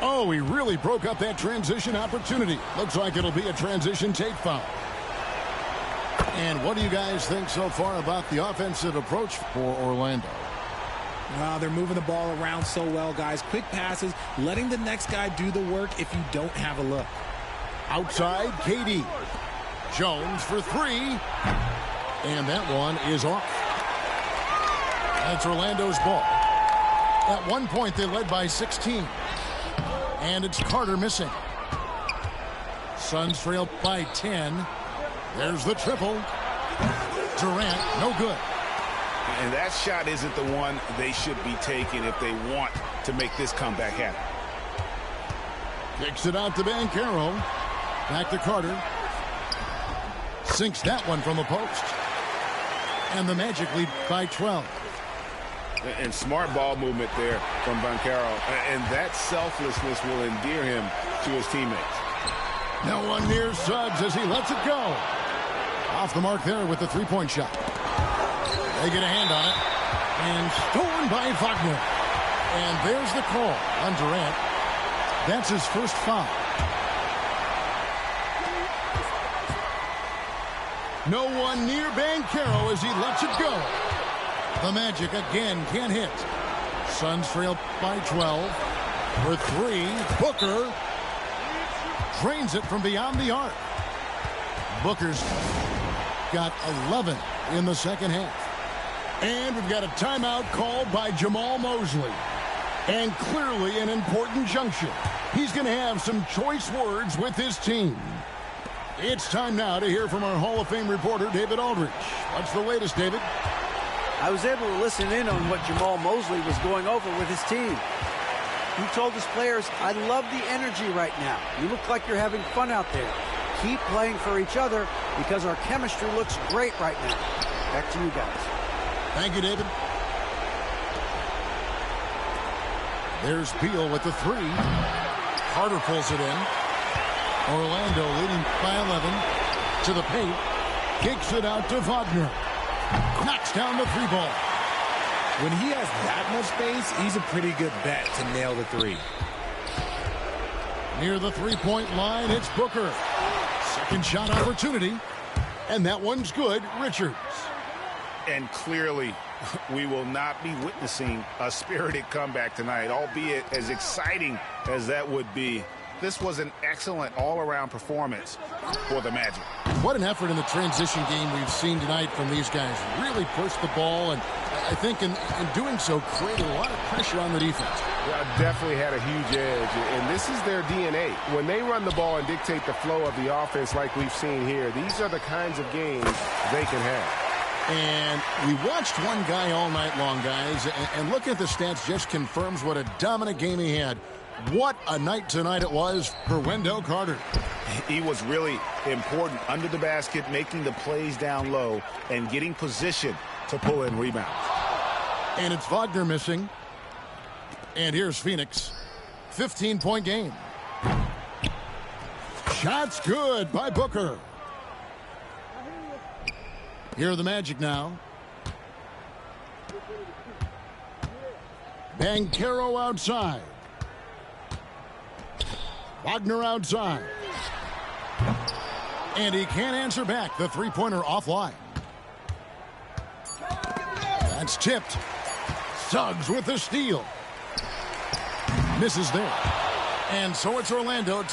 Oh, he really broke up that transition opportunity. Looks like it'll be a transition take foul. And what do you guys think so far about the offensive approach for Orlando? They're moving the ball around so well, guys. Quick passes, letting the next guy do the work if you don't have a look. Outside, KD. Jones for three. And that one is off. That's Orlando's ball. At one point, they led by 16. And it's Carter missing. Suns trail by 10. There's the triple. Durant, no good. And that shot isn't the one they should be taking if they want to make this comeback happen. Kicks it out to Banchero. Back to Carter. Sinks that one from the post. And the Magic lead by 12. And smart ball movement there from Banchero. And that selflessness will endear him to his teammates. No one near Suggs as he lets it go. Off the mark there with the three-point shot. They get a hand on it. And stolen by Wagner. And there's the call on Durant. That's his first foul. No one near Banchero as he lets it go. The Magic again can't hit. Suns trail by 12. For three, Booker drains it from beyond the arc. Booker's got 11 in the second half. And we've got a timeout called by Jamahl Mosley. And clearly an important junction. He's going to have some choice words with his team. It's time now to hear from our Hall of Fame reporter, David Aldridge. What's the latest, David? I was able to listen in on what Jamahl Mosley was going over with his team. He told his players, I love the energy right now. You look like you're having fun out there. Keep playing for each other because our chemistry looks great right now. Back to you guys. Thank you, David. There's Beal with the three. Carter pulls it in. Orlando leading by 11 to the paint. Kicks it out to Wagner. Knocks down the three ball. When he has that much space, he's a pretty good bet to nail the three. Near the three-point line, it's Booker. Second shot opportunity. And that one's good. Richards. And clearly, we will not be witnessing a spirited comeback tonight, albeit as exciting as that would be. This was an excellent all-around performance for the Magic. What an effort in the transition game we've seen tonight from these guys. Really pushed the ball, and I think in doing so, created a lot of pressure on the defense. Yeah, definitely had a huge edge, and this is their DNA. When they run the ball and dictate the flow of the offense like we've seen here, these are the kinds of games they can have. And we watched one guy all night long, guys, and looking at the stats just confirms what a dominant game he had. What a night tonight it was for Wendell Carter. He was really important under the basket, making the plays down low and getting position to pull in rebounds. And it's Wagner missing. And here's Phoenix. 15-point game. Shots good by Booker. Here are the Magic now. Banchero outside. Wagner outside. And he can't answer back. The three-pointer offline. That's tipped. Suggs with the steal. Misses there. And so it's Orlando.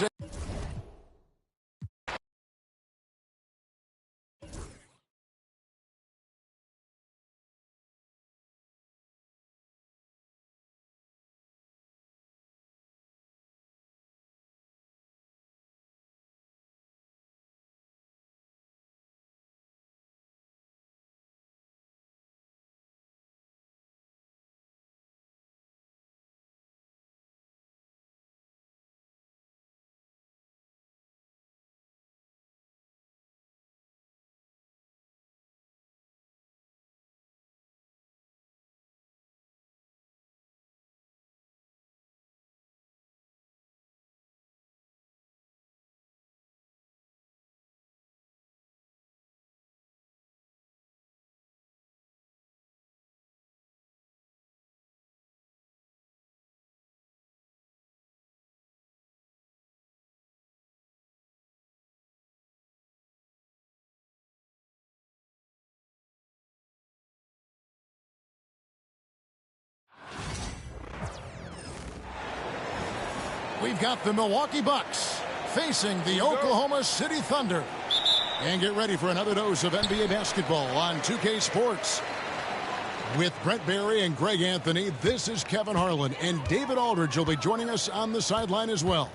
We've got the Milwaukee Bucks facing the Oklahoma City Thunder. And get ready for another dose of NBA basketball on 2K Sports. With Brent Barry and Greg Anthony, this is Kevin Harlan, and David Aldridge will be joining us on the sideline as well.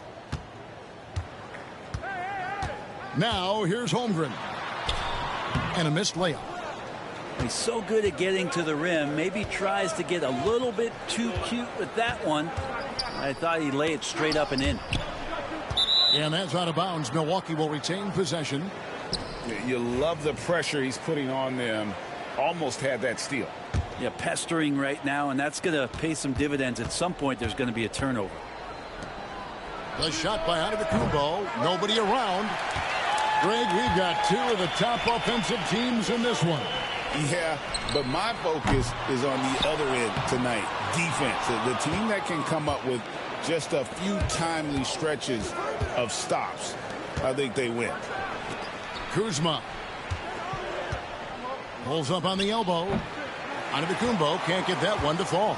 Now, here's Holmgren. And a missed layup. He's so good at getting to the rim. Maybe tries to get a little bit too cute with that one. I thought he'd lay it straight up and in. And that's out of bounds. Milwaukee will retain possession. You love the pressure he's putting on them. Almost had that steal. Yeah, pestering right now, and that's going to pay some dividends. At some point, there's going to be a turnover. The shot by Antetokounmpo. Nobody around. Greg, we've got two of the top offensive teams in this one. Yeah, but my focus is on the other end tonight. Defense. The team that can come up with just a few timely stretches of stops, I think they win. Kuzma pulls up on the elbow. Antetokounmpo can't get that one to fall.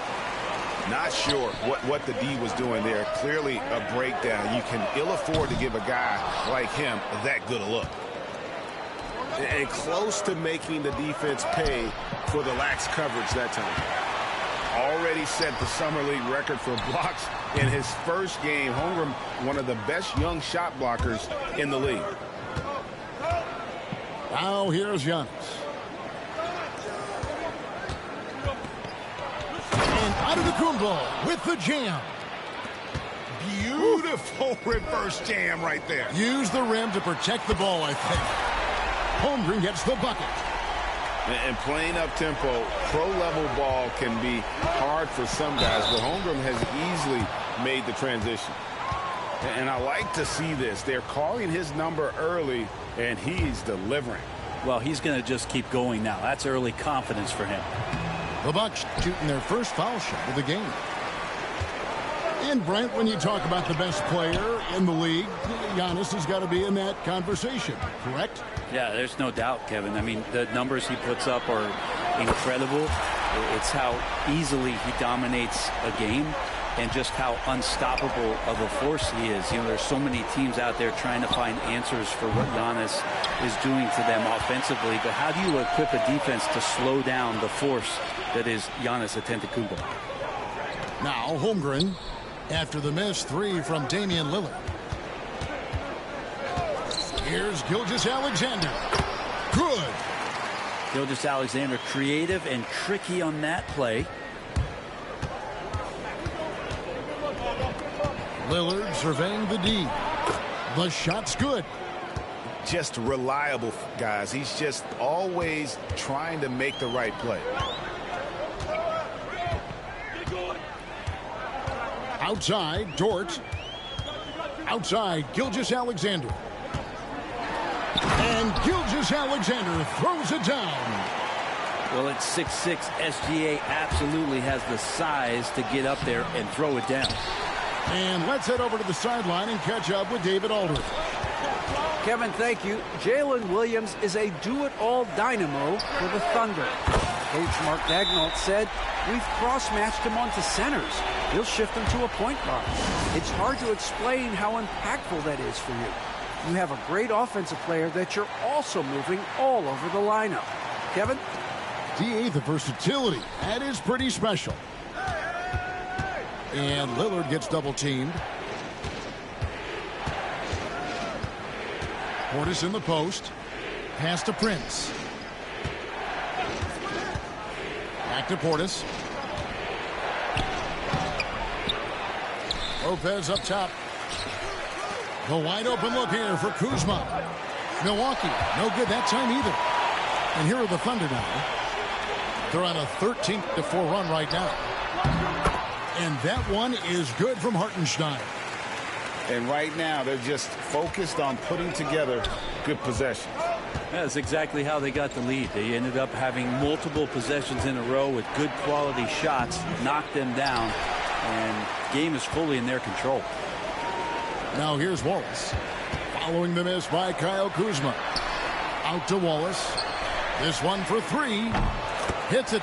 Not sure what the D was doing there. Clearly a breakdown. You can ill afford to give a guy like him that good a look. And close to making the defense pay for the lax coverage that time. Already set the Summer League record for blocks in his first game. Holmgren, one of the best young shot blockers in the league. Now here's Giannis. And Antetokounmpo with the jam. Beautiful reverse jam right there. Use the rim to protect the ball, I think. Holmgren gets the bucket. And playing up-tempo, pro-level ball can be hard for some guys, but Holmgren has easily made the transition. And I like to see this. They're calling his number early, and he's delivering. Well, he's going to just keep going now. That's early confidence for him. The Bucks shooting their first foul shot of the game. And, Brent, when you talk about the best player in the league, Giannis has got to be in that conversation, correct? Yeah, there's no doubt, Kevin. I mean, the numbers he puts up are incredible. It's how easily he dominates a game and just how unstoppable of a force he is. You know, there's so many teams out there trying to find answers for what Giannis is doing to them offensively. But how do you equip a defense to slow down the force that is Giannis Antetokounmpo? Now Holmgren after the missed three from Damian Lillard. Here's Gilgeous-Alexander. Good. Gilgeous-Alexander creative and tricky on that play. Lillard surveying the D. The shot's good. Just reliable, guys. He's just always trying to make the right play. Outside, Dort. Outside, Gilgeous-Alexander. And Gilgeous-Alexander throws it down. Well, at 6'6", SGA absolutely has the size to get up there and throw it down. And let's head over to the sideline and catch up with David Aldridge. Kevin, thank you. Jalen Williams is a do-it-all dynamo for the Thunder. Coach Mark Daigneault said, we've cross-matched him onto centers. He'll shift him to a point guard. It's hard to explain how impactful that is for you. You have a great offensive player that you're also moving all over the lineup. Kevin? D8, the versatility. That is pretty special. And Lillard gets double-teamed. Portis in the post. Pass to Prince. Back to Portis. Lopez up top. The wide open look here for Kuzma. Milwaukee, no good that time either. And here are the Thunder now. They're on a 13-4 run right now. And that one is good from Hartenstein. And right now, they're just focused on putting together good possessions. That's exactly how they got the lead. They ended up having multiple possessions in a row with good quality shots, knocked them down, and game is fully in their control. Now here's Wallace. Following the miss by Kyle Kuzma. Out to Wallace. This one for three. Hits it.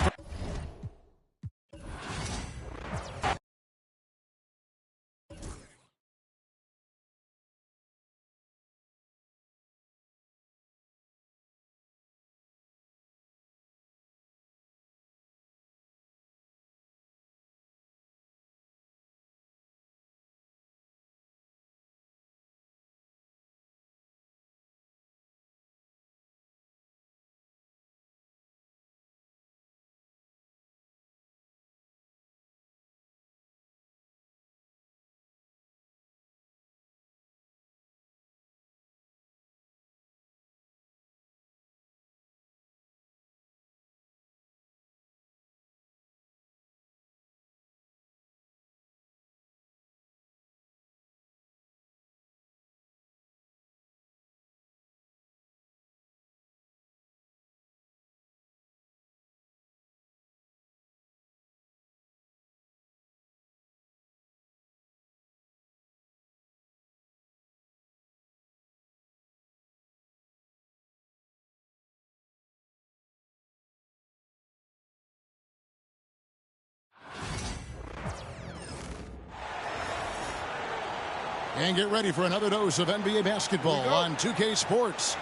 And get ready for another dose of NBA basketball on 2K Sports.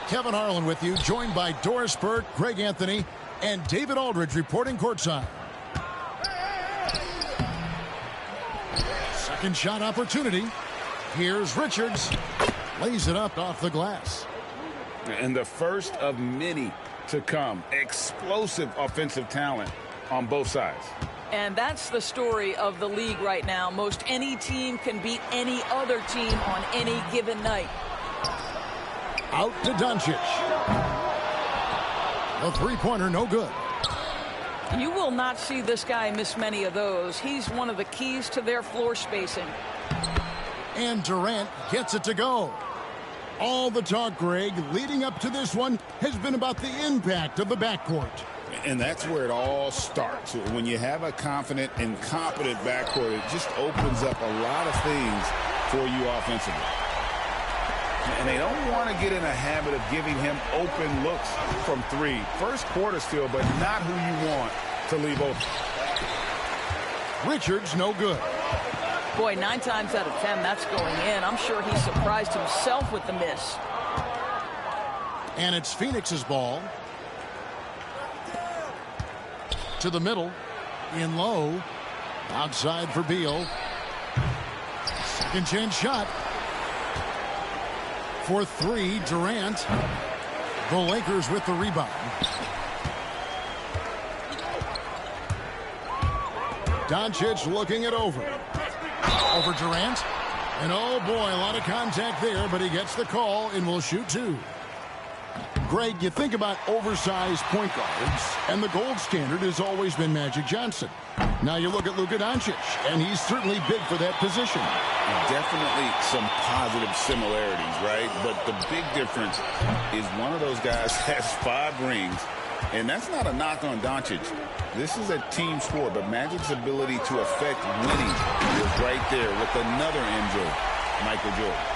Kevin Harlan with you, joined by Doris Burke, Greg Anthony, and David Aldridge reporting courtside. Second shot opportunity. Here's Richards. Lays it up off the glass. And the first of many to come. Explosive offensive talent on both sides. And that's the story of the league right now. Most any team can beat any other team on any given night. Out to Doncic. The three-pointer no good. You will not see this guy miss many of those. He's one of the keys to their floor spacing. And Durant gets it to go. All the talk, Greg, leading up to this one has been about the impact of the backcourt. And that's where it all starts. When you have a confident and competent backcourt, it just opens up a lot of things for you offensively. And they don't want to get in a habit of giving him open looks from three. First quarter still, but not who you want to leave open. Richards no good. Boy, 9 times out of 10, that's going in. I'm sure he surprised himself with the miss. And it's Phoenix's ball. To the middle. In low. Outside for Beal. Second chance shot. For 3, Durant. The Lakers with the rebound. Doncic looking it over. Over Durant. And oh boy, a lot of contact there, but he gets the call and will shoot 2. Greg, you think about oversized point guards, and the gold standard has always been Magic Johnson. Now you look at Luka Doncic, and he's certainly big for that position. Definitely some positive similarities, right? But the big difference is one of those guys has 5 rings, and that's not a knock on Doncic. This is a team sport, but Magic's ability to affect winning is right there with another MJ, Michael Jordan.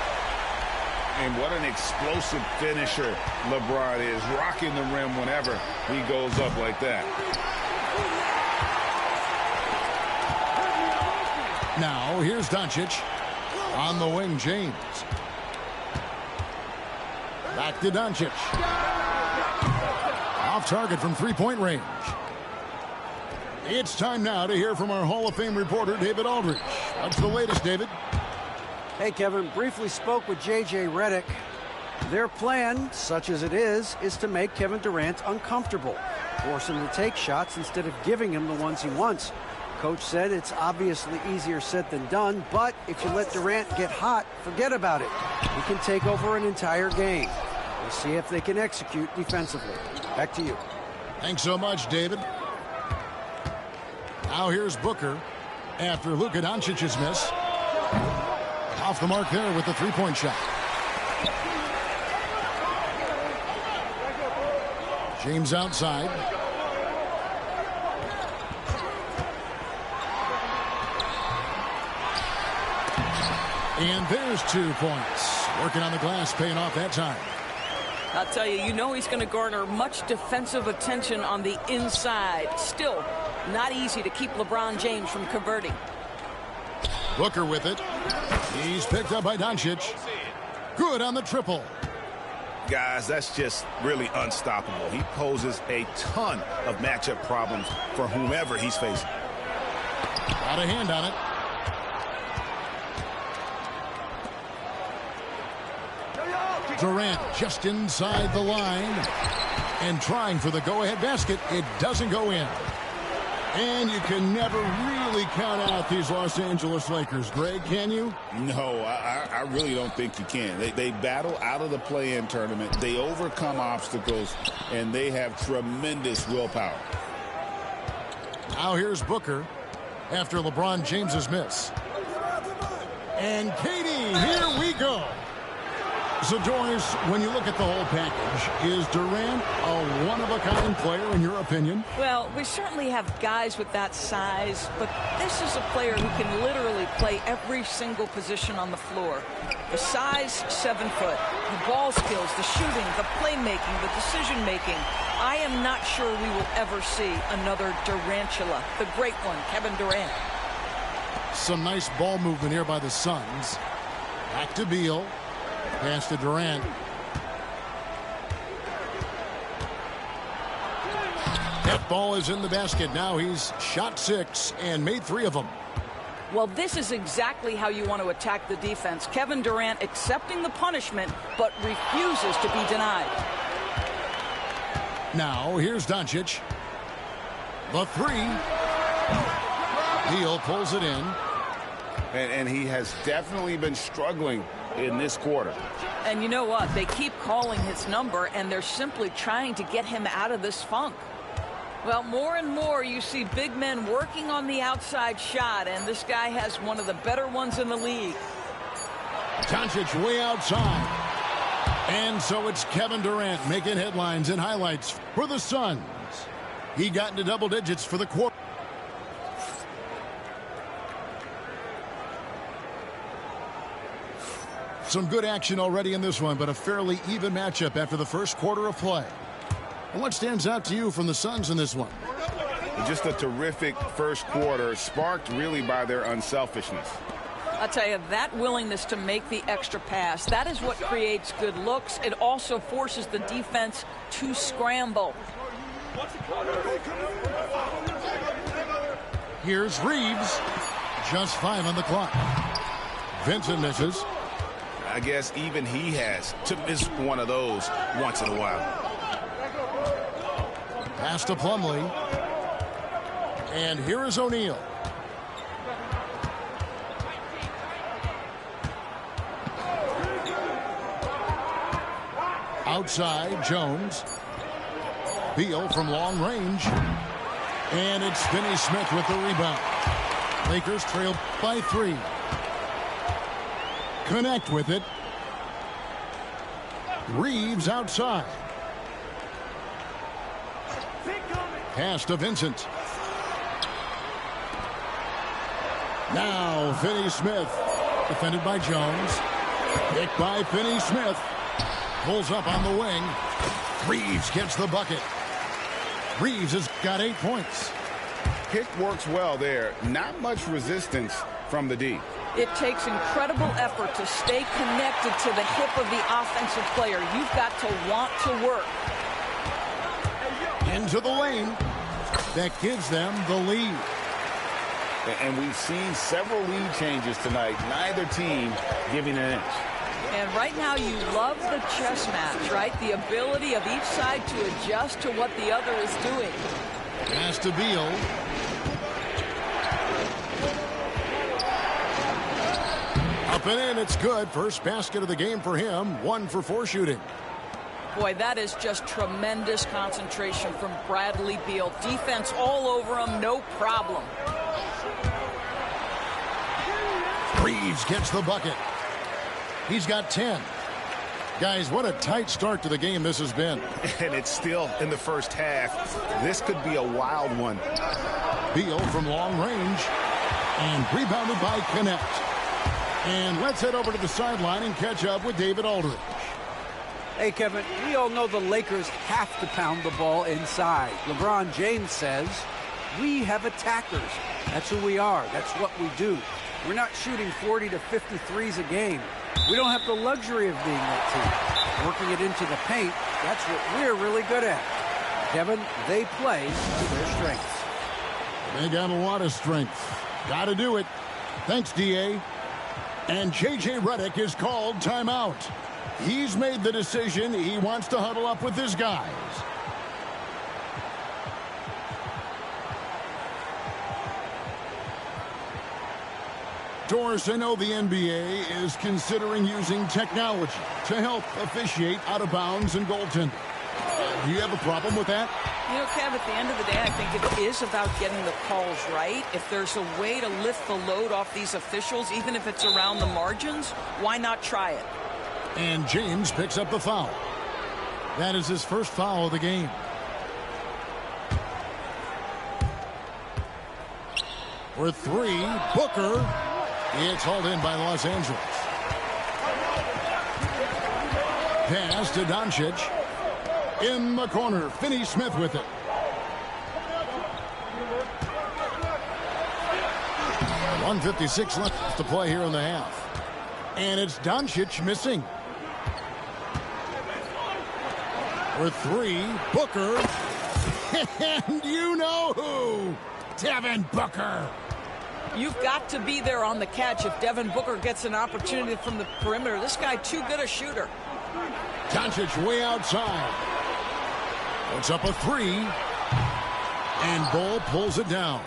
And what an explosive finisher LeBron is, rocking the rim whenever he goes up like that. Now, here's Doncic. On the wing, James. Back to Doncic. Off target from three-point range. It's time now to hear from our Hall of Fame reporter, David Aldridge. What's the latest, David? Hey, Kevin, briefly spoke with J.J. Redick. Their plan, such as it is to make Kevin Durant uncomfortable, force him to take shots instead of giving him the ones he wants. Coach said it's obviously easier said than done, but if you let Durant get hot, forget about it. He can take over an entire game. We'll see if they can execute defensively. Back to you. Thanks so much, David. Now here's Booker after Luka Doncic's miss. Off the mark there with the three-point shot. James outside. And there's 2 points. Working on the glass, paying off that time. I'll tell you, you know he's going to garner much defensive attention on the inside. Still, not easy to keep LeBron James from converting. Booker with it. He's picked up by Doncic. Good on the triple. Guys, that's just really unstoppable. He poses a ton of matchup problems for whomever he's facing. Got a hand on it. Durant just inside the line and trying for the go-ahead basket. It doesn't go in. And you can never really count out these Los Angeles Lakers. Greg, can you? No, I really don't think you can. They battle out of the play-in tournament. They overcome obstacles, and they have tremendous willpower. Now here's Booker after LeBron James's miss. And Katie, here we go. So, Doris, when you look at the whole package, is Durant a one-of-a-kind player in your opinion? Well, we certainly have guys with that size, but this is a player who can literally play every single position on the floor. The size, 7 foot. The ball skills, the shooting, the playmaking, the decision-making. I am not sure we will ever see another Durantula, the great one, Kevin Durant. Some nice ball movement here by the Suns. Back to Beal. Pass to Durant. That ball is in the basket. Now he's shot 6 and made 3 of them. Well, this is exactly how you want to attack the defense. Kevin Durant accepting the punishment, but refuses to be denied. Now, here's Doncic. The 3. Beal pulls it in. And he has definitely been struggling in this quarter. And you know what? They keep calling his number, and they're simply trying to get him out of this funk. Well, more and more you see big men working on the outside shot, and this guy has one of the better ones in the league. Doncic way outside. And so it's Kevin Durant making headlines and highlights for the Suns. He got into double digits for the quarter. Some good action already in this one, but a fairly even matchup after the first quarter of play. And what stands out to you from the Suns in this one? Just a terrific first quarter, sparked really by their unselfishness. I'll tell you, that willingness to make the extra pass, that is what creates good looks. It also forces the defense to scramble. Here's Reeves. Just 5 on the clock. Vincent misses. I guess even he has to miss one of those once in a while. Pass to Plumlee. And here is O'Neal. Outside, Jones. Beal from long range. And it's Finney-Smith with the rebound. Lakers trail by 3. Connect with it. Reeves outside. Pass to Vincent. Now Finney-Smith. Defended by Jones. Picked by Finney-Smith. Pulls up on the wing. Reeves gets the bucket. Reeves has got 8 points. Pick works well there. Not much resistance from the D. It takes incredible effort to stay connected to the hip of the offensive player. You've got to want to work. Into the lane. That gives them the lead. And we've seen several lead changes tonight. Neither team giving an inch. And right now you love the chess match, right? The ability of each side to adjust to what the other is doing. Pass to Beal. Up and in, it's good. First basket of the game for him. 1 for 4 shooting. Boy, that is just tremendous concentration from Bradley Beal. Defense all over him, no problem. Reeves gets the bucket. He's got 10. Guys, what a tight start to the game this has been. And it's still in the first half. This could be a wild one. Beal from long range. And rebounded by Connect. And let's head over to the sideline and catch up with David Aldridge. Hey, Kevin, we all know the Lakers have to pound the ball inside. LeBron James says, we have attackers. That's who we are. That's what we do. We're not shooting 40 to 50 threes a game. We don't have the luxury of being that team. Working it into the paint, that's what we're really good at. Kevin, they play to their strengths. They got a lot of strength. Got to do it. Thanks, D.A. And J.J. Redick is called timeout. He's made the decision. He wants to huddle up with his guys. Doris, I know the NBA is considering using technology to help officiate out of bounds and goaltending. Do you have a problem with that? You know, Kev, at the end of the day, I think it is about getting the calls right. If there's a way to lift the load off these officials, even if it's around the margins, why not try it? And James picks up the foul. That is his first foul of the game. For 3, Booker. It's hauled in by Los Angeles. Pass to Doncic. In the corner, Finney-Smith with it. .156 left to play here in the half. And it's Doncic missing. For 3, Booker. And you know who? Devin Booker. You've got to be there on the catch if Devin Booker gets an opportunity from the perimeter. This guy too good a shooter. Doncic way outside. Puts up a three. And Bol pulls it down.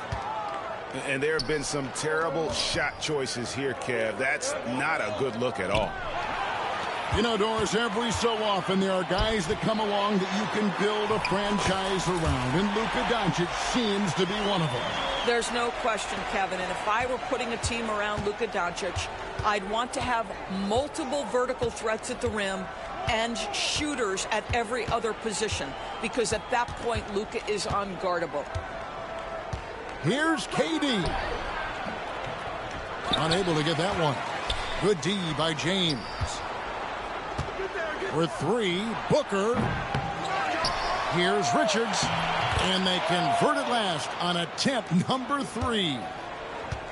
And there have been some terrible shot choices here, Kev. That's not a good look at all. You know, Doris, every so often there are guys that come along that you can build a franchise around, and Luka Doncic seems to be one of them. There's no question, Kevin, and if I were putting a team around Luka Doncic, I'd want to have multiple vertical threats at the rim and shooters at every other position, because at that point, Luka is unguardable. Here's KD. Unable to get that one. Good D by James. For three, Booker. Here's Richards. And they convert it last on attempt number 3.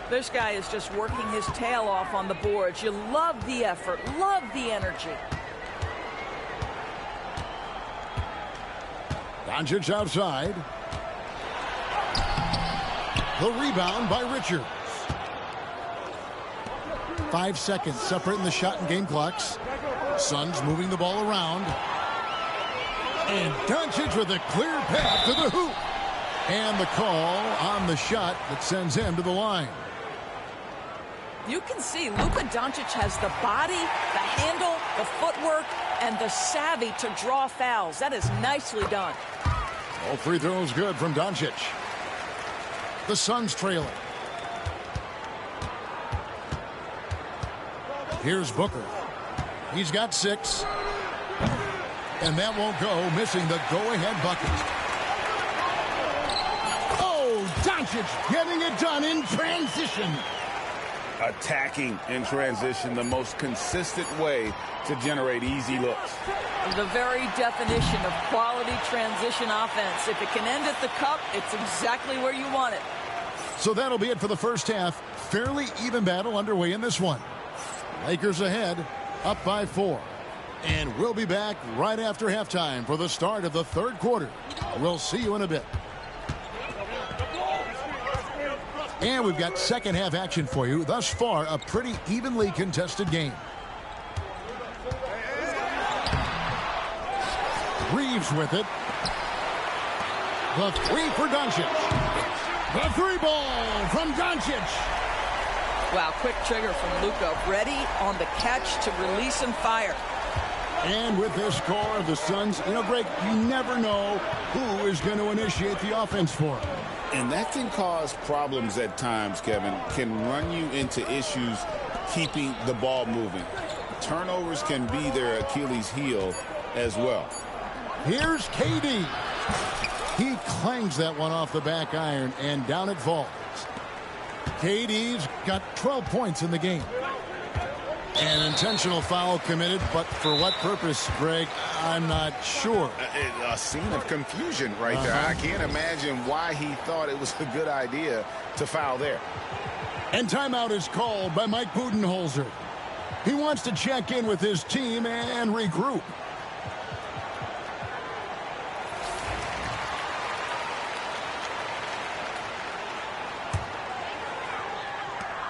This guy is just working his tail off on the boards. You love the effort, love the energy. Doncic outside. The rebound by Richards. 5 seconds separating the shot and game clocks. Suns moving the ball around. And Doncic with a clear path to the hoop. And the call on the shot that sends him to the line. You can see Luka Doncic has the body, the handle, the footwork, and the savvy to draw fouls. That is nicely done. All free throws good from Doncic. The Suns trailing. Here's Booker. He's got 6. And that won't go, missing the go-ahead bucket. Oh, Doncic getting it done in transition. Attacking in transition, the most consistent way to generate easy looks. The very definition of quality transition offense. If it can end at the cup, it's exactly where you want it. So that'll be it for the first half. Fairly even battle underway in this one. Lakers ahead, up by 4. And we'll be back right after halftime for the start of the third quarter. We'll see you in a bit. And we've got second half action for you. Thus far, a pretty evenly contested game. Reeves with it. The three for Doncic. The three ball from Doncic. Wow, quick trigger from Luka. Ready on the catch to release and fire. And with this score of the Suns, you know, Greg, you never know who is going to initiate the offense for them. And that can cause problems at times, Kevin. Can run you into issues keeping the ball moving. Turnovers can be their Achilles heel as well. Here's KD. He clangs that one off the back iron, and down it falls. KD's got 12 points in the game. An intentional foul committed, but for what purpose, Greg, I'm not sure. A scene of confusion right there. I can't imagine why he thought it was a good idea to foul there. And timeout is called by Mike Budenholzer. He wants to check in with his team and regroup.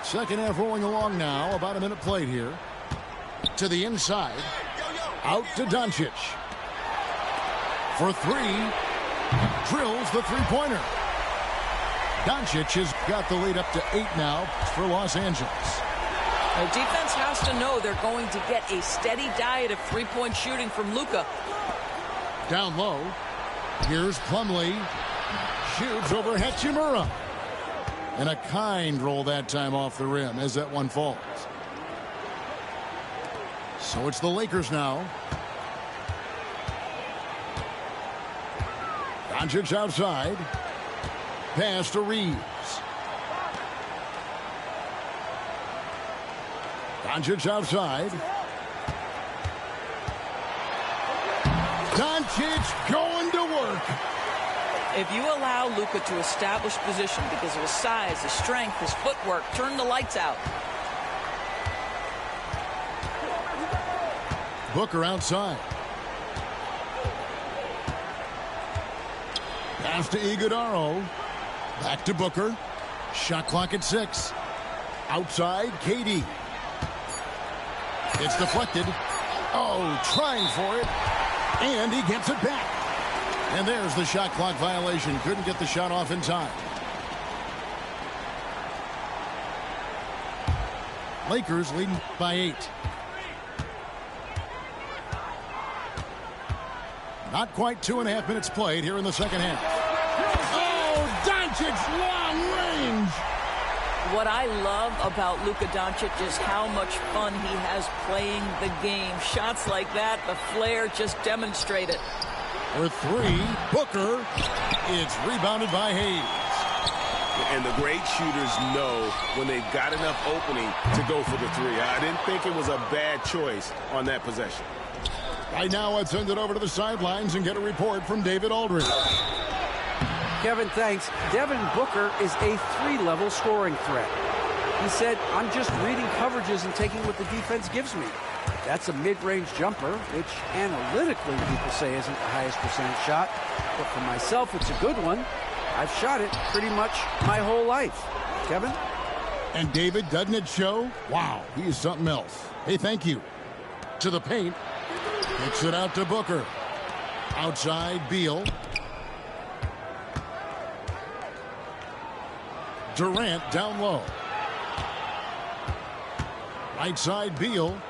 Second half rolling along now. About a minute played here. To the inside. Out to Doncic. For 3. Drills the three-pointer. Doncic has got the lead up to 8 now for Los Angeles. The defense has to know they're going to get a steady diet of three-point shooting from Luka. Down low. Here's Plumlee. Shoots over Hachimura. And a kind roll that time off the rim as that one falls. So it's the Lakers now. Doncic outside. Pass to Reeves. Doncic outside. Doncic going to work. If you allow Luka to establish position because of his size, his strength, his footwork, turn the lights out. Booker outside. Pass to Iguodaro. Back to Booker. Shot clock at 6. Outside, KD. It's deflected. Oh, trying for it. And he gets it back. And there's the shot clock violation. Couldn't get the shot off in time. Lakers leading by 8. Not quite 2.5 minutes played here in the second half. Oh, Doncic, long range. What I love about Luka Doncic is how much fun he has playing the game. Shots like that, the flair just demonstrate it. For 3, Booker. It's rebounded by Hayes. And the great shooters know when they've got enough opening to go for the 3. I didn't think it was a bad choice on that possession. Right now, let's send it over to the sidelines and get a report from David Aldridge. Kevin, thanks. Devin Booker is a 3-level scoring threat. He said, I'm just reading coverages and taking what the defense gives me. That's a mid-range jumper, which analytically people say isn't the highest percentage shot. But for myself, it's a good one. I've shot it pretty much my whole life. Kevin? And David, doesn't it show? Wow, he is something else. Hey, thank you. To the paint. Kicks it out to Booker. Outside, Beal. Durant down low. Right side, Beal.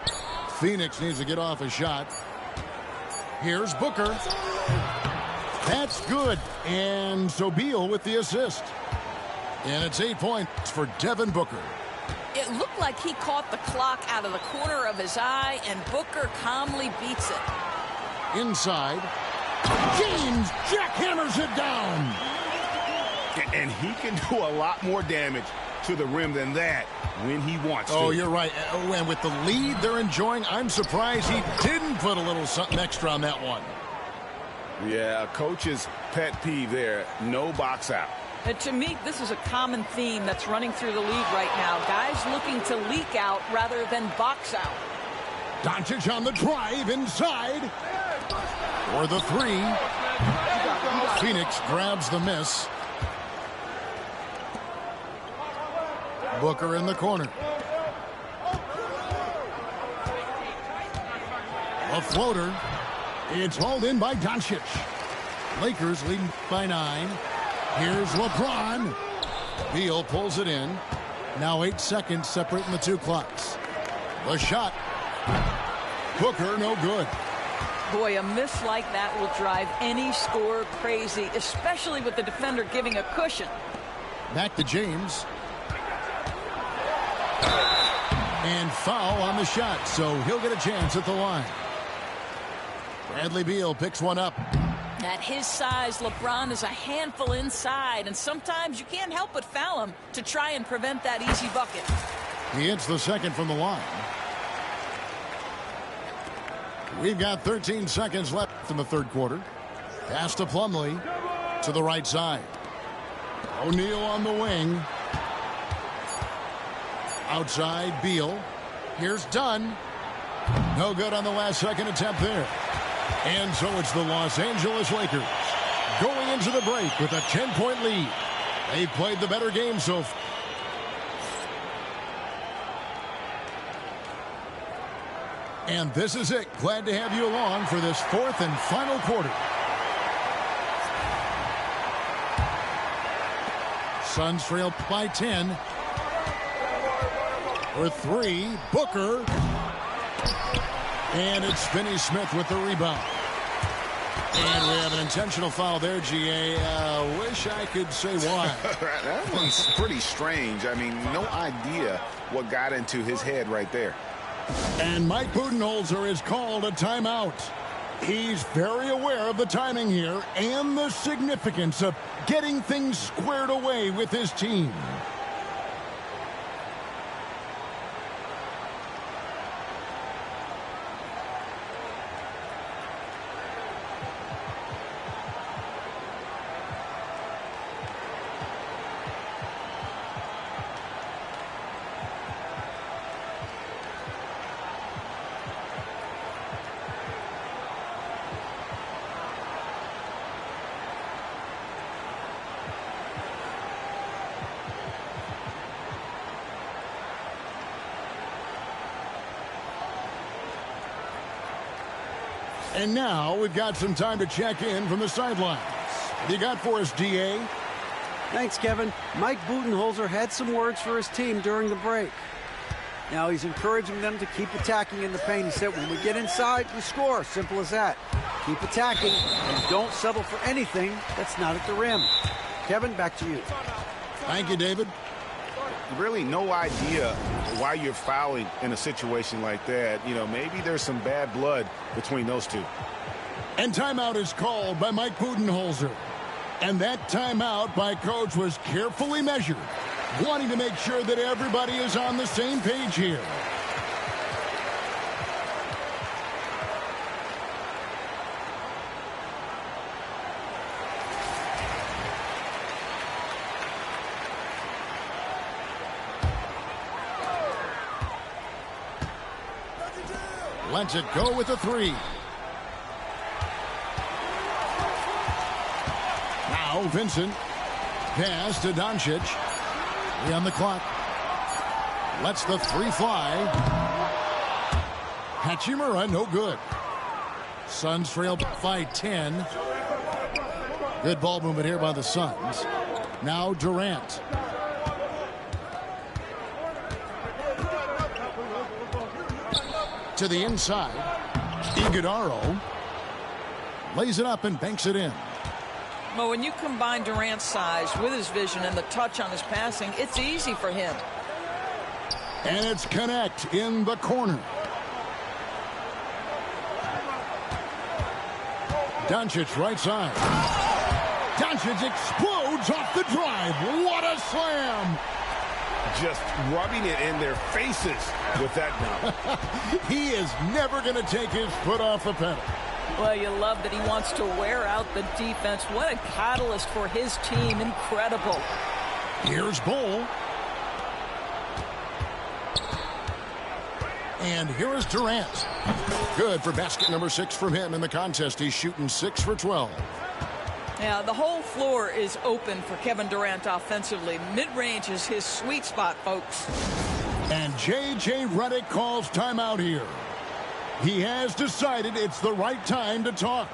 Phoenix needs to get off a shot. Here's Booker. That's good. And so Beal with the assist. And it's 8 points for Devin Booker. It looked like he caught the clock out of the corner of his eye, and Booker calmly beats it. Inside. James jackhammers it down. And he can do a lot more damage to the rim than that when he wants to. Oh, you're right. And with the lead they're enjoying, I'm surprised he didn't put a little something extra on that one. Yeah, a coach's pet peeve there. No box out. And to me, this is a common theme that's running through the league right now. Guys looking to leak out rather than box out. Doncic on the drive inside. For the 3. Phoenix grabs the miss. Booker in the corner. A floater. It's hauled in by Doncic. Lakers leading by 9. Here's LeBron. Beal pulls it in. Now 8 seconds separating the 2 clocks. The shot. Booker, no good. Boy, a miss like that will drive any scorer crazy, especially with the defender giving a cushion. Back to James. And foul on the shot, so he'll get a chance at the line. Bradley Beal picks one up. At his size, LeBron is a handful inside, and sometimes you can't help but foul him to try and prevent that easy bucket. He hits the second from the line. We've got 13 seconds left in the third quarter. Pass to Plumlee to the right side. O'Neal on the wing. Outside, Beal. Here's Dunn. No good on the last second attempt there. And so it's the Los Angeles Lakers going into the break with a 10-point lead. They played the better game so far. And this is it. Glad to have you along for this fourth and final quarter. Suns trail by 10. For 3, Booker. And it's Finney-Smith with the rebound. And we have an intentional foul there, GA. Wish I could say why. That one's pretty strange. I mean, no idea what got into his head right there. And Mike Budenholzer is called a timeout. He's very aware of the timing here and the significance of getting things squared away with his team. And now we've got some time to check in from the sidelines. What you got for us, D.A.? Thanks, Kevin. Mike Budenholzer had some words for his team during the break. Now he's encouraging them to keep attacking in the paint. He said, when we get inside, we score. Simple as that. Keep attacking and don't settle for anything that's not at the rim. Kevin, back to you. Thank you, David. Really no idea why you're fouling in a situation like that. You know, maybe there's some bad blood between those two. And timeout is called by Mike Budenholzer. And that timeout by Coach was carefully measured, wanting to make sure that everybody is on the same page here. Lets it go with a three. Now Vincent. Pass to Doncic. 3 on the clock. Lets the three fly. Hachimura, no good. Suns trail by 10. Good ball movement here by the Suns. Now Durant. To the inside. Iguodala lays it up and banks it in. Well, when you combine Durant's size with his vision and the touch on his passing, it's easy for him. And it's Connect in the corner. Doncic right side. Doncic explodes off the drive. What a slam! Just rubbing it in their faces with that dunk. He is never going to take his foot off the pedal. Well, you love that he wants to wear out the defense. What a catalyst for his team. Incredible. Here's Bull. And here is Durant. Good for basket number 6 from him in the contest. He's shooting 6 for 12. Yeah, the whole floor is open for Kevin Durant offensively. Mid-range is his sweet spot, folks. And J.J. Redick calls timeout here. He has decided it's the right time to talk.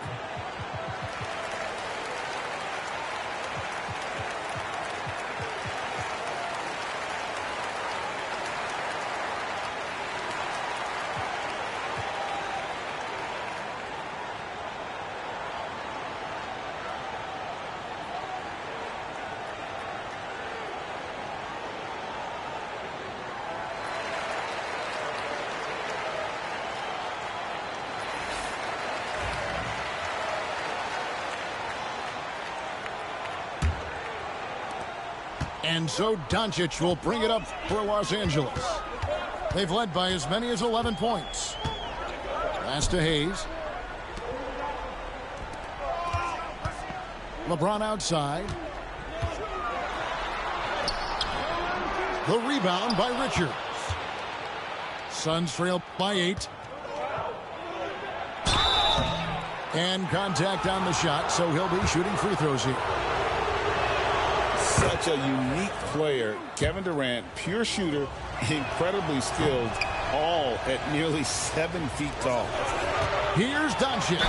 And so Doncic will bring it up for Los Angeles. They've led by as many as 11 points. Pass to Hayes. LeBron outside. The rebound by Richards. Suns trail by 8. And contact on the shot, so he'll be shooting free throws here. Such a unique player. Kevin Durant, pure shooter, incredibly skilled, all at nearly 7 feet tall. Here's Doncic.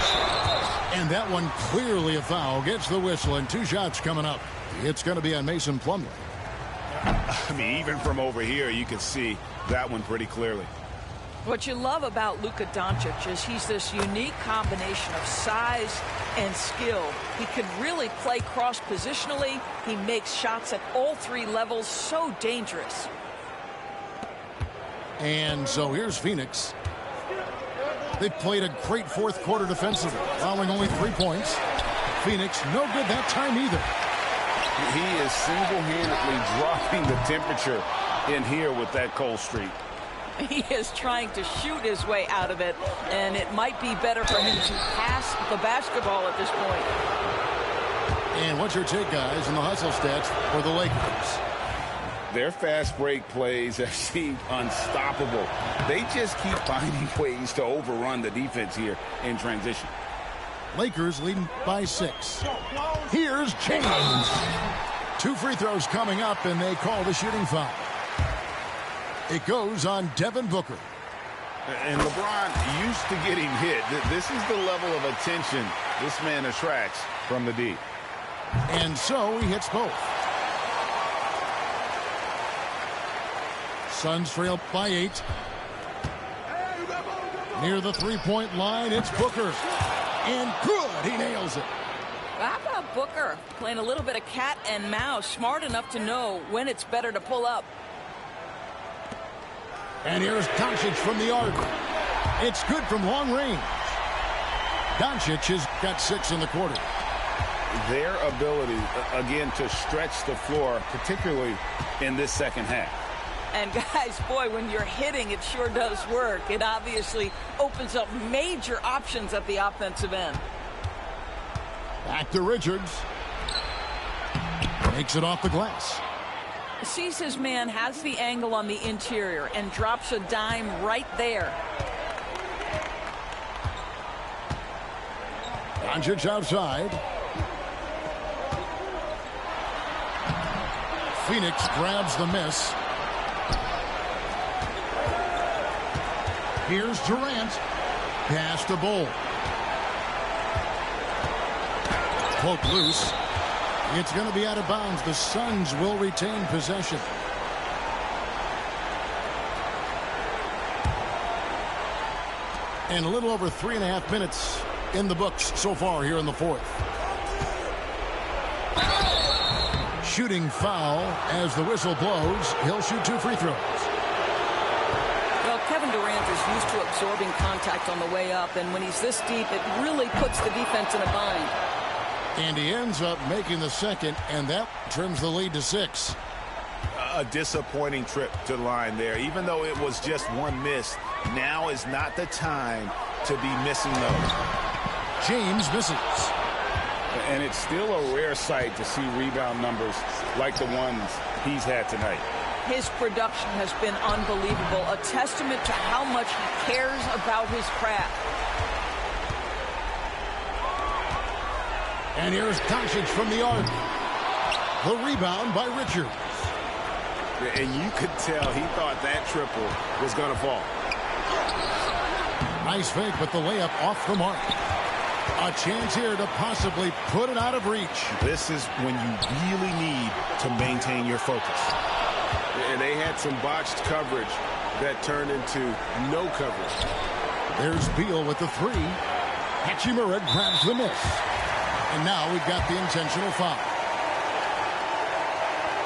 And that one clearly a foul. Gets the whistle, and 2 shots coming up. It's going to be on Mason Plumlee. I mean, even from over here, you can see that one pretty clearly. What you love about Luka Doncic is he's this unique combination of size and skill. He can really play cross-positionally. He makes shots at all 3 levels. So dangerous. And so here's Phoenix. They played a great fourth quarter defensively, allowing only 3 points. Phoenix, no good that time either. He is single-handedly dropping the temperature in here with that cold streak. He is trying to shoot his way out of it, and it might be better for him to pass the basketball at this point. And what's your take, guys, on the hustle stats for the Lakers? Their fast break plays have seemed unstoppable. They just keep finding ways to overrun the defense here in transition. Lakers leading by 6. Here's James. 2 free throws coming up, and they call the shooting foul. It goes on Devin Booker. And LeBron used to getting hit. This is the level of attention this man attracts from the D. And so he hits both. Suns trail by 8. Near the three-point line, it's Booker. And good, he nails it. How about Booker playing a little bit of cat and mouse, smart enough to know when it's better to pull up. And here's Doncic from the arc. It's good from long range. Doncic has got 6 in the quarter. Their ability, again, to stretch the floor, particularly in this second half. And guys, boy, when you're hitting, it sure does work. It obviously opens up major options at the offensive end. Back to Richards. Makes it off the glass. Sees his man, has the angle on the interior, and drops a dime right there. Doncic outside. Phoenix grabs the miss. Here's Durant. Pass to Bull. Poke loose. It's going to be out of bounds. The Suns will retain possession. And a little over 3.5 minutes in the books so far here in the fourth. Shooting foul as the whistle blows. He'll shoot 2 free throws. Well, Kevin Durant is used to absorbing contact on the way up, and when he's this deep, it really puts the defense in a bind. And he ends up making the second, and that trims the lead to 6. A disappointing trip to the line there. Even though it was just one miss, now is not the time to be missing those. James misses. And it's still a rare sight to see rebound numbers like the ones he's had tonight. His production has been unbelievable, a testament to how much he cares about his craft. And here's Doncic from the arc. The rebound by Richards. And you could tell he thought that triple was going to fall. Nice fake, but the layup off the mark. A chance here to possibly put it out of reach. This is when you really need to maintain your focus. And they had some botched coverage that turned into no coverage. There's Beal with the 3. Hachimura grabs the miss. And now we've got the intentional foul.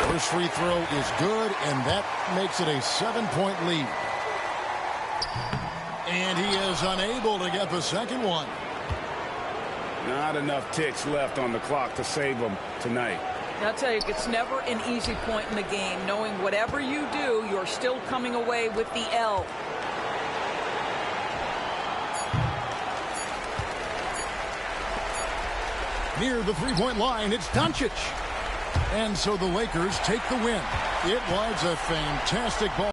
First free throw is good, and that makes it a 7-point lead. And he is unable to get the second one. Not enough ticks left on the clock to save them tonight. I'll tell you, it's never an easy point in the game, knowing whatever you do, you're still coming away with the L. Near the three-point line, it's Doncic. And so the Lakers take the win. It was a fantastic ball.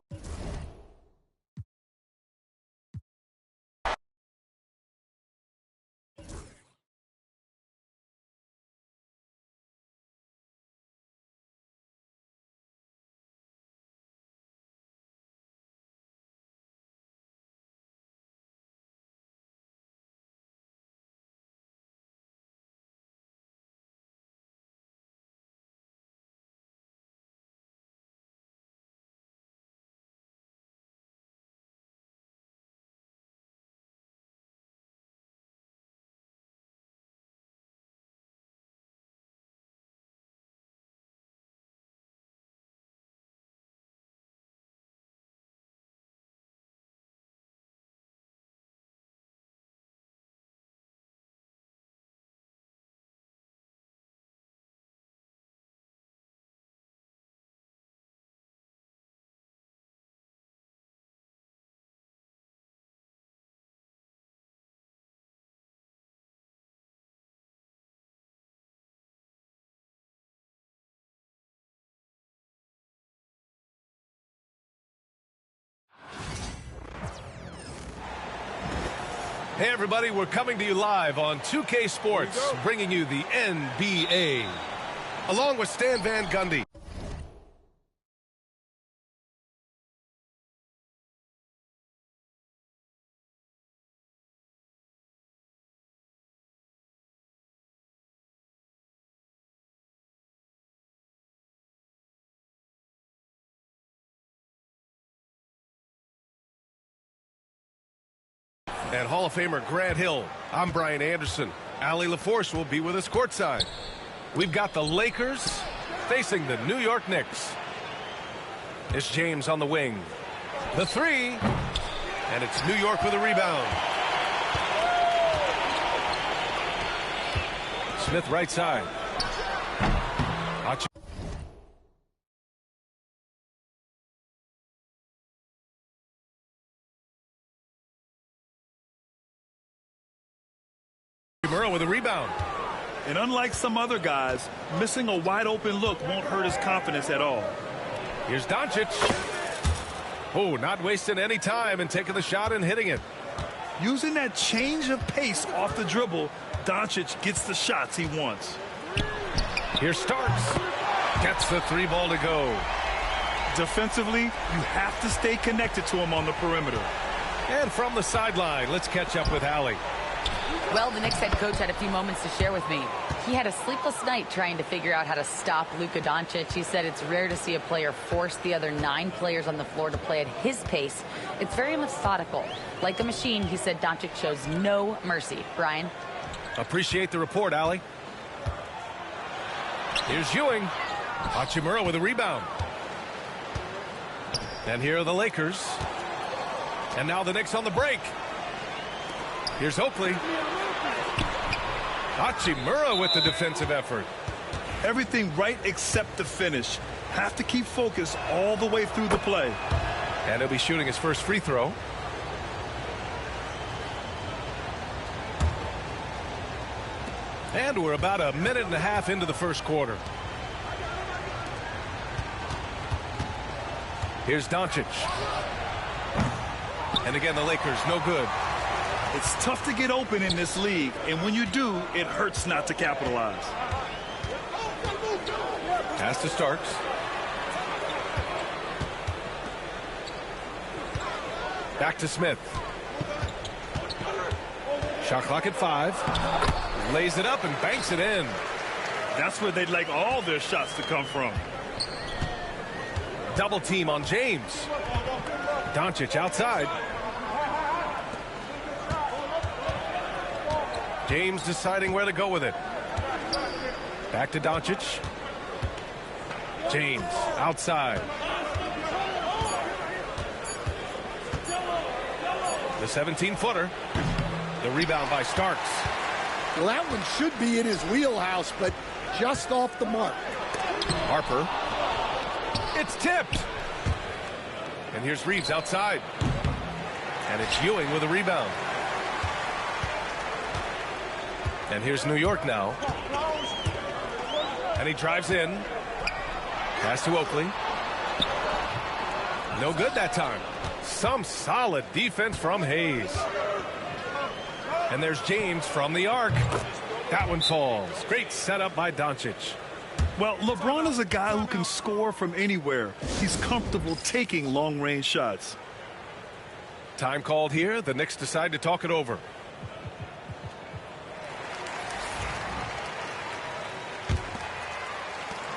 Hey, everybody, we're coming to you live on 2K Sports, bringing you the NBA, along with Stan Van Gundy. And Hall of Famer Grant Hill. I'm Brian Anderson. Allie LaForce will be with us courtside. We've got the Lakers facing the New York Knicks. It's James on the wing. The three. And it's New York with a rebound. Smith right side. Hachimura with a rebound. And unlike some other guys, missing a wide open look won't hurt his confidence at all. Here's Doncic. Oh, not wasting any time and taking the shot and hitting it. Using that change of pace off the dribble, Doncic gets the shots he wants. Here's Starks. Gets the three ball to go. Defensively, you have to stay connected to him on the perimeter. And from the sideline, let's catch up with Allie. Well, the Knicks head coach had a few moments to share with me. He had a sleepless night trying to figure out how to stop Luka Doncic. He said it's rare to see a player force the other 9 players on the floor to play at his pace. It's very methodical. Like a machine, he said Doncic shows no mercy. Brian? Appreciate the report, Allie. Here's Ewing. Hachimura with a rebound. And here are the Lakers. And now the Knicks on the break. Here's Oakley. Hachimura with the defensive effort. Everything right except the finish. Have to keep focused all the way through the play. And he'll be shooting his first free throw. And we're about a minute and a half into the first quarter. Here's Doncic. And again, the Lakers, no good. It's tough to get open in this league, and when you do, it hurts not to capitalize. Pass to Starks. Back to Smith. Shot clock at 5. Lays it up and banks it in. That's where they'd like all their shots to come from. Double team on James. Doncic outside. James deciding where to go with it. Back to Doncic. James outside. The 17-footer. The rebound by Starks. Well, that one should be in his wheelhouse, but just off the mark. Harper. It's tipped. And here's Reeves outside. And it's Ewing with a rebound. And here's New York now. And he drives in. Pass to Oakley. No good that time. Some solid defense from Hayes. And there's James from the arc. That one falls. Great setup by Doncic. Well, LeBron is a guy who can score from anywhere. He's comfortable taking long-range shots. Time called here. The Knicks decide to talk it over.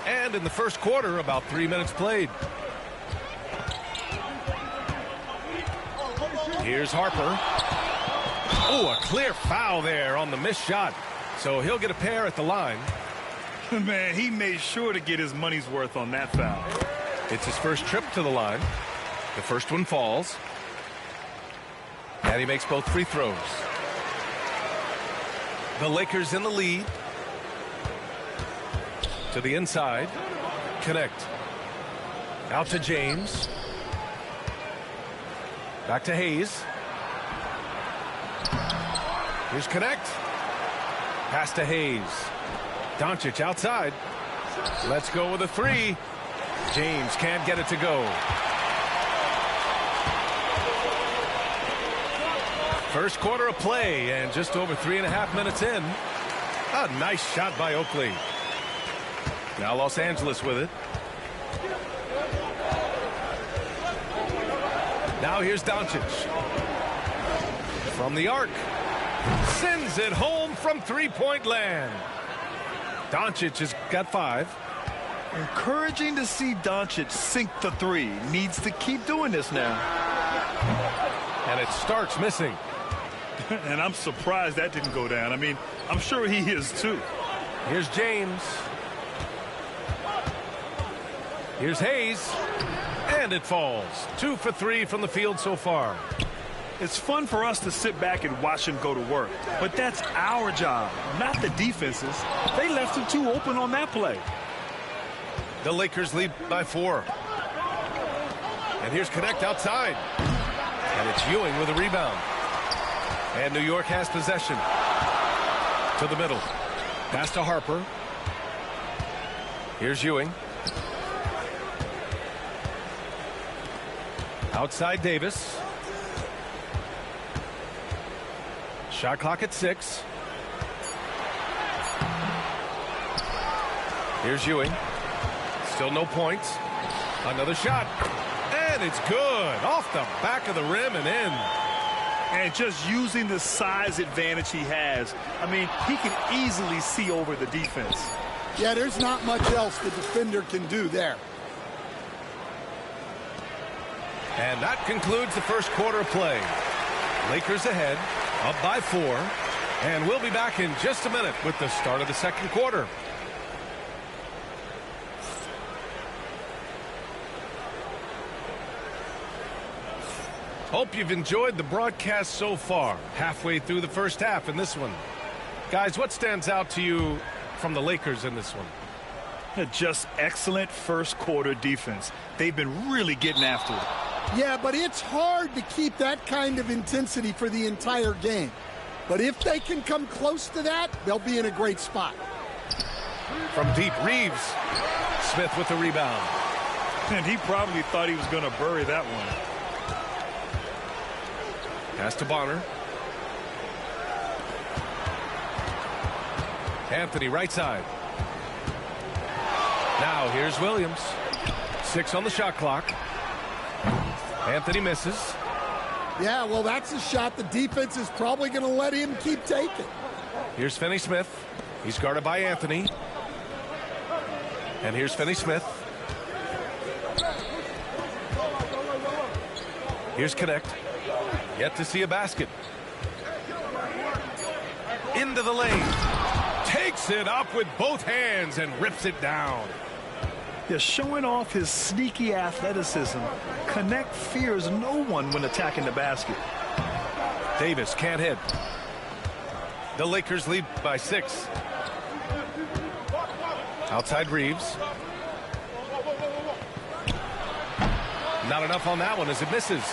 And in the first quarter, about 3 minutes played. Here's Harper. Oh, a clear foul there on the missed shot. So he'll get a pair at the line. Man, he made sure to get his money's worth on that foul. It's his first trip to the line. The first one falls. And he makes both free throws. The Lakers in the lead. To the inside. Connect. Out to James. Back to Hayes. Here's Connect. Pass to Hayes. Doncic outside. Let's go with a 3. James can't get it to go. First quarter of play and just over 3.5 minutes in. A nice shot by Oakley. Now Los Angeles with it. Now here's Doncic. From the arc. Sends it home from three-point land. Doncic has got 5. Encouraging to see Doncic sink the 3. Needs to keep doing this now. And it starts missing. And I'm surprised that didn't go down. I mean, I'm sure he is too. Here's James. Here's Hayes. And it falls. 2 for 3 from the field so far. It's fun for us to sit back and watch him go to work. But that's our job, not the defense's. They left him too open on that play. The Lakers lead by 4. And here's Connect outside. And it's Ewing with a rebound. And New York has possession. To the middle. Pass to Harper. Here's Ewing. Outside Davis. Shot clock at 6. Here's Ewing. Still no points. Another shot. And it's good. Off the back of the rim and in. And just using the size advantage he has. I mean, he can easily see over the defense. Yeah, there's not much else the defender can do there. And that concludes the first quarter of play. Lakers ahead, up by 4. And we'll be back in just a minute with the start of the second quarter. Hope you've enjoyed the broadcast so far. Halfway through the first half in this one. Guys, what stands out to you from the Lakers in this one? Just excellent first quarter defense. They've been really getting after it. Yeah, but it's hard to keep that kind of intensity for the entire game. But if they can come close to that, they'll be in a great spot. From deep, Reeves. Smith with the rebound. And he probably thought he was going to bury that one. Pass to Bonner. Anthony right side. Now here's Williams. 6 on the shot clock. Anthony misses. Yeah, well, that's a shot the defense is probably going to let him keep taking. Here's Finney-Smith. He's guarded by Anthony. And here's Finney-Smith. Here's Connect. Yet to see a basket. Into the lane. Takes it up with both hands and rips it down. Yeah, showing off his sneaky athleticism. Connect fears no one when attacking the basket. Davis can't hit. The Lakers lead by 6. Outside Reeves. Not enough on that one as it misses.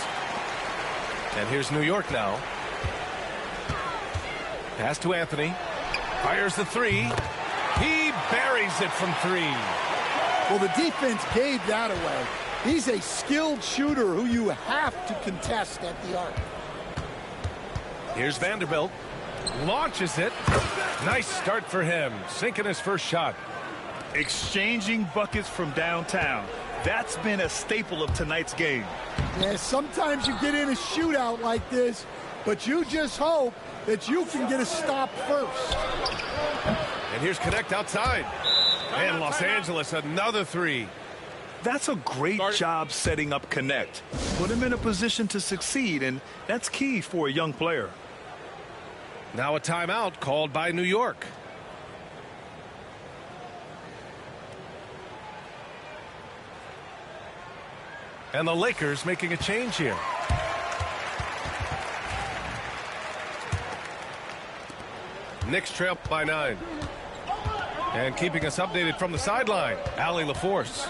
And here's New York now. Pass to Anthony. Fires the 3. He buries it from 3. Well, the defense gave that away. He's a skilled shooter who you have to contest at the arc. Here's Vanderbilt. Launches it. Nice start for him. Sinking his first shot. Exchanging buckets from downtown. That's been a staple of tonight's game. Yeah, sometimes you get in a shootout like this, but you just hope that you can get a stop first. And here's Connect outside. And Los Angeles, another 3. That's a great job setting up Connect. Put him in a position to succeed, and that's key for a young player. Now a timeout called by New York. And the Lakers making a change here. Knicks trail by 9. And keeping us updated from the sideline, Allie LaForce.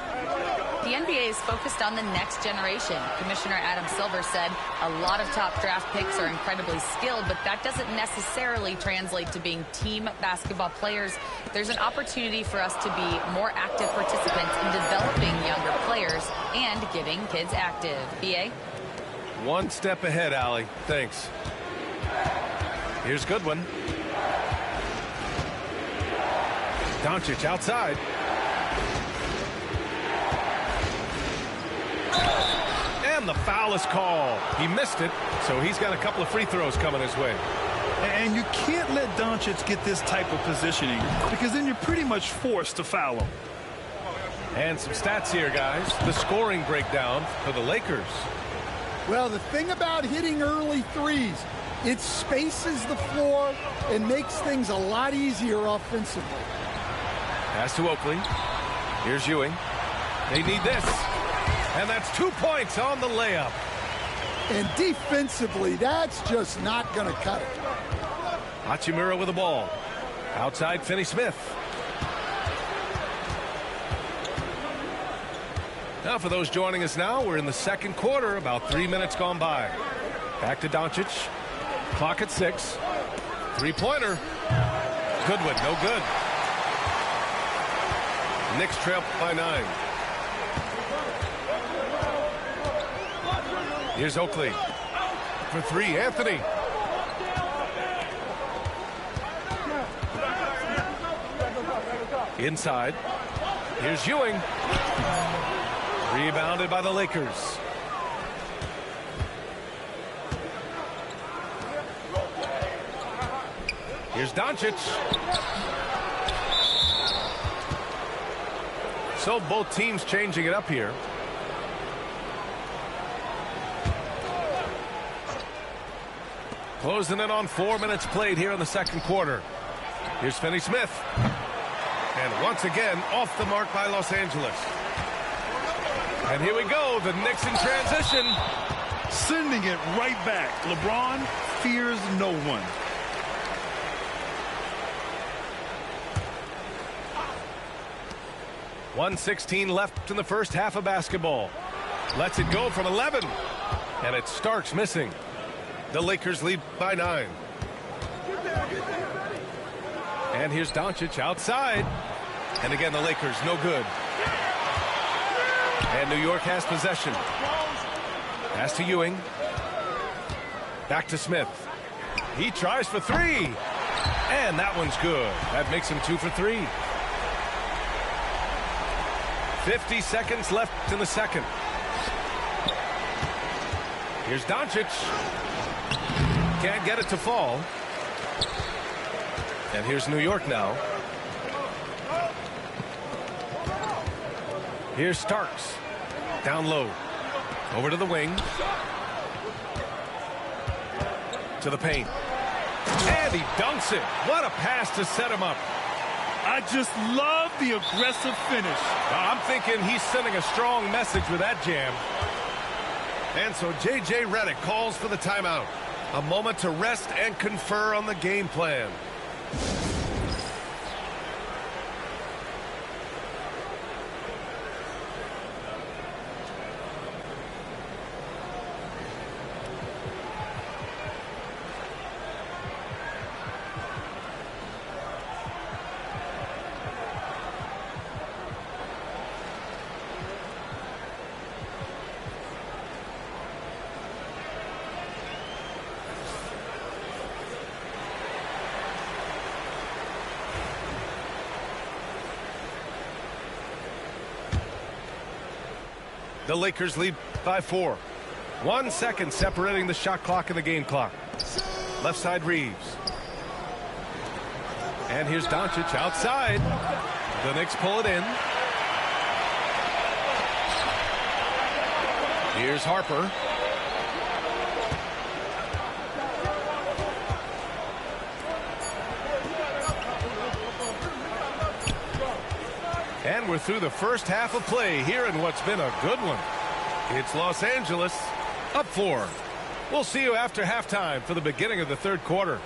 The NBA is focused on the next generation. Commissioner Adam Silver said a lot of top draft picks are incredibly skilled, but that doesn't necessarily translate to being team basketball players. There's an opportunity for us to be more active participants in developing younger players and getting kids active. BA? One step ahead, Allie. Thanks. Here's Goodwin. Doncic outside. And the foul is called. He missed it, so he's got a couple of free throws coming his way. And you can't let Doncic get this type of positioning, because then you're pretty much forced to foul him. And some stats here, guys. The scoring breakdown for the Lakers. Well, the thing about hitting early threes, It spaces the floor and makes things a lot easier offensively. Pass to Oakley. Here's Ewing. They need this. And that's 2 points on the layup. And defensively, that's just not going to cut it. Hachimura with the ball. Outside, Finney-Smith. Now, for those joining us now, we're in the second quarter, about 3 minutes gone by. Back to Doncic. Clock at 6. Three-pointer. Goodwin, no good. Knicks trail by 9. Here's Oakley. For 3, Anthony. Inside. Here's Ewing. Rebounded by the Lakers. Here's Doncic. So both teams changing it up here. Closing in on 4 minutes played here in the second quarter. Here's Finney-Smith. And once again, off the mark by Los Angeles. And here we go, the Knicks in transition. Sending it right back. LeBron fears no one. .116 left in the first half of basketball. Lets it go from 11. And it's Starks missing. The Lakers lead by 9. And here's Doncic outside. And again, the Lakers no good. And New York has possession. Pass to Ewing. Back to Smith. He tries for 3. And that one's good. That makes him 2 for 3. 50 seconds left in the second. Here's Doncic. Can't get it to fall. And here's New York now. Here's Starks. Down low. Over to the wing. To the paint. And he dunks it. What a pass to set him up. I just love the aggressive finish. I'm thinking he's sending a strong message with that jam. And so J.J. Redick calls for the timeout. A moment to rest and confer on the game plan. The Lakers lead by 4. 1 second separating the shot clock and the game clock. Left side Reeves. And here's Doncic outside. The Knicks pull it in. Here's Harper. And we're through the first half of play here in what's been a good one. It's Los Angeles up 4. We'll see you after halftime for the beginning of the third quarter.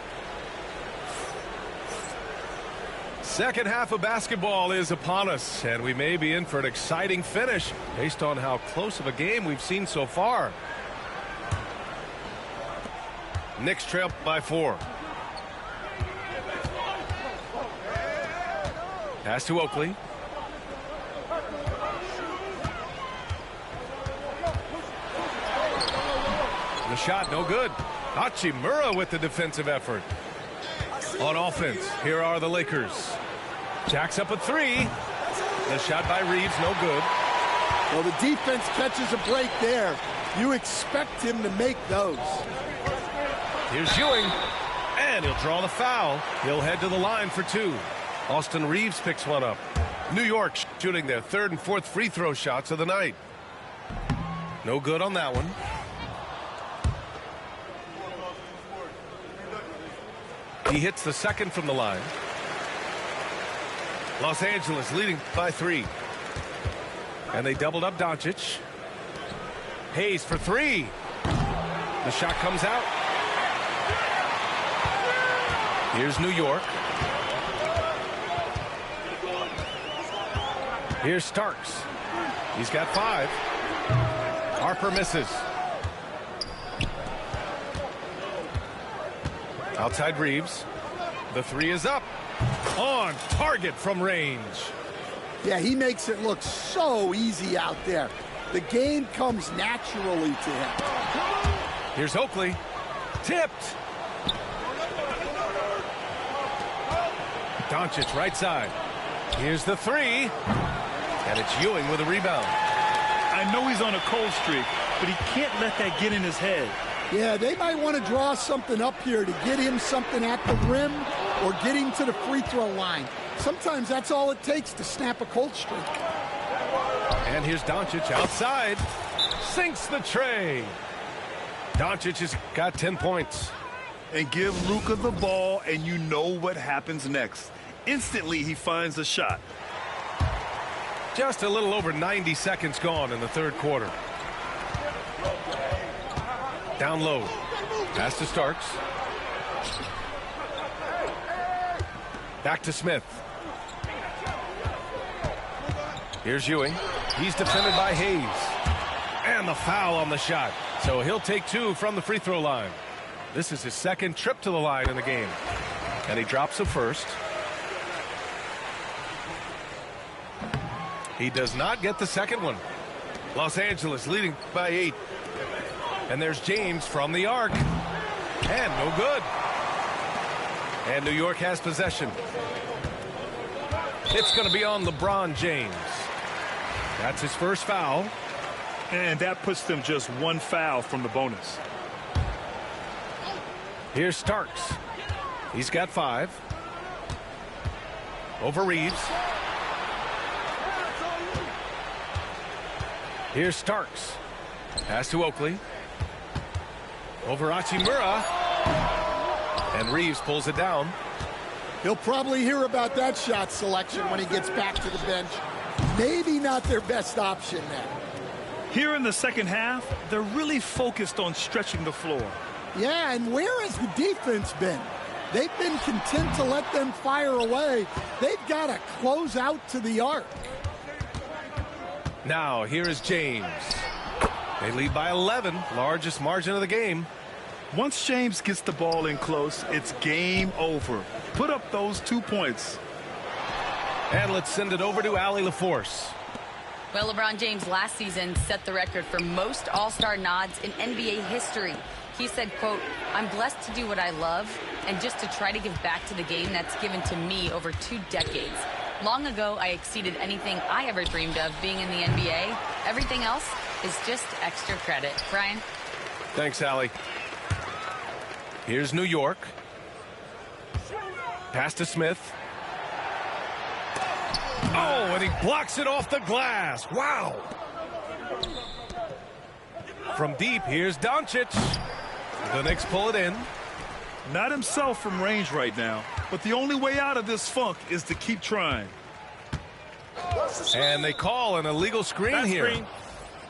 Second half of basketball is upon us, and we may be in for an exciting finish based on how close of a game we've seen so far. Knicks trail by 4. Pass to Oakley. The shot no good. Hachimura with the defensive effort. On offense, here are the Lakers. Jacks up a 3. The shot by Reeves no good. Well, the defense catches a break there. You expect him to make those. Here's Ewing. And he'll draw the foul. He'll head to the line for 2. Austin Reeves picks one up. New York shooting their third and fourth free throw shots of the night. No good on that one. He hits the second from the line. Los Angeles leading by 3. And they doubled up Doncic. Hayes for 3. The shot comes out. Here's New York. Here's Starks. He's got 5. Harper misses. Outside Reeves. The 3 is up. On target from range. Yeah, he makes it look so easy out there. The game comes naturally to him. Here's Oakley. Tipped. Doncic right side. Here's the 3. And it's Ewing with a rebound. I know he's on a cold streak, but he can't let that get in his head. Yeah, they might want to draw something up here to get him something at the rim or get him to the free throw line. Sometimes that's all it takes to snap a cold streak. And here's Doncic outside. Sinks the tray. Doncic has got 10 points. And give Luka the ball, and you know what happens next. Instantly, he finds a shot. Just a little over 90 seconds gone in the third quarter. Down low. Pass to Starks. Back to Smith. Here's Ewing. He's defended by Hayes. And the foul on the shot. So he'll take 2 from the free throw line. This is his second trip to the line in the game. And he drops a first. He does not get the second one. Los Angeles leading by 8. And there's James from the arc. And no good. And New York has possession. It's going to be on LeBron James. That's his first foul. And that puts them just 1 foul from the bonus. Here's Starks. He's got 5. Over Reeves. Here's Starks. Pass to Oakley. Over Hachimura. And Reeves pulls it down. He'll probably hear about that shot selection when he gets back to the bench. Maybe not their best option there. Here in the second half, they're really focused on stretching the floor. Yeah, and where has the defense been? They've been content to let them fire away. They've got to close out to the arc. Now, here is James. They lead by 11, largest margin of the game. Once James gets the ball in close, it's game over. Put up those 2 points. And let's send it over to Allie LaForce. Well, LeBron James last season set the record for most All-Star nods in NBA history. He said, quote, "I'm blessed to do what I love and just to try to give back to the game that's given to me over 2 decades. Long ago, I exceeded anything I ever dreamed of being in the NBA. Everything else is just extra credit." Brian? Thanks, Allie. Here's New York. Pass to Smith. Oh, and he blocks it off the glass. Wow. From deep, here's Doncic. The Knicks pull it in. Not himself from range right now, but the only way out of this funk is to keep trying. And they call an illegal screen here.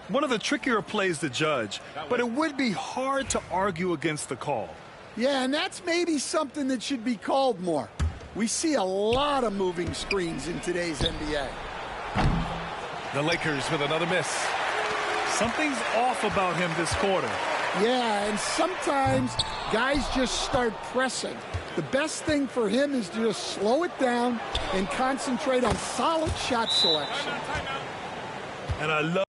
One of the trickier plays to judge, but it would be hard to argue against the call. Yeah, and that's maybe something that should be called more. We see a lot of moving screens in today's NBA. The Lakers with another miss. Something's off about him this quarter. Yeah, and sometimes guys just start pressing. The best thing for him is to just slow it down and concentrate on solid shot selection. And I love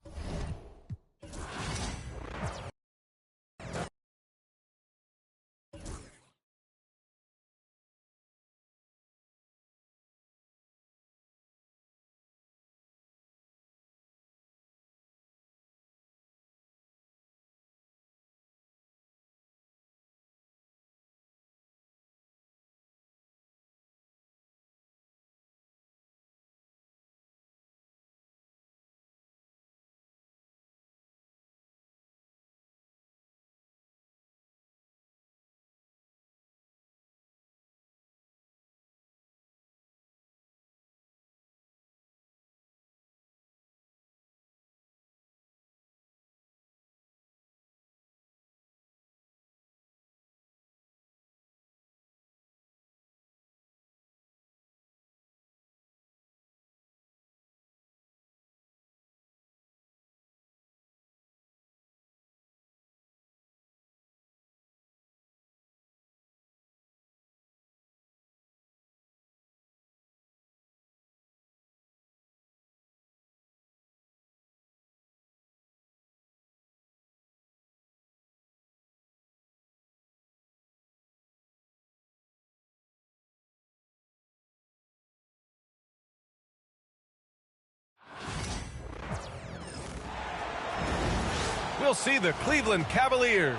we'll see the Cleveland Cavaliers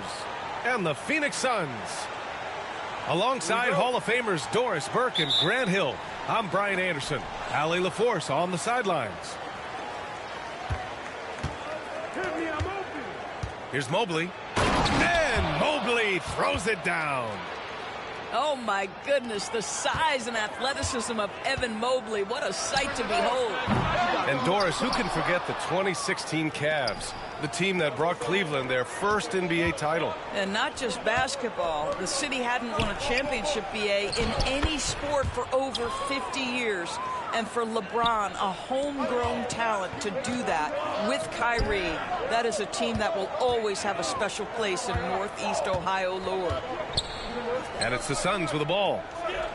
and the Phoenix Suns. Alongside Hall of Famers Doris Burke and Grant Hill, I'm Brian Anderson. Allie LaForce on the sidelines. Here's Mobley. And Mobley throws it down. Oh, my goodness, the size and athleticism of Evan Mobley. What a sight to behold. And Doris, who can forget the 2016 Cavs, the team that brought Cleveland their first NBA title? And not just basketball. The city hadn't won a championship, BA, in any sport for over 50 years. And for LeBron, a homegrown talent, to do that with Kyrie, that is a team that will always have a special place in Northeast Ohio lore. And it's the Suns with the ball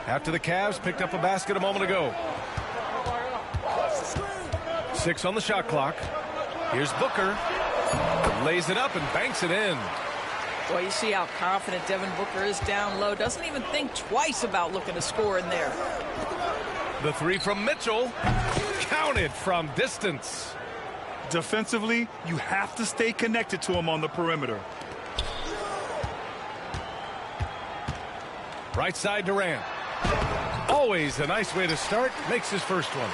after the Cavs picked up a basket a moment ago. 6 on the shot clock. Here's Booker. Lays it up and banks it in. Well, you see how confident Devin Booker is down low. Doesn't even think twice about looking to score in there. The three from Mitchell. Counted from distance. Defensively, you have to stay connected to him on the perimeter. Right side Durant. Always a nice way to start. Makes his first one.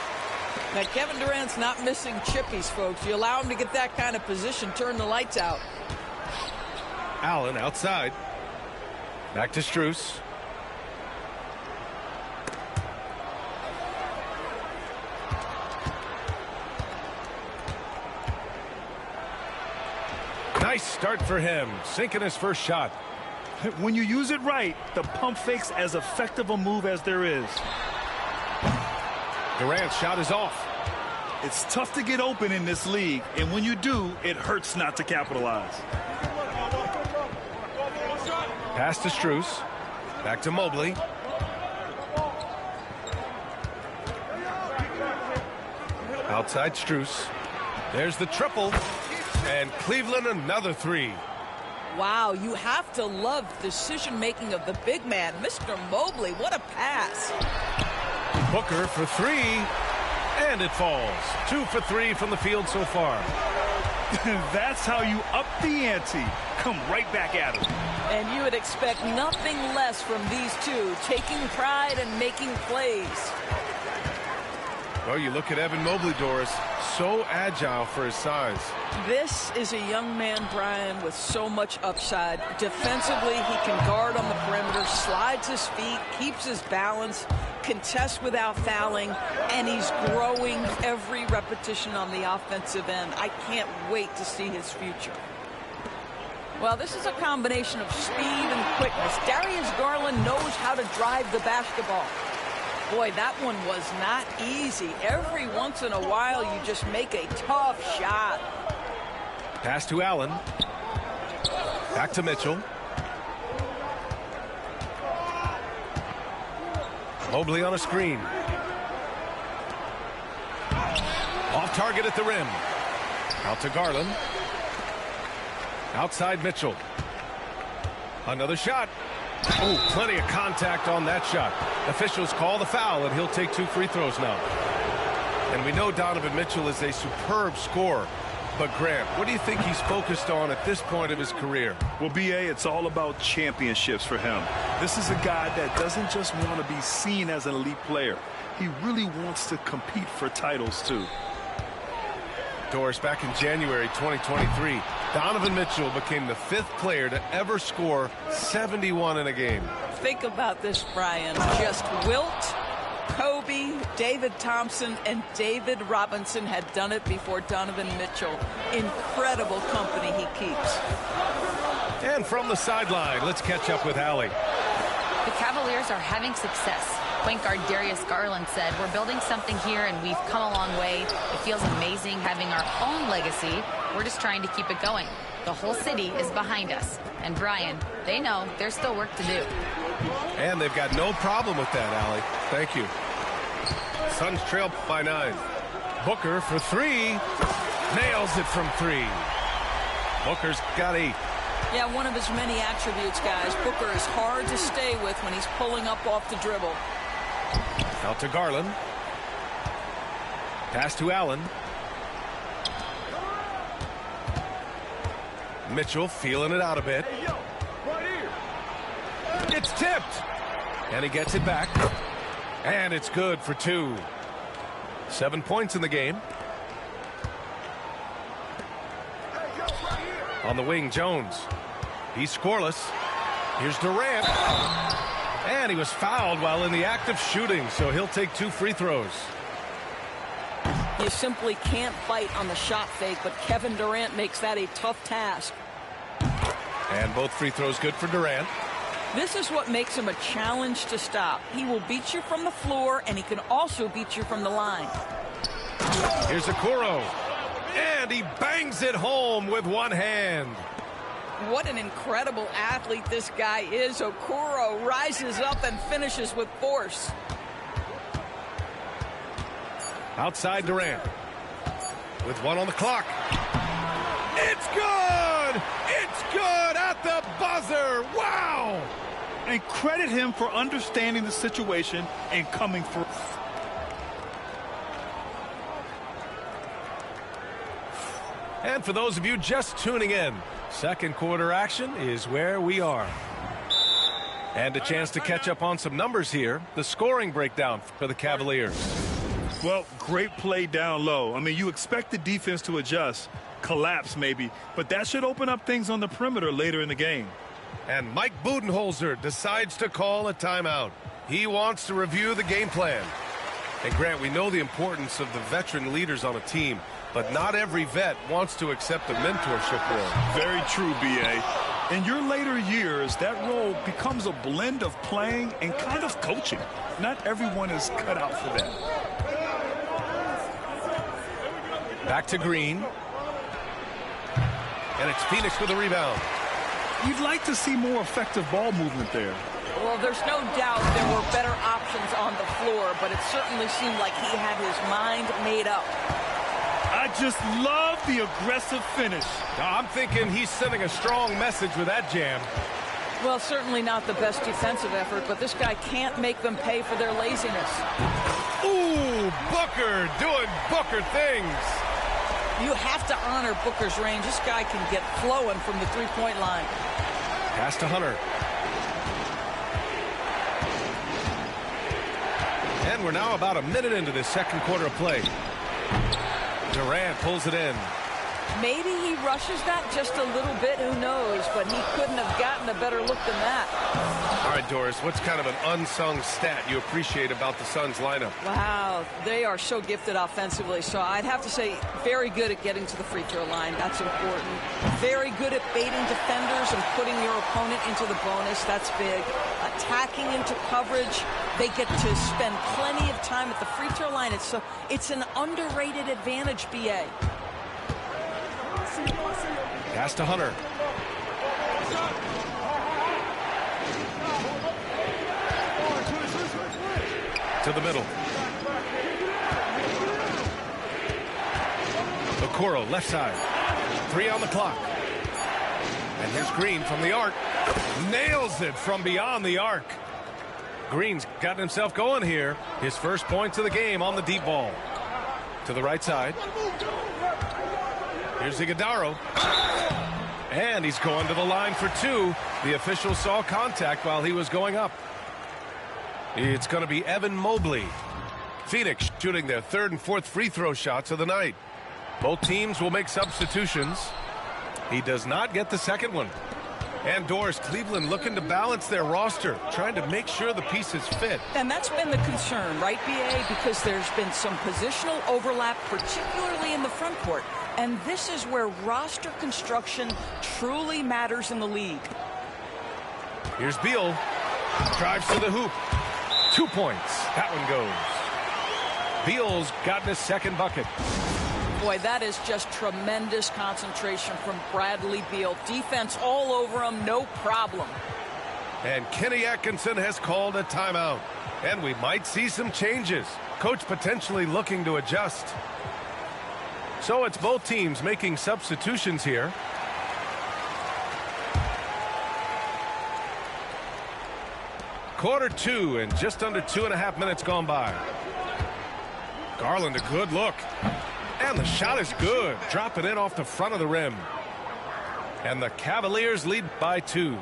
Now, Kevin Durant's not missing chippies, folks. You allow him to get that kind of position, turn the lights out. Allen outside. Back to Strus. Nice start for him. Sinking his first shot. When you use it right, the pump fake's as effective a move as there is. Durant's shot is off. It's tough to get open in this league, and when you do, it hurts not to capitalize. Pass to Strus. Back to Mobley. Outside Strus. There's the triple. And Cleveland another three. Wow, you have to love decision-making of the big man. Mr. Mobley, what a pass. Booker for three. And it falls. 2 for 3 from the field so far. That's how you up the ante. Come right back at him. And you would expect nothing less from these two, taking pride and making plays. Well, you look at Evan Mobley, Doris, so agile for his size. This is a young man, Brian, with so much upside. Defensively, he can guard on the perimeter, slides his feet, keeps his balance, contests without fouling, and he's growing every repetition on the offensive end. I can't wait to see his future. Well, this is a combination of speed and quickness. Darius Garland knows how to drive the basketball. Boy, that one was not easy. Every once in a while, you just make a tough shot. Pass to Allen. Back to Mitchell. Mobley on a screen. Off target at the rim. Out to Garland. Outside Mitchell. Another shot. Oh, plenty of contact on that shot. Officials call the foul, and he'll take 2 free throws now. And we know Donovan Mitchell is a superb scorer. But, Grant, what do you think he's focused on at this point of his career? Well, B.A., it's all about championships for him. This is a guy that doesn't just want to be seen as an elite player. He really wants to compete for titles, too. Doris, back in January 2023, Donovan Mitchell became the 5th player to ever score 71 in a game. Think about this, Brian. Just Wilt, Kobe, David Thompson, and David Robinson had done it before Donovan Mitchell. Incredible company he keeps. And from the sideline, let's catch up with Allie. The Cavaliers are having success. Point guard Darius Garland said, "We're building something here and we've come a long way. It feels amazing having our own legacy. We're just trying to keep it going. The whole city is behind us." And Brian, they know there's still work to do. And they've got no problem with that, Allie. Thank you. Suns trail by 9. Booker for 3. Nails it from 3. Booker's got 8. Yeah, one of his many attributes, guys. Booker is hard to stay with when he's pulling up off the dribble. Out to Garland. Pass to Allen. Mitchell feeling it out a bit. It's tipped. And he gets it back. And it's good for 2. 7 points in the game. On the wing, Jones. He's scoreless. Here's Durant. And he was fouled while in the act of shooting, so he'll take 2 free throws. You simply can't bite on the shot fake, but Kevin Durant makes that a tough task. And both free throws good for Durant. This is what makes him a challenge to stop. He will beat you from the floor, and he can also beat you from the line. Here's Okoro. And he bangs it home with one hand. What an incredible athlete this guy is. Okoro rises up and finishes with force. Outside Durant. With 1 on the clock. It's good! It's good at the buzzer! Wow! And credit him for understanding the situation and coming through. And for those of you just tuning in, second quarter action is where we are. And a chance to catch up on some numbers here. The scoring breakdown for the Cavaliers. Well, great play down low. I mean, you expect the defense to adjust, collapse maybe, but that should open up things on the perimeter later in the game. And Mike Budenholzer decides to call a timeout. He wants to review the game plan. And Grant, we know the importance of the veteran leaders on a team, but not every vet wants to accept a mentorship role. Very true, B.A. In your later years, that role becomes a blend of playing and kind of coaching. Not everyone is cut out for that. Back to Green. And it's Phoenix with a rebound. You'd like to see more effective ball movement there. Well, there's no doubt there were better options on the floor, but it certainly seemed like he had his mind made up. I just love the aggressive finish. I'm thinking he's sending a strong message with that jam. Well, certainly not the best defensive effort, but this guy can't make them pay for their laziness. Ooh, Booker doing Booker things. You have to honor Booker's range. This guy can get flowing from the three-point line. Pass to Hunter. And we're now about a minute into this second quarter of play. Durant pulls it in. Maybe he rushes that just a little bit, who knows, but he couldn't have gotten a better look than that. All right, Doris, what's kind of an unsung stat you appreciate about the Suns lineup? Wow, they are so gifted offensively, so I'd have to say very good at getting to the free throw line. That's important. Very good at baiting defenders and putting your opponent into the bonus. That's big. Attacking into coverage. They get to spend plenty of time at the free throw line. It's an underrated advantage, B.A. Pass to Hunter. To the middle. Okoro, left side. 3 on the clock. And here's Green from the arc. Nails it from beyond the arc. Green's gotten himself going here. His first points of the game on the deep ball. To the right side. Here's Iguodala. And he's going to the line for 2. The official saw contact while he was going up. It's going to be Evan Mobley. Phoenix shooting their 3rd and 4th free throw shots of the night. Both teams will make substitutions. He does not get the second one. And Doris, Cleveland looking to balance their roster, trying to make sure the pieces fit. And that's been the concern, right, B.A.? Because there's been some positional overlap, particularly in the front court. And this is where roster construction truly matters in the league. Here's Beal. Drives to the hoop. 2 points. That one goes. Beal's gotten his second bucket. Boy, that is just tremendous concentration from Bradley Beal. Defense all over him, no problem. And Kenny Atkinson has called a timeout. And we might see some changes. Coach potentially looking to adjust. So it's both teams making substitutions here. Quarter 2 and just under 2.5 minutes gone by. Garland, a good look. And the shot is good. Drop it in off the front of the rim. And the Cavaliers lead by 2.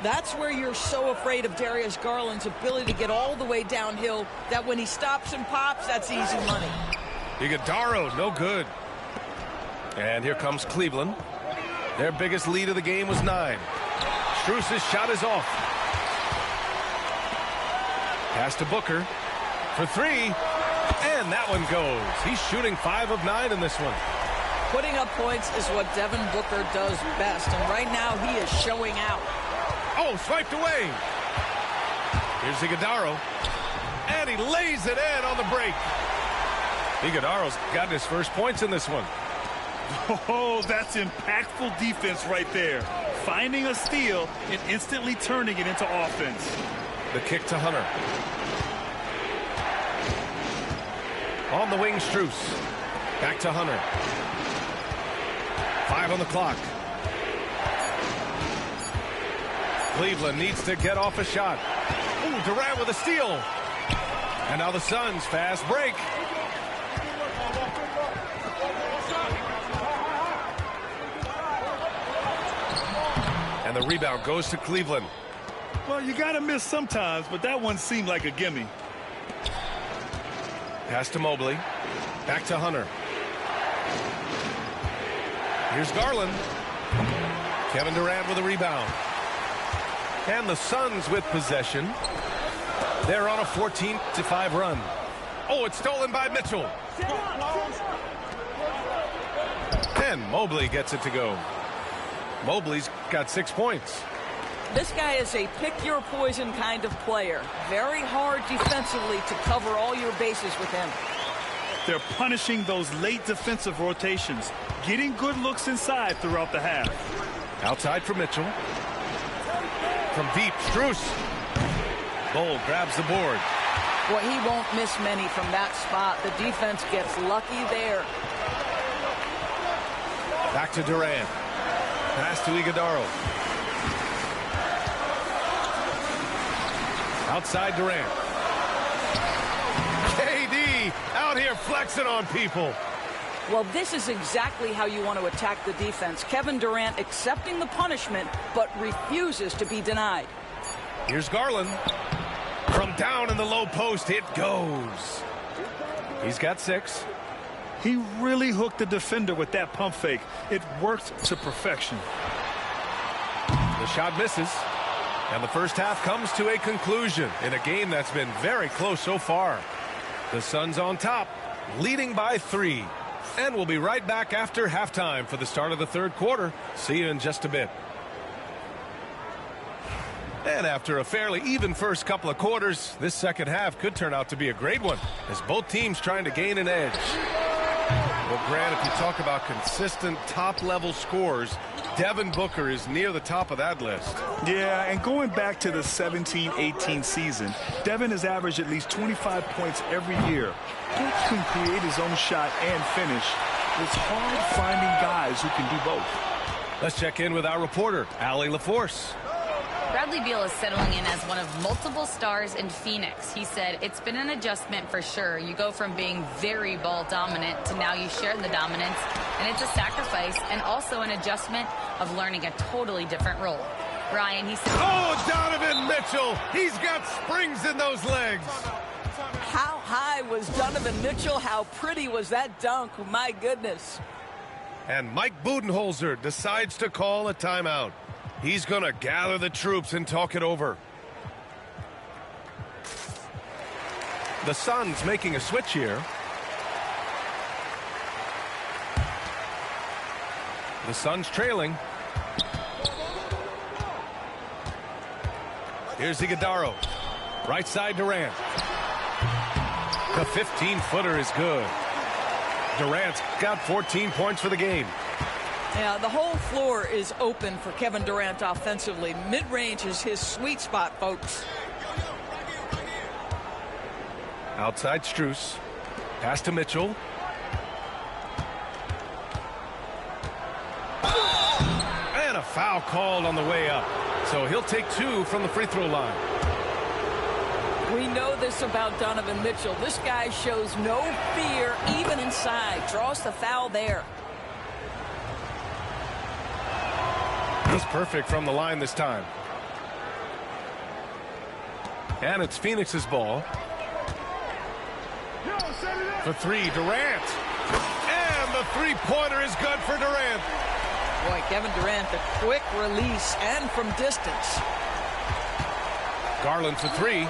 That's where you're so afraid of Darius Garland's ability to get all the way downhill that when he stops and pops, that's easy money. Iguodala, no good. And here comes Cleveland. Their biggest lead of the game was 9. Strus's shot is off. Pass to Booker for 3. And that one goes. He's shooting 5 of 9 in this one. Putting up points is what Devin Booker does best. And right now he is showing out. Oh, swiped away. Here's Iguodala. And he lays it in on the break. Iguodala's gotten his first points in this one. Oh, that's impactful defense right there. Finding a steal and instantly turning it into offense. The kick to Hunter. On the wing, Strus. Back to Hunter. 5 on the clock. Cleveland needs to get off a shot. Ooh, Durant with a steal. And now the Suns fast break. And the rebound goes to Cleveland. Well, you got to miss sometimes, but that one seemed like a gimme. Pass to Mobley. Back to Hunter. Here's Garland. Kevin Durant with a rebound. And the Suns with possession. They're on a 14-5 run. Oh, it's stolen by Mitchell. And Mobley gets it to go. Mobley's got 6 points. This guy is a pick-your-poison kind of player. Very hard defensively to cover all your bases with him. They're punishing those late defensive rotations, getting good looks inside throughout the half. Outside for Mitchell. From deep, Strus. Bol grabs the board. Well, he won't miss many from that spot. The defense gets lucky there. Back to Durant. Pass to Iguodala. Outside Durant. KD out here flexing on people. Well, this is exactly how you want to attack the defense. Kevin Durant accepting the punishment, but refuses to be denied. Here's Garland. From down in the low post, it goes. He's got 6. He really hooked the defender with that pump fake. It worked to perfection. The shot misses. And the first half comes to a conclusion in a game that's been very close so far. The Suns on top, leading by 3. And we'll be right back after halftime for the start of the third quarter. See you in just a bit. And after a fairly even first couple of quarters, this second half could turn out to be a great one as both teams trying to gain an edge. Well, Grant, if you talk about consistent top-level scores, Devin Booker is near the top of that list. Yeah, and going back to the 17-18 season, Devin has averaged at least 25 points every year. He can create his own shot and finish. It's hard finding guys who can do both. Let's check in with our reporter, Allie LaForce. Bradley Beal is settling in as one of multiple stars in Phoenix. He said it's been an adjustment for sure. You go from being very ball dominant to now you share the dominance, and it's a sacrifice and also an adjustment of learning a totally different role. Ryan, he said, oh, Donovan Mitchell, he's got springs in those legs. How high was Donovan Mitchell? How pretty was that dunk? My goodness. And Mike Budenholzer decides to call a timeout. He's going to gather the troops and talk it over. The Suns making a switch here. The Suns trailing. Here's Iguodala. Right side Durant. The 15-footer is good. Durant's got 14 points for the game. Yeah, the whole floor is open for Kevin Durant offensively. Mid-range is his sweet spot, folks. Outside Strus. Pass to Mitchell. And a foul called on the way up. So he'll take 2 from the free throw line. We know this about Donovan Mitchell. This guy shows no fear even inside. Draws the foul there. He's perfect from the line this time. And it's Phoenix's ball. For three, Durant. And the three-pointer is good for Durant. Boy, Kevin Durant, the quick release and from distance. Garland for three.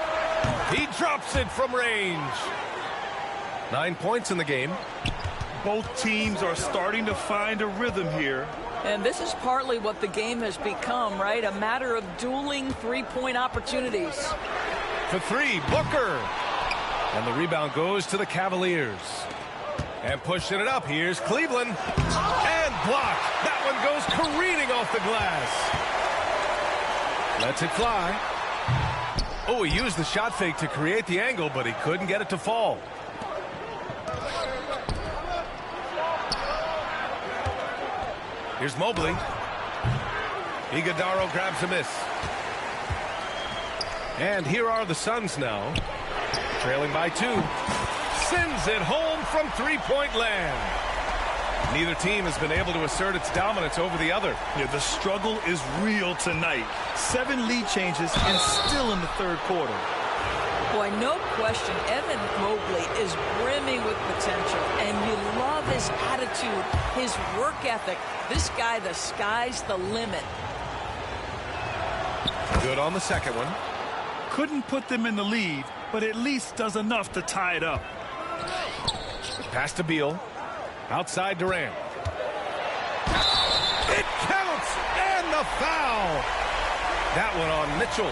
He drops it from range. 9 points in the game. Both teams are starting to find a rhythm here. And this is partly what the game has become, right? A matter of dueling three-point opportunities. For three, Booker. And the rebound goes to the Cavaliers. And pushing it up, here's Cleveland. And blocked. That one goes careening off the glass. Lets it fly. Oh, he used the shot fake to create the angle, but he couldn't get it to fall. Here's Mobley. Iguodala grabs a miss. And here are the Suns now. Trailing by 2. Sends it home from three-point land. Neither team has been able to assert its dominance over the other. Yeah, the struggle is real tonight. 7 lead changes and still in the third quarter. Boy, no question, Evan Mobley is brimming with potential, and you love his attitude, his work ethic. This guy, the sky's the limit. Good on the second one. Couldn't put them in the lead, but at least does enough to tie it up. Pass to Beal. Outside Durant. It counts! And the foul! That one on Mitchell.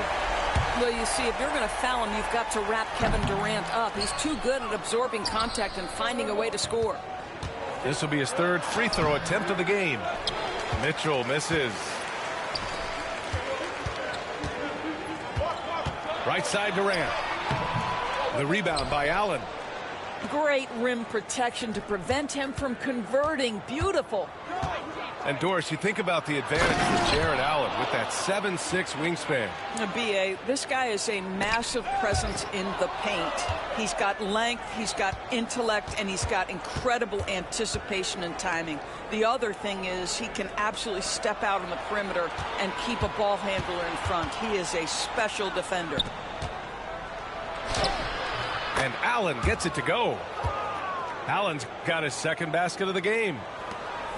Well, you see, if you're going to foul him, you've got to wrap Kevin Durant up. He's too good at absorbing contact and finding a way to score. This will be his third free throw attempt of the game. Mitchell misses. Right side Durant. The rebound by Allen. Great rim protection to prevent him from converting. Beautiful. And Doris, you think about the advantage for Jared Allen with that 7'6" wingspan. B.A., this guy is a massive presence in the paint. He's got length, he's got intellect, and he's got incredible anticipation and timing. The other thing is he can absolutely step out on the perimeter and keep a ball handler in front. He is a special defender. And Allen gets it to go. Allen's got his second basket of the game.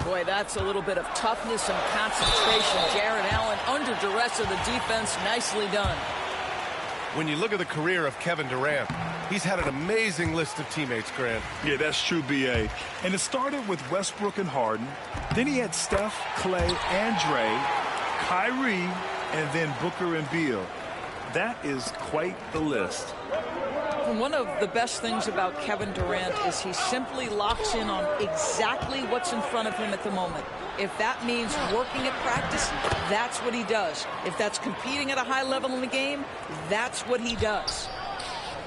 Boy, that's a little bit of toughness and concentration. Jared Allen under duress of the defense. Nicely done. When you look at the career of Kevin Durant, he's had an amazing list of teammates, Grant. Yeah, that's true, B.A. And it started with Westbrook and Harden. Then he had Steph, Clay, and Dre, Kyrie, and then Booker and Beal. That is quite the list. One of the best things about Kevin Durant is he simply locks in on exactly what's in front of him at the moment. If that means working at practice, that's what he does. If that's competing at a high level in the game, that's what he does.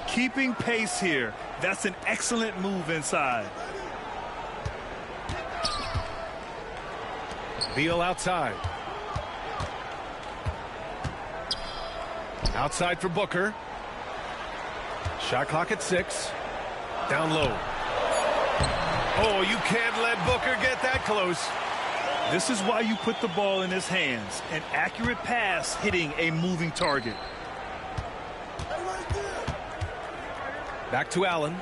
Keeping pace here. That's an excellent move inside. Beal outside. Outside for Booker. Shot clock at 6. Down low. Oh, you can't let Booker get that close. This is why you put the ball in his hands. An accurate pass hitting a moving target. Back to Allen.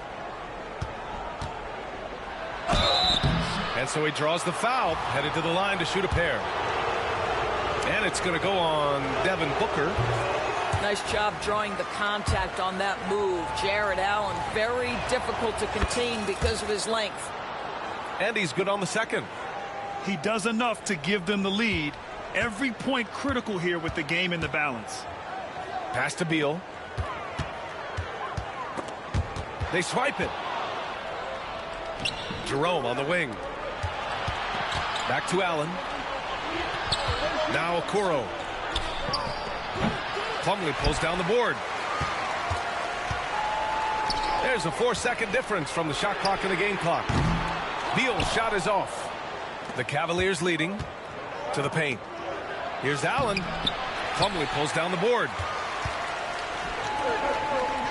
And so he draws the foul, headed to the line to shoot a pair. And it's going to go on Devin Booker. Nice job drawing the contact on that move. Jared Allen, very difficult to contain because of his length. And he's good on the second. He does enough to give them the lead. Every point critical here with the game in the balance. Pass to Beal. They swipe it. Jerome on the wing. Back to Allen. Now Okoro. Plumlee pulls down the board. There's a 4-second difference from the shot clock and the game clock. Beal's shot is off. The Cavaliers leading to the paint. Here's Allen. Plumlee pulls down the board.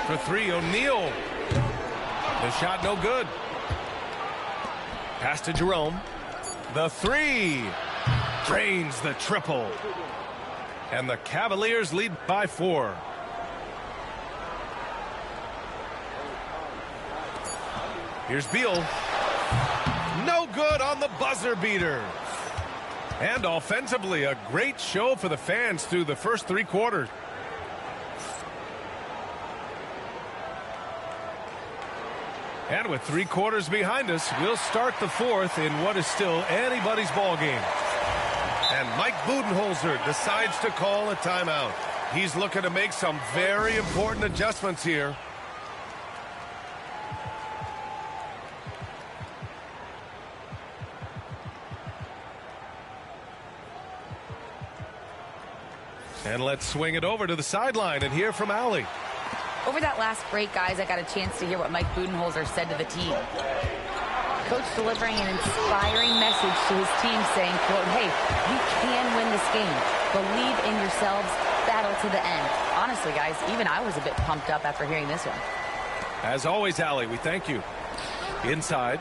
For 3, O'Neal. The shot no good. Pass to Jerome. The 3. Drains the triple. And the Cavaliers lead by 4. Here's Beal. No good on the buzzer beater. And offensively, a great show for the fans through the first 3 quarters. And with 3 quarters behind us, we'll start the 4th in what is still anybody's ball game. And Mike Budenholzer decides to call a timeout. He's looking to make some very important adjustments here. And let's swing it over to the sideline and hear from Allie. Over that last break, guys, I got a chance to hear what Mike Budenholzer said to the team. Coach delivering an inspiring message to his team saying, quote, hey, you can win this game. Believe in yourselves. Battle to the end. Honestly, guys, even I was a bit pumped up after hearing this one. As always, Allie, we thank you. Inside.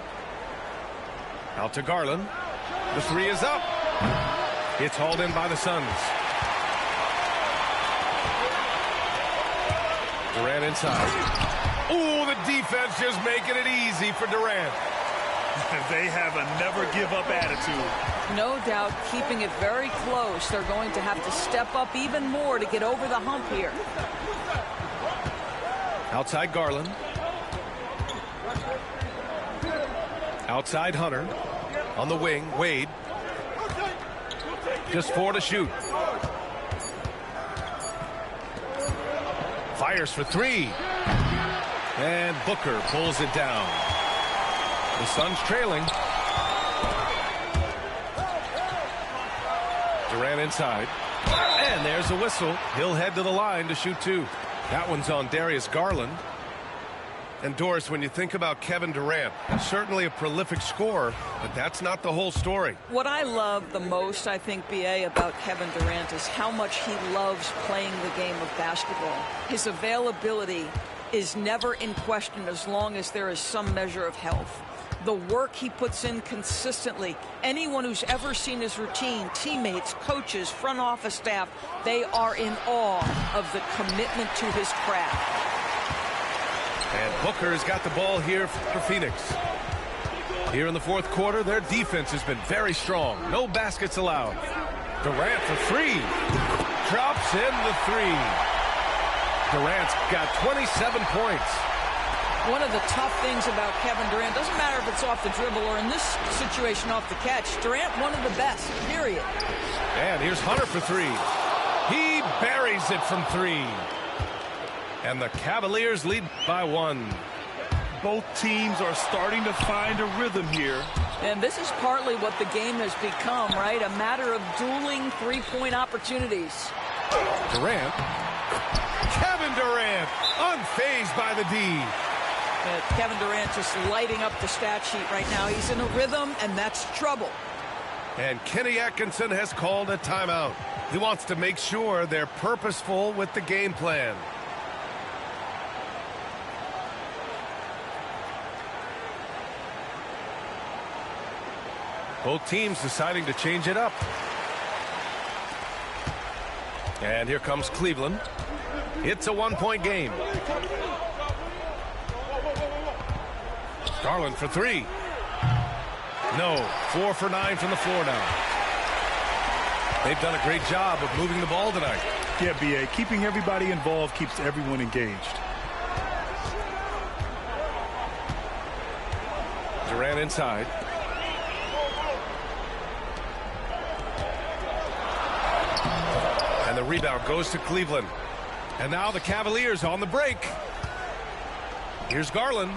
Out to Garland. The 3 is up. It's hauled in by the Suns. Durant inside. Ooh, the defense just making it easy for Durant. They have a never-give-up attitude. No doubt keeping it very close. They're going to have to step up even more to get over the hump here. Outside Garland. Outside Hunter. On the wing, Wade. Just 4 to shoot. Fires for 3. And Booker pulls it down. The Suns trailing. Durant inside. And there's a whistle. He'll head to the line to shoot 2. That one's on Darius Garland. And Doris, when you think about Kevin Durant, certainly a prolific scorer, but that's not the whole story. What I love the most, I think, BA, about Kevin Durant is how much he loves playing the game of basketball. His availability is never in question as long as there is some measure of health. The work he puts in consistently. Anyone who's ever seen his routine, teammates, coaches, front office staff, they are in awe of the commitment to his craft. And Booker's got the ball here for Phoenix. Here in the 4th quarter, their defense has been very strong. No baskets allowed. Durant for 3. Drops in the 3. Durant's got 27 points. One of the tough things about Kevin Durant, doesn't matter if it's off the dribble or in this situation off the catch, Durant one of the best, period. And here's Hunter for 3. He buries it from 3. And the Cavaliers lead by 1. Both teams are starting to find a rhythm here. And this is partly what the game has become, right? A matter of dueling 3-point opportunities. Durant. Kevin Durant, unfazed by the D. Kevin Durant just lighting up the stat sheet right now. He's in a rhythm, and that's trouble. And Kenny Atkinson has called a timeout. He wants to make sure they're purposeful with the game plan. Both teams deciding to change it up. And here comes Cleveland. It's a 1-point game. Garland for 3. No. 4 for 9 from the floor now. They've done a great job of moving the ball tonight. Yeah, B.A. Keeping everybody involved keeps everyone engaged. Durant inside. And the rebound goes to Cleveland. And now the Cavaliers on the break. Here's Garland.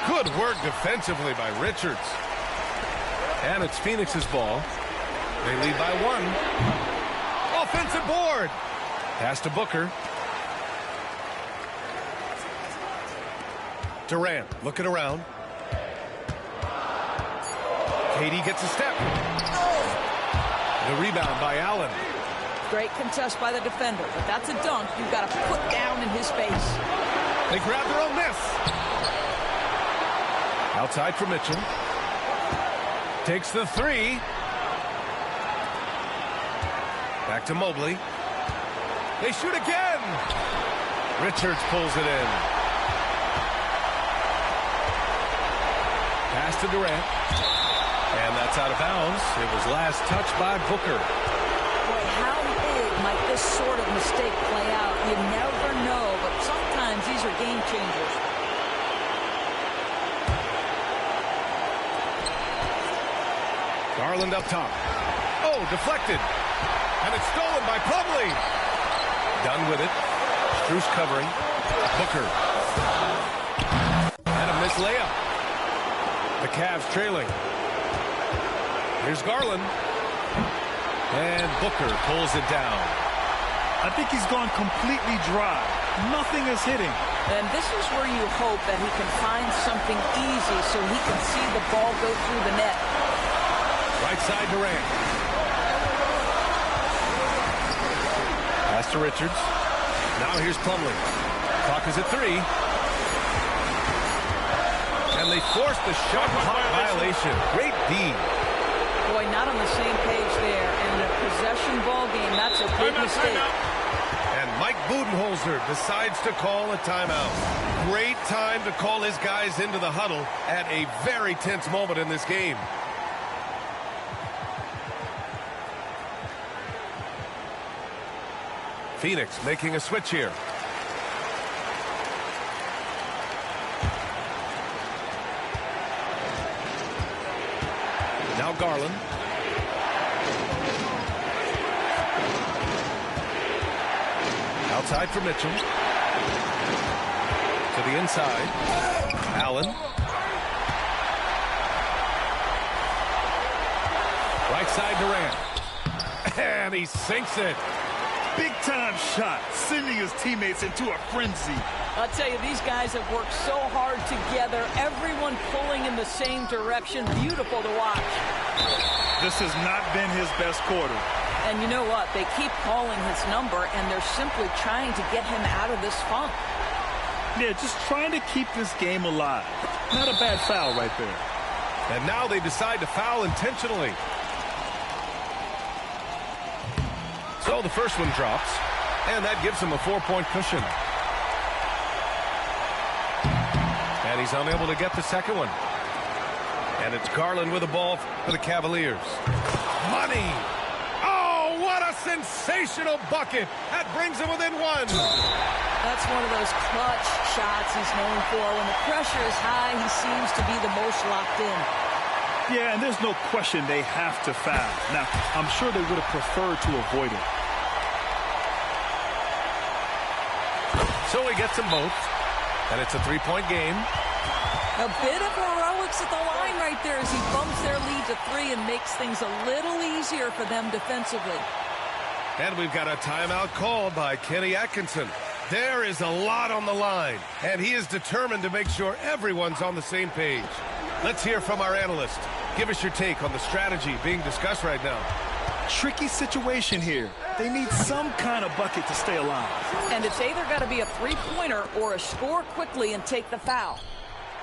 Good work defensively by Richards. And it's Phoenix's ball. They lead by 1. Offensive board. Pass to Booker. Durant looking around. KD gets a step. The rebound by Allen. Great contest by the defender, but that's a dunk you've got to put down in his face. They grab their own miss. Outside for Mitchell. Takes the 3. Back to Mobley. They shoot again. Richards pulls it in. Pass to Durant. And that's out of bounds. It was last touched by Booker. Boy, how big might this sort of mistake play out? You never know, but sometimes these are game changers. Garland up top. Oh, deflected. And it's stolen by Plumlee. Done with it. Strus covering. Booker. And a missed layup. The Cavs trailing. Here's Garland. And Booker pulls it down. I think he's gone completely dry. Nothing is hitting. And this is where you hope that he can find something easy so he can see the ball go through the net. Right side Durant. Pass to Richards. Now here's Plumlee. Clock is at 3. And they forced the shot clock violation. Great D. Boy, not on the same page there. And in a possession ball game, that's a big mistake. And Mike Budenholzer decides to call a timeout. Great time to call his guys into the huddle at a very tense moment in this game. Phoenix making a switch here. Now Garland. Outside for Mitchell. To the inside. Allen. Right side Durant. And he sinks it. Big-time shot, sending his teammates into a frenzy. I'll tell you, these guys have worked so hard together, everyone pulling in the same direction. Beautiful to watch. This has not been his best quarter. And you know what? They keep calling his number, and they're simply trying to get him out of this funk. Yeah, just trying to keep this game alive. Not a bad foul right there. And now they decide to foul intentionally. So the first one drops, and that gives him a 4-point cushion. And he's unable to get the second one. And it's Garland with the ball for the Cavaliers. Money! Oh, what a sensational bucket! That brings him within 1. That's one of those clutch shots he's known for. When the pressure is high, he seems to be the most locked in. Yeah, and there's no question they have to foul. Now, I'm sure they would have preferred to avoid it. So he gets them both, and it's a 3-point game. A bit of heroics at the line right there as he bumps their lead to 3 and makes things a little easier for them defensively. And we've got a timeout called by Kenny Atkinson. There is a lot on the line, and he is determined to make sure everyone's on the same page. Let's hear from our analyst. Give us your take on the strategy being discussed right now. Tricky situation here. They need some kind of bucket to stay alive. And it's either got to be a three-pointer or a score quickly and take the foul.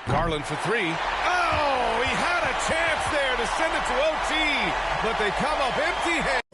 Garland for 3. Oh, he had a chance there to send it to OT, but they come up empty-handed.